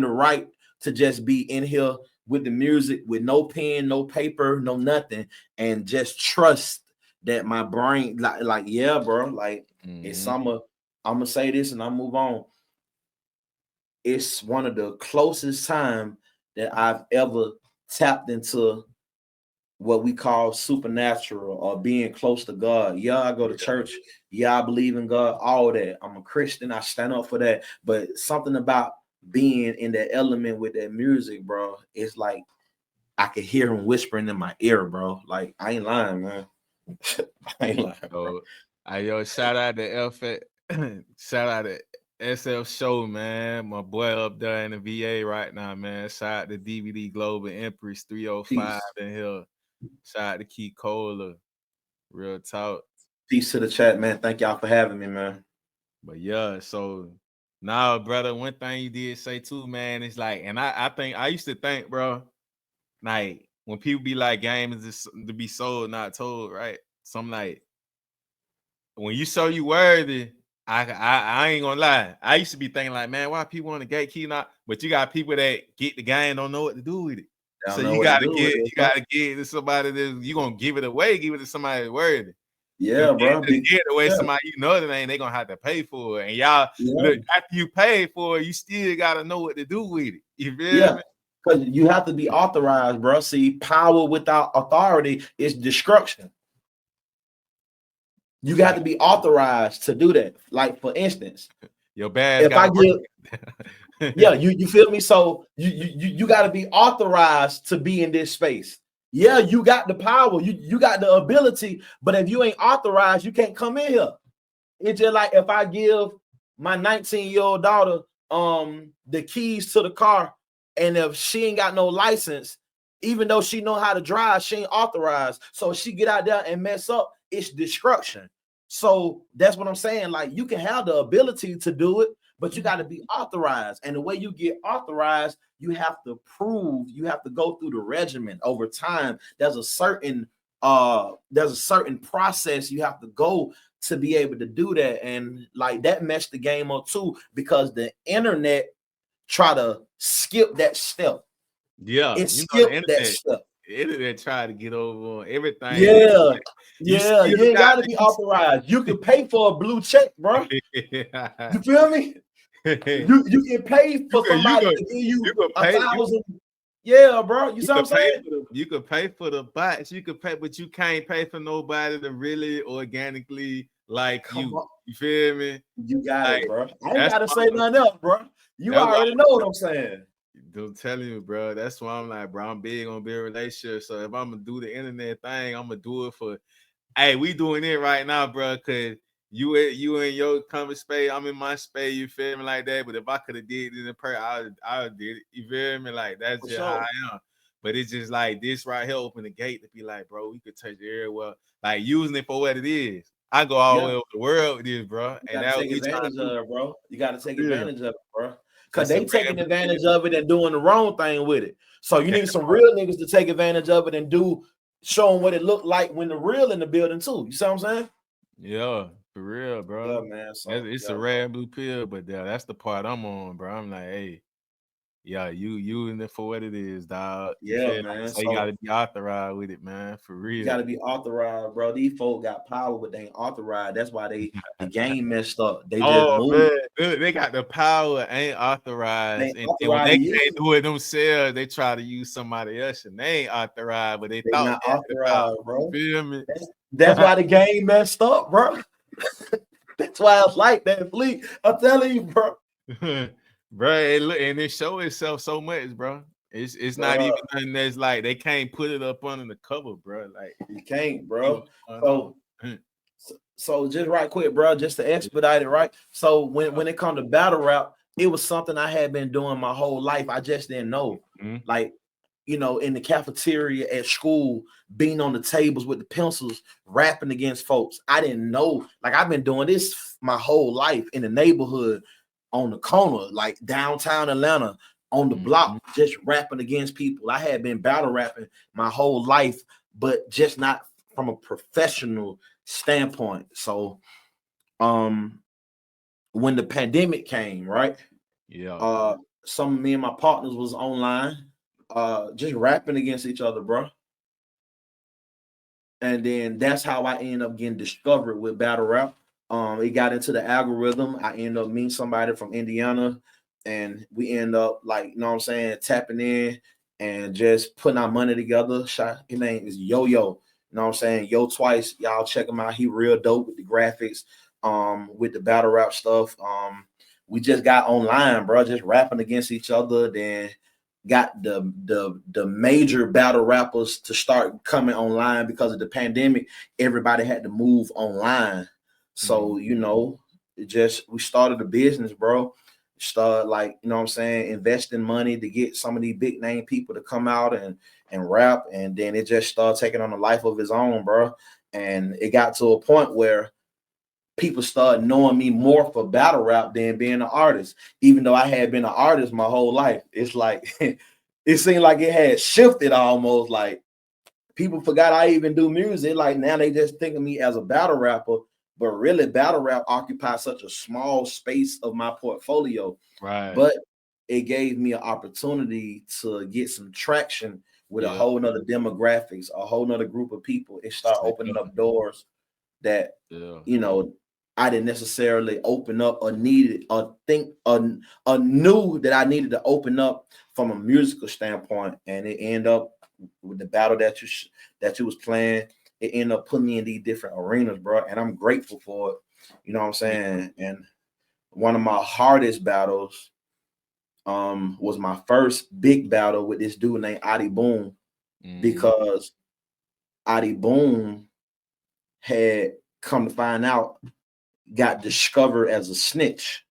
right to just be in here with the music, with no pen, no paper, no nothing, and just trust that my brain, like yeah, bro. Like it's I'm gonna say this and I move on. It's one of the closest time that I've ever tapped into what we call supernatural or being close to God. Yeah, I go to church. Yeah, I believe in God, all that. I'm a Christian. I stand up for that. But something about being in that element with that music, bro, it's like I could hear him whispering in my ear, bro. Like, I ain't lying, man. I ain't lying, bro. Shout out to shout out to SF Show, man. My boy up there in the VA right now, man. Shout out to DVD Global Empress 305 in here. Shout out to Key Cola. Real talk. Peace to the chat, man. Thank y'all for having me, man. But yeah, so now, brother, one thing you did say too, man, is like, and I think I used to think, bro, like when people be like, game is just to be sold, not told, right? So I'm like, when you show you worthy, I ain't gonna lie. I used to be thinking like, man, why people want to gatekeep not? But you got people that get the game, don't know what to do with it. So you gotta get it to somebody that you gonna give it away, give it to somebody that's worthy. Yeah, bro. Get it away somebody you know that ain't they gonna have to pay for it. And y'all look, after you pay for it, you still gotta know what to do with it. You feel me? Because you have to be authorized, bro. See, power without authority is destruction. You got to be authorized to do that. Like, for instance, your badge. If I give, you feel me? So you got to be authorized to be in this space. Yeah, you got the power, you got the ability, but if you ain't authorized, you can't come in here. It's just like if I give my 19-year-old daughter the keys to the car, and if she ain't got no license, even though she know how to drive, she ain't authorized. So if she get out there and mess up, it's destruction. So that's what I'm saying. Like, you can have the ability to do it, but you got to be authorized. And the way you get authorized, you have to prove, you have to go through the regimen over time. There's a certain process you have to go to be able to do that. And like that messed the game up too, because the internet try to skip that step. Yeah, it skipped that step. The internet try to get over on everything. Yeah, you ain't gotta be authorized. You can pay for a blue check, bro. You feel me? You can pay for somebody to give you 1,000. Yeah, bro. You see what I'm saying? You could pay for the bots. You could pay, but you can't pay for nobody to really organically like you. You feel me? You got it, bro. I ain't gotta say nothing else, bro. You already know what I'm saying. I'm telling you, bro. That's why I'm like, bro, I'm big on building relationships. So if I'm gonna do the internet thing, I'm gonna do it for. Hey, we doing it right now, bro. Cause you in your common space, I'm in my space. You feel me like that? But if I could have did it in person, I did it. You feel me? Like that's just how I am. But it's just like this right here, open the gate to be like, bro, we could touch the area well, like using it for what it is. I go all the way over the world with this, bro. And that take advantage of it, bro. You got to take advantage of it, bro. Because they taking advantage of it and doing the wrong thing with it. So you need some real niggas to take advantage of it and show them what it looked like when the real in the building too. You see what I'm saying? Yeah, for real, bro. Yeah, man. So, it's a red blue pill, but that's the part I'm on, bro. I'm like, hey, Yeah, you using it for what it is, dog. You Yeah, feel me? man. So you So gotta be authorized with it, man, for you real. gotta be authorized, bro. These folk got power, but they ain't authorized. That's why the game messed up. They just Oh move. man, they got the power, ain't They authorized, ain't and when authorized they to use can't it. do it themselves, they try to use somebody else, and they ain't authorized, but they They thought not they had the power. authorized, You bro. feel me? That's why the game messed up, bro. That's why it's like that, Fleet. I'm telling you, bro. Bro, and it show itself so much, bro. It's not even nothing that's like they can't put it up under the cover, bro. Like you can't, bro. So, so just right quick, bro, just to expedite it, right? So when it comes to battle rap, it was something I had been doing my whole life. I just didn't know. Like, you know, in the cafeteria at school, being on the tables with the pencils, rapping against folks. I didn't know. Like, I've been doing this my whole life in the neighborhood, on the corner, like downtown Atlanta, on the block, just rapping against people. I had been battle rapping my whole life, but just not from a professional standpoint. So, when the pandemic came, right? Yeah. Some of me and my partners was online, just rapping against each other, bro. And then that's how I ended up getting discovered with battle rap. It got into the algorithm. I ended up meeting somebody from Indiana, and we end up, like, you know what I'm saying, tapping in and just putting our money together. His name is Yo Yo. You know what I'm saying? Yo Twice. Y'all check him out. He real dope with the graphics, with the battle rap stuff. We just got online, bro, just rapping against each other. Then got the major battle rappers to start coming online because of the pandemic. Everybody had to move online. So, you know, we started a business, bro. Start, like, you know what I'm saying, investing money to get some of these big name people to come out and rap. And then it just started taking on a life of its own, bro. And it got to a point where people started knowing me more for battle rap than being an artist, even though I had been an artist my whole life. It's like it seemed like it had shifted almost. Like, people forgot I even do music. Like, now they just think of me as a battle rapper, but really battle rap occupies such a small space of my portfolio. Right. But it gave me an opportunity to get some traction with a whole nother demographics, a whole nother group of people. It started opening up doors that, you know, I didn't necessarily open up or needed or think or knew that I needed to open up from a musical standpoint. And it ended up with the battle that you was playing. It ended up putting me in these different arenas, bro. And I'm grateful for it. You know what I'm saying? And one of my hardest battles was my first big battle with this dude named Adi Boom, because Adi Boom had, come to find out, got discovered as a snitch.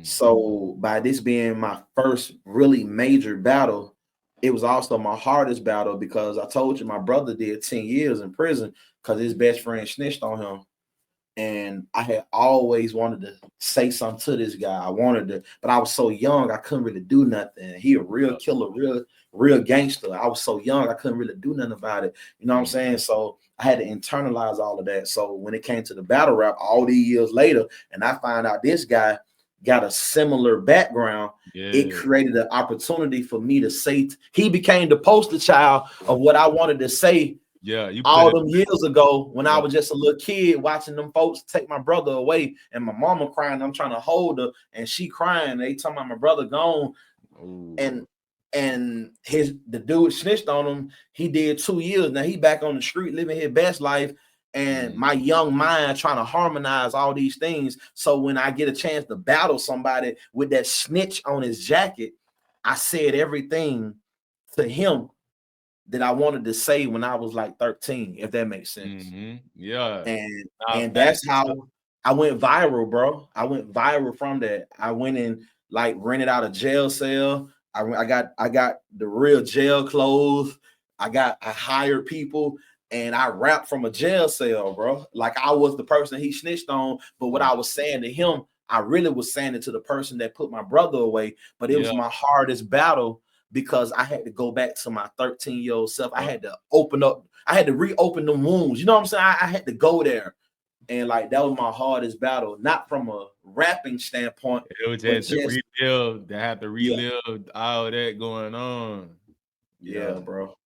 So by this being my first really major battle, it was also my hardest battle, because I told you my brother did 10 years in prison because his best friend snitched on him. And I had always wanted to say something to this guy. I wanted to, but I was so young, I couldn't really do nothing. He a real killer, real gangster. I was so young, I couldn't really do nothing about it. You know what I'm saying? So I had to internalize all of that. So when it came to the battle rap all these years later, and I find out this guy got a similar background, it created an opportunity for me to say, he became the poster child of what I wanted to say. All them years ago, when I was just a little kid watching them folks take my brother away, and my mama crying, I'm trying to hold her, and she crying. They talking about my brother gone, and the dude snitched on him. He did 2 years. Now he back on the street living his best life. And my young mind trying to harmonize all these things. So when I get a chance to battle somebody with that snitch on his jacket, I said everything to him that I wanted to say when I was like 13, if that makes sense. And that's how I went viral, bro. I went viral from that. I went and like rented out a jail cell. I got the real jail clothes. I hired people, and I rapped from a jail cell, bro. Like, I was the person he snitched on, but what I was saying to him, I really was saying it to the person that put my brother away. But it was my hardest battle, because I had to go back to my 13-year-old self. I had to reopen them wounds. You know what I'm saying? I had to go there, And like that was my hardest battle, not from a rapping standpoint. It was just to relive, they have to relive all that going on. Yeah, bro.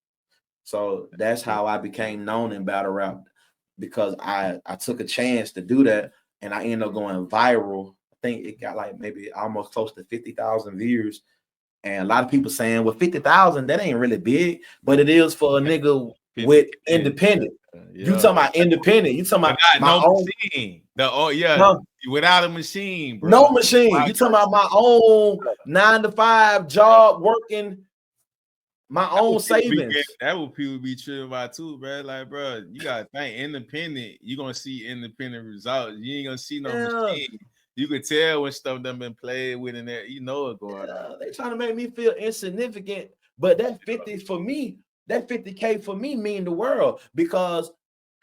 So that's how I became known in battle rap, because I took a chance to do that, and I ended up going viral. I think it got like maybe almost close to 50,000 views. And a lot of people saying, well, 50,000, that ain't really big, but it is for a nigga with independent. You talking about independent? You talking about my own machine? Without a machine, bro. No machine. You talking about my own 9-to-5 job, working my own savings. That what people be tripping about too, bro. Like, bro, you gotta think independent. You gonna see independent results. You ain't gonna see no machine. You can tell when stuff done been played with in there. You know what's going on. They trying to make me feel insignificant, but that 50 for me, that 50K for me mean the world, because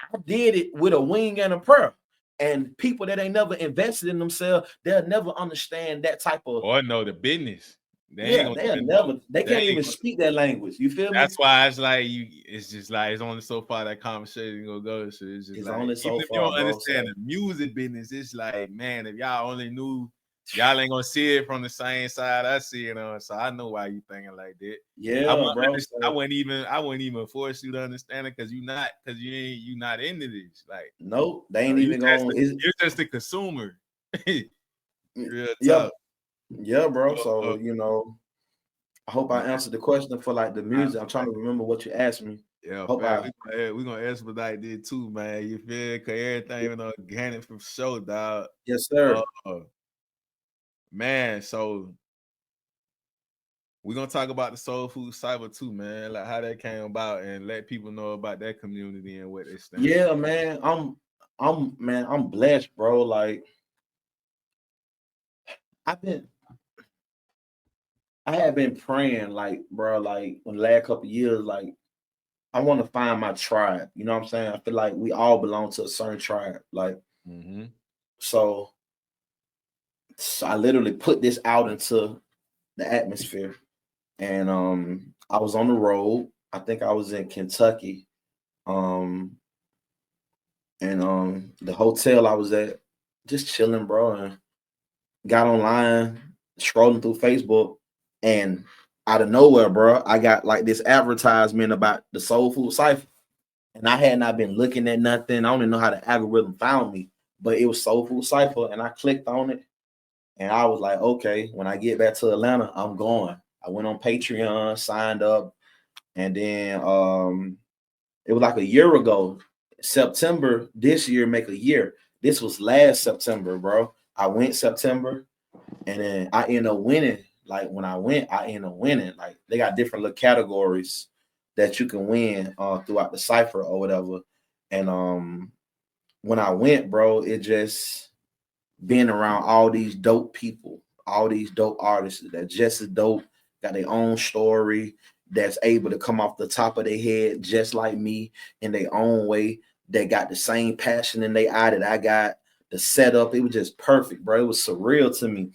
I did it with a wing and a prayer. And people that ain't never invested in themselves, they'll never understand that type of or know the business. They can't even speak that language. You feel me? That's why it's like it's just like it's only so far that conversation gonna go. So it's just like, only so even if you don't understand the music business, it's like, man, if y'all only knew, y'all ain't gonna see it from the same side I see it on. So I know why you thinking like that. Yeah, bro. I wouldn't even force you to understand it, because you not into this. Like, nope, they ain't even going. You're just a consumer. Real tough. Yeah, bro. So I hope I answered the question for like the music. I'm trying to remember what you asked me. Yeah, hope we're gonna expedite it too, man. You feel? Cause everything organic for sure, dog. Yes, sir. Man, so we're gonna talk about the Soul Food Cipher too, man. Like how that came about, and let people know about that community and what they stand. Yeah, man. I'm blessed, bro. Like I have been praying, like, bro, like in the last couple of years, like I want to find my tribe. You know what I'm saying? I feel like we all belong to a certain tribe. Like, so I literally put this out into the atmosphere. And I was on the road. I think I was in Kentucky. And the hotel I was at, just chilling, bro, and got online, scrolling through Facebook. And out of nowhere, bro, I got like this advertisement about the Soul Food Cipher. And I had not been looking at nothing. I don't even know how the algorithm found me, but it was Soul Food Cipher. And I clicked on it. And I was like, okay, when I get back to Atlanta, I'm going. I went on Patreon, signed up. And then it was like a year ago, September this year, make a year. This was last September, bro. I went September, and then I ended up winning. Like when I went, I ended up winning. Like they got different little categories that you can win throughout the cipher or whatever. And when I went, bro, it just being around all these dope people, all these dope artists that just as dope, got their own story, that's able to come off the top of their head just like me in their own way. They got the same passion in their eye that I got. The setup, it was just perfect, bro. It was surreal to me.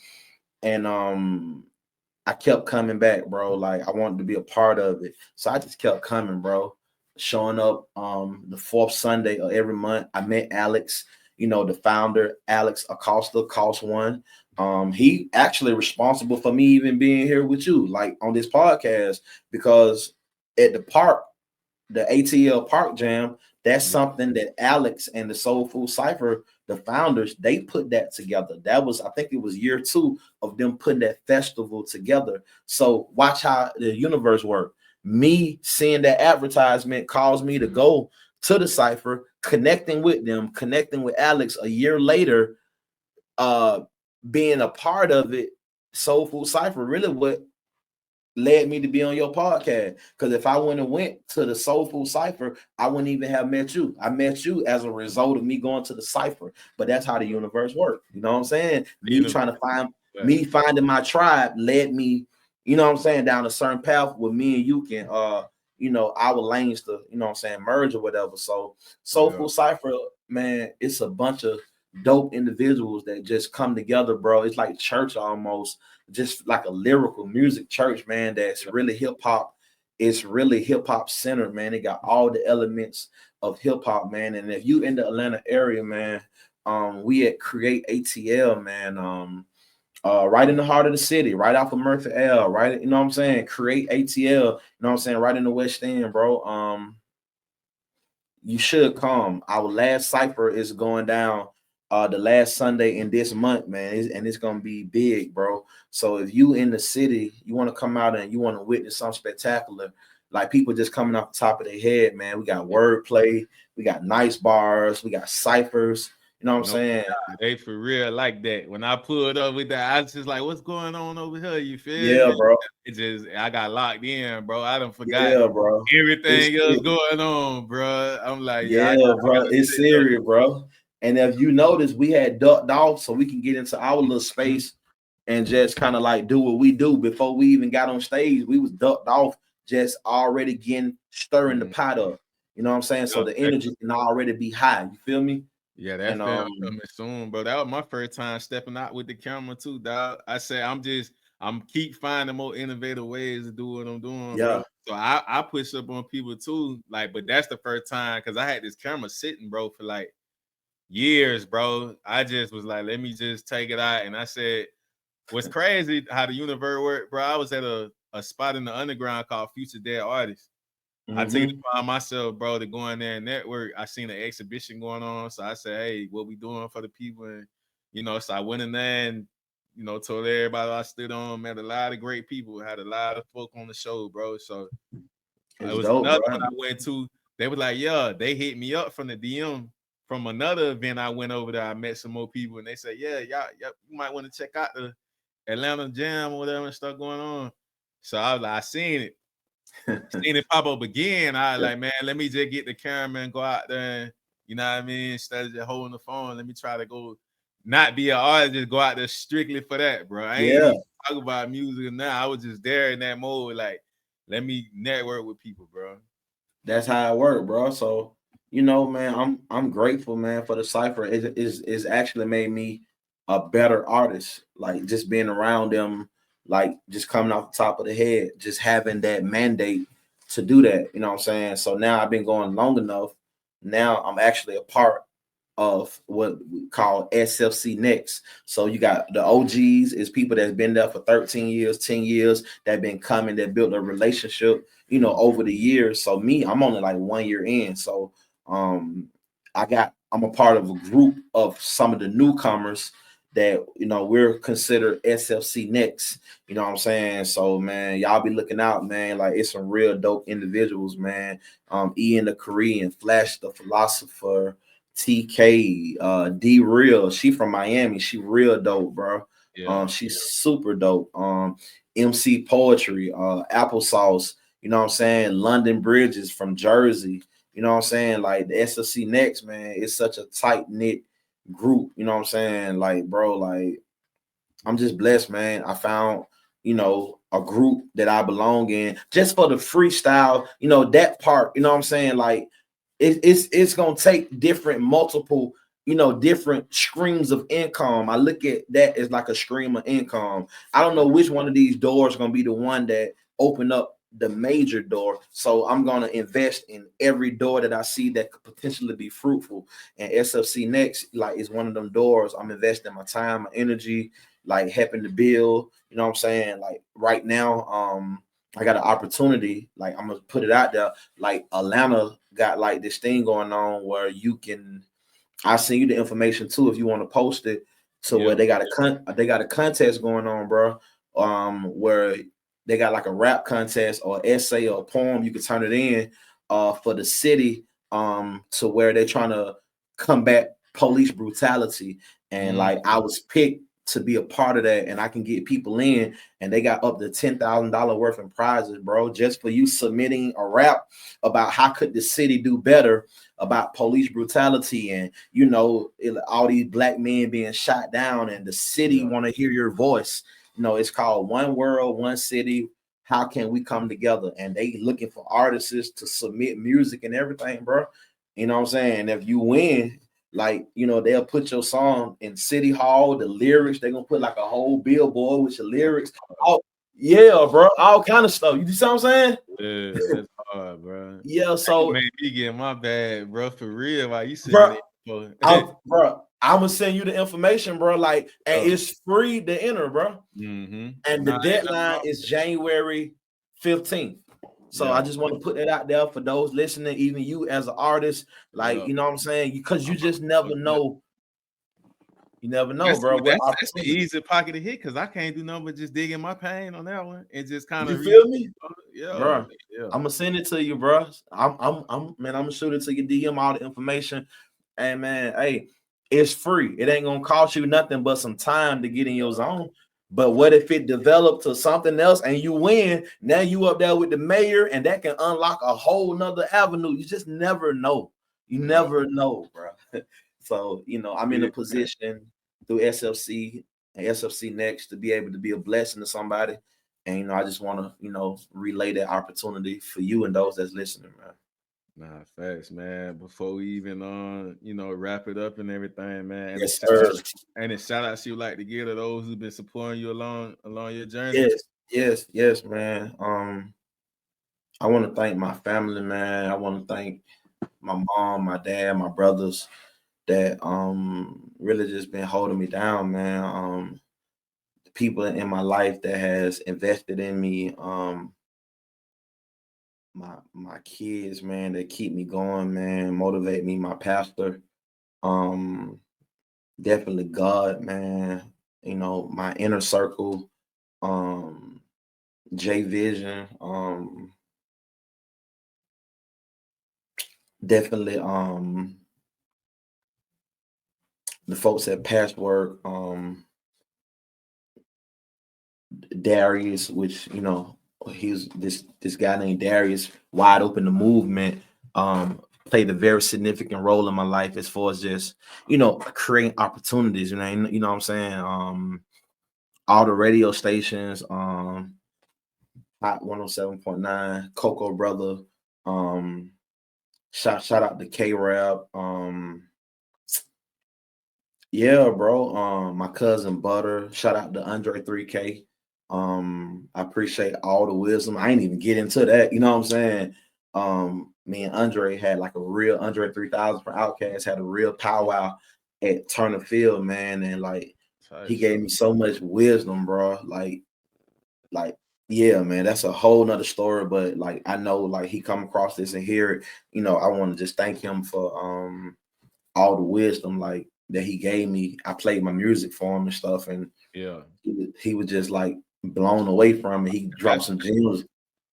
And I kept coming back, bro. Like I wanted to be a part of it. So I just kept coming, bro. Showing up the fourth Sunday of every month. I met Alex, the founder, Alex Acosta, Cost One. He actually responsible for me even being here with you, like on this podcast, because at the park, the ATL Park Jam, that's something that Alex and the Soul Food Cipher, the founders, they put that together. That was, I think it was year 2 of them putting that festival together. So watch how the universe works. Me seeing that advertisement caused me to go to the Cipher, connecting with them, connecting with Alex a year later, being a part of it. Soul Food Cipher really what led me to be on your podcast. Because if I wouldn't have went to the Soul Food Cipher, I wouldn't even have met you. I met you as a result of me going to the Cipher. But that's how the universe works. You know what I'm saying? Me trying to find me finding my tribe led me, you know what I'm saying, down a certain path where me and you can our lanes to, you know what I'm saying, merge or whatever. So Soul Food Cipher, man, it's a bunch of dope individuals that just come together, bro. It's like church almost, just like a lyrical music church, man, that's really hip-hop it's really hip hop centered, man. It got all the elements of hip hop, man. And if you in the Atlanta area, man, we at Create ATL, man. Right in the heart of the city, right off of Murphy L, right, you know what I'm saying? Create ATL, you know what I'm saying, right in the West End, bro. You should come. Our last cipher is going down the last Sunday in this month, man. And it's gonna be big, bro. So if you in the city, you want to come out and you want to witness something spectacular, like people just coming off the top of their head, man. We got wordplay, we got nice bars, we got ciphers. You know what I'm saying? They for real like that. When I pulled up with that, I was just like, what's going on over here? You feel Yeah, me? bro. It just, I got locked in, bro. I done forgot bro. everything else going on, bro. I'm like, bro, it's serious, bro. And if you notice, we had ducked off so we can get into our little space and just kind of like do what we do. Before we even got on stage, we was ducked off, just already stirring the pot up. You know what I'm saying? So the energy can already be high. You feel me? Yeah, that's coming soon, bro. That was my first time stepping out with the camera too, dog. I said I'm keep finding more innovative ways to do what I'm doing, bro. So I push up on people too, like, but that's the first time because I had this camera sitting, bro, for like years, bro. I just was like, let me just take it out. And I said, what's crazy how the universe worked, bro. I was at a spot in the underground called Future Dead Artists. I took it upon myself, bro, to go in there and network. I seen an exhibition going on. So I said, hey, what we doing for the people? And, you know, so I went in there and, you know, told everybody I stood on, met a lot of great people, had a lot of folk on the show, bro. So it was dope, another one I went to. They were like, yeah, they hit me up from the DM from another event I went over there. I met some more people and they said, yeah, y'all, you might want to check out the Atlanta Jam or whatever and stuff going on. So I was like, I seen it. Seen it pop up again. I was like, man, let me just get the camera and go out there and, you know what I mean? Instead of just holding the phone, let me try to go not be an artist, just go out there strictly for that, bro. I ain't even talk about music now. I was just there in that mode, like, let me network with people, bro. That's how it worked, bro. So, you know, man, I'm grateful, man, for the cipher. It's actually made me a better artist, like just being around them. Like just coming off the top of the head, just having that mandate to do that. You know what I'm saying? So now I've been going long enough. Now I'm actually a part of what we call SFC Next. So you got the OGs is people that's been there for 13 years, 10 years, that been coming, that built a relationship, you know, over the years. So me, I'm only like 1 year in. So I'm a part of a group of some of the newcomers that, you know, we're considered SFC Next, you know what I'm saying? So, man, y'all be looking out, man. Like, it's some real dope individuals, man. Ian the Korean, Flash the Philosopher, TK, D Real. She from Miami. She real dope, bro. She's super dope. MC Poetry, Applesauce, you know what I'm saying? London Bridges from Jersey, you know what I'm saying? Like, the SFC Next, man, it's such a tight-knit group, you know what I'm saying? Like, bro, like, I'm just blessed, man. I found, you know, a group that I belong in just for the freestyle, you know, that part, you know what I'm saying? Like, it's gonna take multiple, you know, different streams of income. I look at that as like a stream of income. I don't know which one of these doors gonna be the one that open up the major door. So I'm gonna invest in every door that I see that could potentially be fruitful. And SFC Next, like, is one of them doors. I'm investing my time, my energy, like helping to build. You know what I'm saying? Like right now, I got an opportunity. Like, I'm gonna put it out there. Like, Atlanta got like this thing going on where you can. I'll send you the information too if you want to post it. To where they got a contest going on, bro. Where they got like a rap contest or essay or a poem. You can turn it in for the city to where they're trying to combat police brutality. And like, I was picked to be a part of that, and I can get people in, and they got up to $10,000 worth in prizes, bro, just for you submitting a rap about how could the city do better about police brutality and, you know, all these black men being shot down, and the city want to hear your voice. You know, it's called One World, One City. How can we come together? And they looking for artists to submit music and everything, bro. You know what I'm saying? If you win, like, you know, they'll put your song in City Hall, the lyrics, they're gonna put like a whole billboard with your lyrics. Oh, Yeah, bro. All kind of stuff. You see what I'm saying? Yeah, that's hard, bro. Yeah, so made me get my bad, bro, for real. Why you bro, saying bro, I'm gonna send you the information, bro. Like, and it's free to enter, bro. And the deadline is January 15th. So I just want to put that out there for those listening, even you as an artist, like you know what I'm saying, because you just never know. You never know, bro. That's the easy pocket to hit because I can't do nothing but just dig in my pain on that one and just kind of. You feel me? Yeah, bro. Yeah. I'm gonna send it to you, bro. I'm gonna shoot it to your DM, all the information. And man, hey, it's free. It ain't gonna cost you nothing but some time to get in your zone. But what if it developed to something else and you win? Now you up there with the mayor, and that can unlock a whole nother avenue. You just never know. You never know, bro. So, you know, I'm in a position through SFC and SFC Next to be able to be a blessing to somebody. And, you know, I just want to, you know, relay that opportunity for you and those that's listening, man. Nah, facts, man. Before we even you know, wrap it up and everything, man. And yes, sir. And a shout outs you like to give to those who've been supporting you along your journey. Yes, man. I want to thank my family, man. I want to thank my mom, my dad, my brothers that really just been holding me down, man. The people in my life that has invested in me, my kids, man, that keep me going, man, motivate me, my pastor, definitely God, man, you know, my inner circle, J Vision, definitely the folks at Password, Darius, which, you know, he's this guy named Darius, Wide Open the Movement, played a very significant role in my life as far as just, you know, creating opportunities, you know what I'm saying? All the radio stations, Hot 107.9, Coco Brother, shout out to K-Rap, yeah, bro. My cousin Butter, shout out to Andre 3K. I appreciate all the wisdom. I ain't even get into that, you know what I'm saying? Me and Andre had like a real Andre 3000 for Outkast, had a real powwow at Turner Field, man, and like he gave me so much wisdom, bro. Like yeah, man, that's a whole nother story. But like I know, like he come across this and hear it, you know. I want to just thank him for all the wisdom like that he gave me. I played my music for him and stuff, and yeah, he was just like blown away from it. He dropped some gems.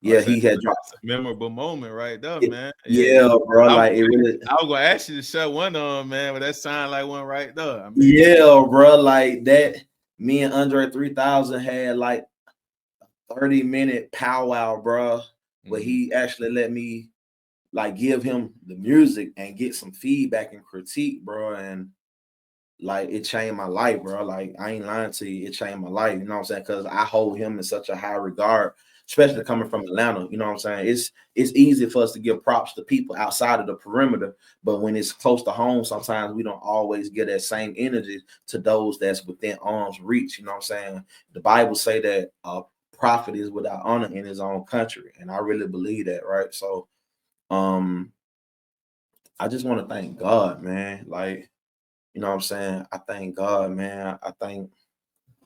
Yeah, he had dropped a memorable moment right there, man. Yeah, bro. Like it really. I was gonna ask you to shut one on, man, but that sounded like one right there. I mean, yeah, bro. Like that. Me and Andre 3000 had like 30-minute powwow, bro. But he actually let me like give him the music and get some feedback and critique, bro. And like it changed my life, bro. Like I ain't lying to you, it changed my life. You know what I'm saying? Because I hold him in such a high regard, especially coming from Atlanta. You know what I'm saying? It's easy for us to give props to people outside of the perimeter, but when it's close to home, sometimes we don't always get that same energy to those that's within arm's reach. You know what I'm saying? The Bible say that a prophet is without honor in his own country, and I really believe that, right? So, I just want to thank God, man. Like, you know what I'm saying? I thank God, man. I thank,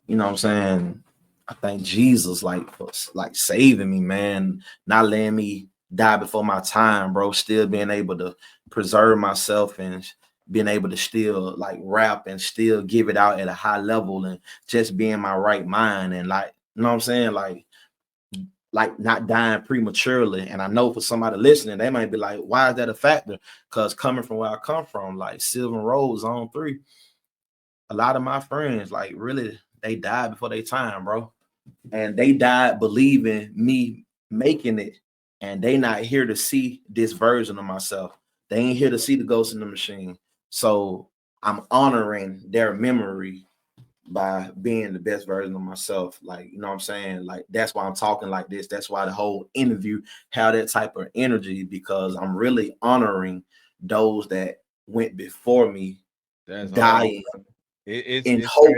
you know what I'm saying? I thank Jesus, like, for like saving me, man. Not letting me die before my time, bro. Still being able to preserve myself and being able to still like rap and still give it out at a high level and just be in my right mind. And like, you know what I'm saying? Like not dying prematurely. And I know for somebody listening, they might be like, why is that a factor? Because coming from where I come from, like Sylvan Rose on 3, a lot of my friends, like really, they died before their time, bro. And they died believing me making it. And they not here to see this version of myself. They ain't here to see the ghost in the machine. So I'm honoring their memory by being the best version of myself. Like, you know what I'm saying? Like, that's why I'm talking like this. That's why the whole interview had that type of energy, because I'm really honoring those that went before me, that's dying it's in hope.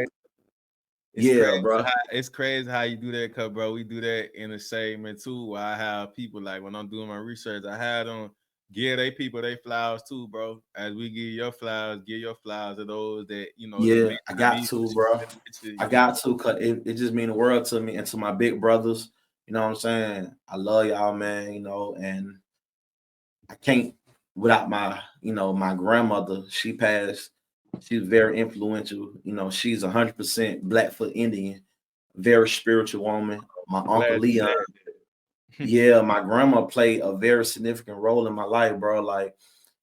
It's crazy how you do that, cause bro, we do that in the segment too. Where I have people like when I'm doing my research, I had them give they people they flowers too, bro. As we give your flowers to those that Yeah, I got to, bro. I got to, cause it just mean the world to me and to my big brothers. You know what I'm saying? I love y'all, man. And I can't without my grandmother. She passed. She was very influential. She's 100% Blackfoot Indian, very spiritual woman. My Uncle Leon. Yeah, my grandma played a very significant role in my life, bro. Like,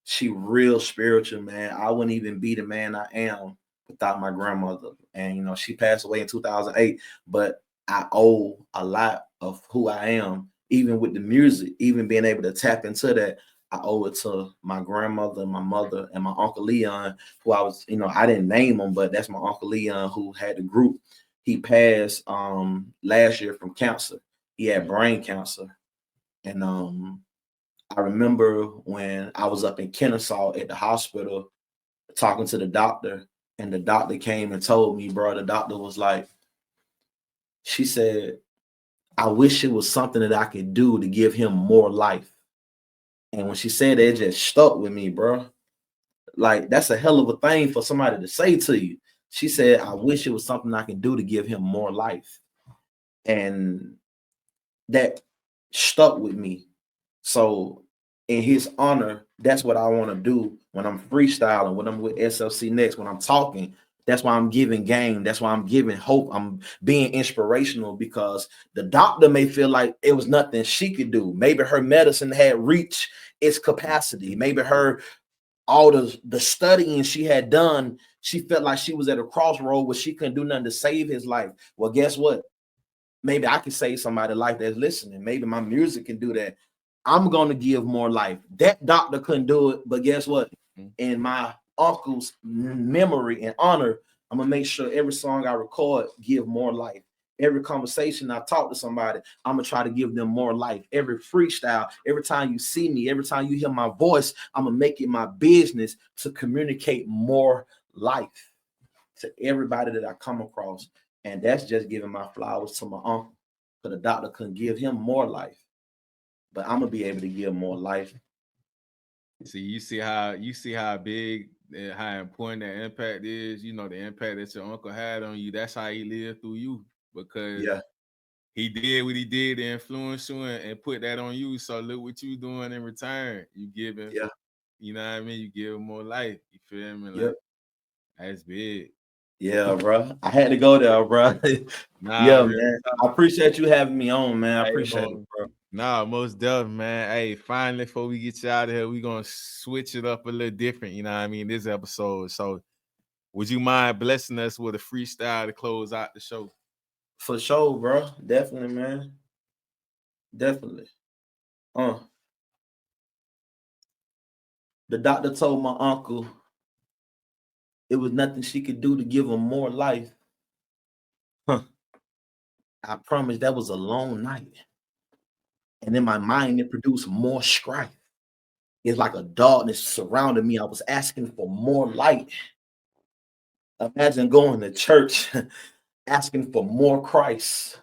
she real spiritual, man. I wouldn't even be the man I am without my grandmother. And, she passed away in 2008, but I owe a lot of who I am, even with the music, even being able to tap into that. I owe it to my grandmother, my mother, and my Uncle Leon, who I was, I didn't name him, but that's my Uncle Leon who had the group. He passed last year from cancer. He had brain cancer. And I remember when I was up in Kennesaw at the hospital talking to the doctor, and the doctor came and told me, bro, the doctor was like, she said, I wish it was something that I could do to give him more life. And when she said that, it just stuck with me, bro. Like, that's a hell of a thing for somebody to say to you. She said, I wish it was something I can do to give him more life. And that stuck with me. So in his honor, that's what I want to do when I'm freestyling, when I'm with SLC Next, when I'm talking. That's why I'm giving game. That's why I'm giving hope. I'm being inspirational, because the doctor may feel like it was nothing she could do. Maybe her medicine had reached its capacity. Maybe all the studying she had done, she felt like she was at a crossroad where she couldn't do nothing to save his life. Well, guess what? Maybe I can save somebody's life that's listening. Maybe my music can do that. I'm going to give more life. That doctor couldn't do it, but guess what? In my uncle's memory and honor, I'm going to make sure every song I record give more life. Every conversation I talk to somebody, I'm going to try to give them more life. Every freestyle, every time you see me, every time you hear my voice, I'm going to make it my business to communicate more life to everybody that I come across. And that's just giving my flowers to my uncle, because the doctor couldn't give him more life. But I'm going to be able to give more life. See, you see how big and how important that impact is. The impact that your uncle had on you. That's how he lived through you, because he did what he did to influence you and put that on you. So look what you doing in return. You giving, you know what I mean? You give him more life. You feel me? Like, that's big. Yeah, bro. I had to go there, bro. Man. I appreciate you having me on, man. I appreciate it, bro. Nah, most definitely, man. Hey, finally, before we get you out of here, we're going to switch it up a little different, you know what I mean, this episode. So, would you mind blessing us with a freestyle to close out the show? For sure, bro. Definitely, man. Definitely. The doctor told my uncle it was nothing she could do to give him more life. I promise that was a long night. And in my mind, it produced more strife. It's like a darkness surrounded me. I was asking for more light. Imagine going to church asking for more Christ.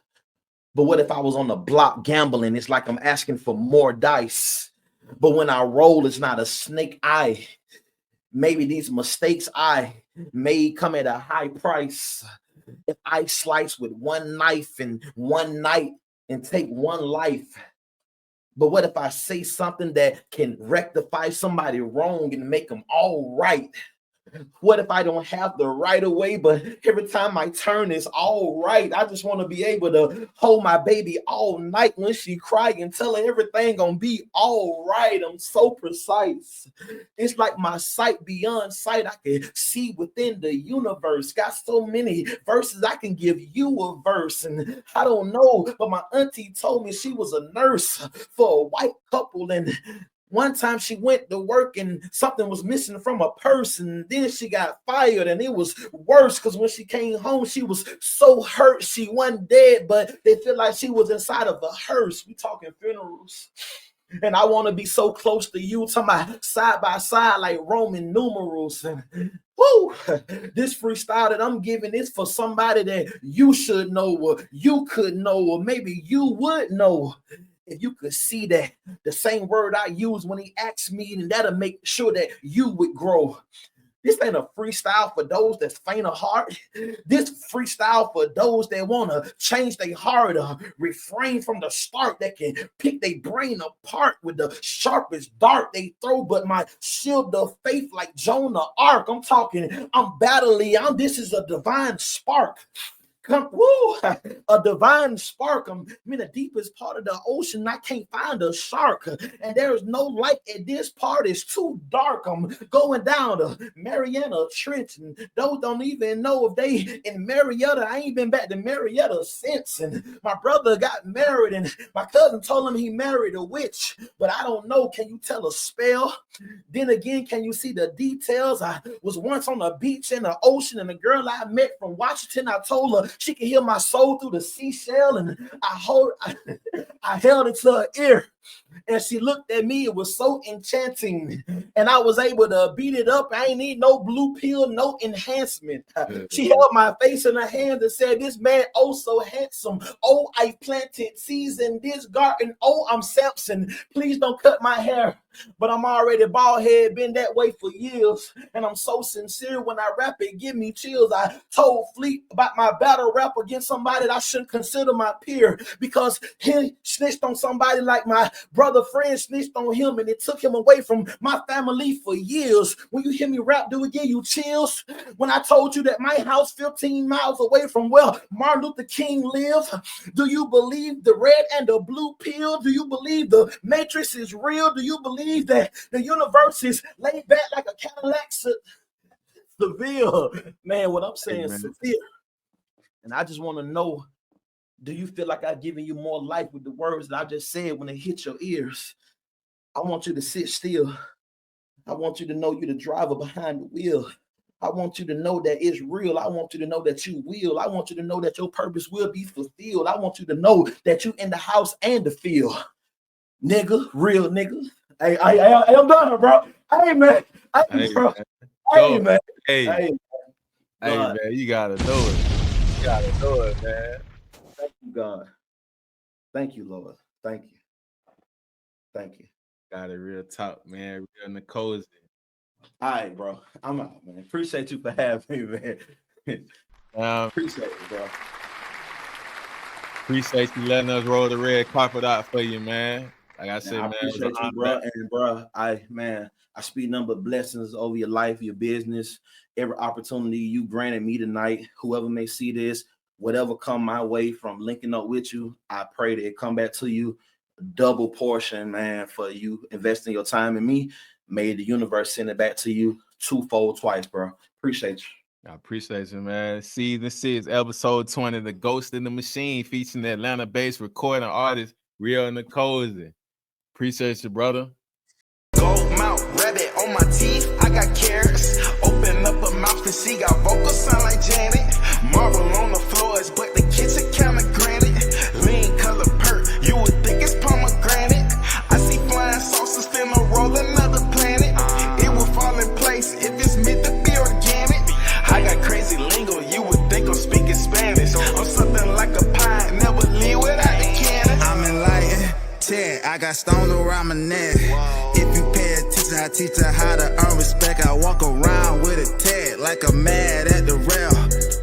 But what if I was on the block gambling? It's like I'm asking for more dice. But when I roll, it's not a snake eye. Maybe these mistakes I made come at a high price. If I slice with one knife in one night and take one life. But what if I say something that can rectify somebody wrong and make them all right? What if I don't have the right of way, but every time I turn, it's all right? I just want to be able to hold my baby all night when she cry and tell her everything gonna be all right. I'm so precise. It's like my sight beyond sight. I can see within the universe. Got so many verses I can give you a verse. And I don't know, but my auntie told me she was a nurse for a white couple, and one time she went to work and something was missing from a purse, and then she got fired, and it was worse because when she came home, she was so hurt. She wasn't dead, but they feel like she was inside of a hearse. We talking funerals. And I want to be so close to you, to my side by side like Roman numerals. And whoo, this freestyle that I'm giving is for somebody that you should know, or you could know, or maybe you would know. If you could see that the same word I use when he asked me, and that'll make sure that you would grow. This ain't a freestyle for those that's faint of heart. This freestyle for those that want to change their heart or refrain from the start, that can pick their brain apart with the sharpest dart they throw, but my shield of faith like Joan of Arc. I'm battling. This is a divine spark. A divine spark. I'm in the deepest part of the ocean. I can't find a shark, and there's no light at this part. It's too dark. I'm going down to Mariana Trench, and those don't even know if they in Marietta. I ain't been back to Marietta since. And my brother got married, and my cousin told him he married a witch, but I don't know. Can you tell a spell? Then again, can you see the details? I was once on a beach in the ocean, and a girl I met from Washington, I told her she can hear my soul through the seashell, and I held it to her ear, and she looked at me. It was so enchanting, and I was able to beat it up. I ain't need no blue pill, no enhancement. She held my face in her hand and said, "This man, oh so handsome. Oh, I planted seeds in this garden. Oh, I'm Samson. Please don't cut my hair, but I'm already bald head, been that way for years, and I'm so sincere when I rap it, give me chills." I told Fleet about my battle rap against somebody that I shouldn't consider my peer, because he snitched on somebody like my brother friend snitched on him, and it took him away from my family for years. When you hear me rap, do it give you chills? When I told you that my house 15 miles away from where Martin Luther King lived, do you believe the red and the blue pill? Do you believe the matrix is real? Do you believe that the universe is laid back like a Cadillac Seville? Man, what I'm saying, severe. And I just want to know, do you feel like I've given you more life with the words that I just said when they hit your ears? I want you to sit still. I want you to know you're the driver behind the wheel. I want you to know that it's real. I want you to know that you will. I want you to know that your purpose will be fulfilled. I want you to know that you in the house and the field. Nigga, real nigga. Hey, I'm done, bro. Hey, man. Hey, bro. Hey, man. Hey, man, you gotta do it. You gotta do it, man. Thank you, God. Thank you, Lord. Thank you. Thank you. Got it real talk, man. Rio the Cozy. All right, bro. I'm out, man. Appreciate you for having me, man. Appreciate it, bro. Appreciate you letting us roll the red carpet out for you, man. Like I said, I appreciate you, bro. And bro, I speak number of blessings over your life, your business, every opportunity you granted me tonight. Whoever may see this, whatever come my way from linking up with you, I pray that it come back to you double portion, man, for you investing your time in me. May the universe send it back to you twofold twice, bro. Appreciate you. I appreciate you, man. Season 6, episode 20, The Ghost in the Machine, featuring the Atlanta-based recording artist Rio Nkosi. Appreciate you, brother. Gold mouth, rabbit on my teeth, I got carrots. Open up a mouth and she got vocals sound like Janet. Marble on the floors, but the kitchen kinda granted. Lean color perk, you would think it's pomegranate. I see flying saucers, finna roll another planet. It will fall in place if it's meant to be organic. I got crazy lingo, you would think I'm speaking Spanish. I'm something like a pie, never leave without the cannon. I'm enlightened, I got stoned around my neck. If you pay attention, I teach her how to earn respect. I walk around with a tag like a mad at the rail.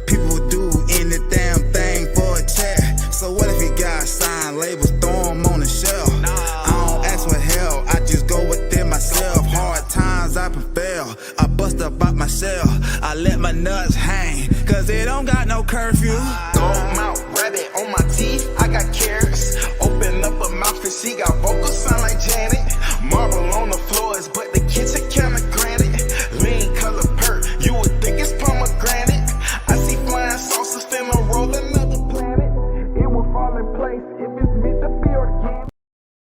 People do any damn thing for a check. So what if you got signed labels, throw them on the shelf? I don't ask for help, I just go within myself. Hard times I prevail, I bust up out my shell. I let my nuts hang, cause it don't got no curfew. Gold mouth, rabbit on my teeth, I got carrots. Open up a mouth and she got vocals sound like Janet. Marble on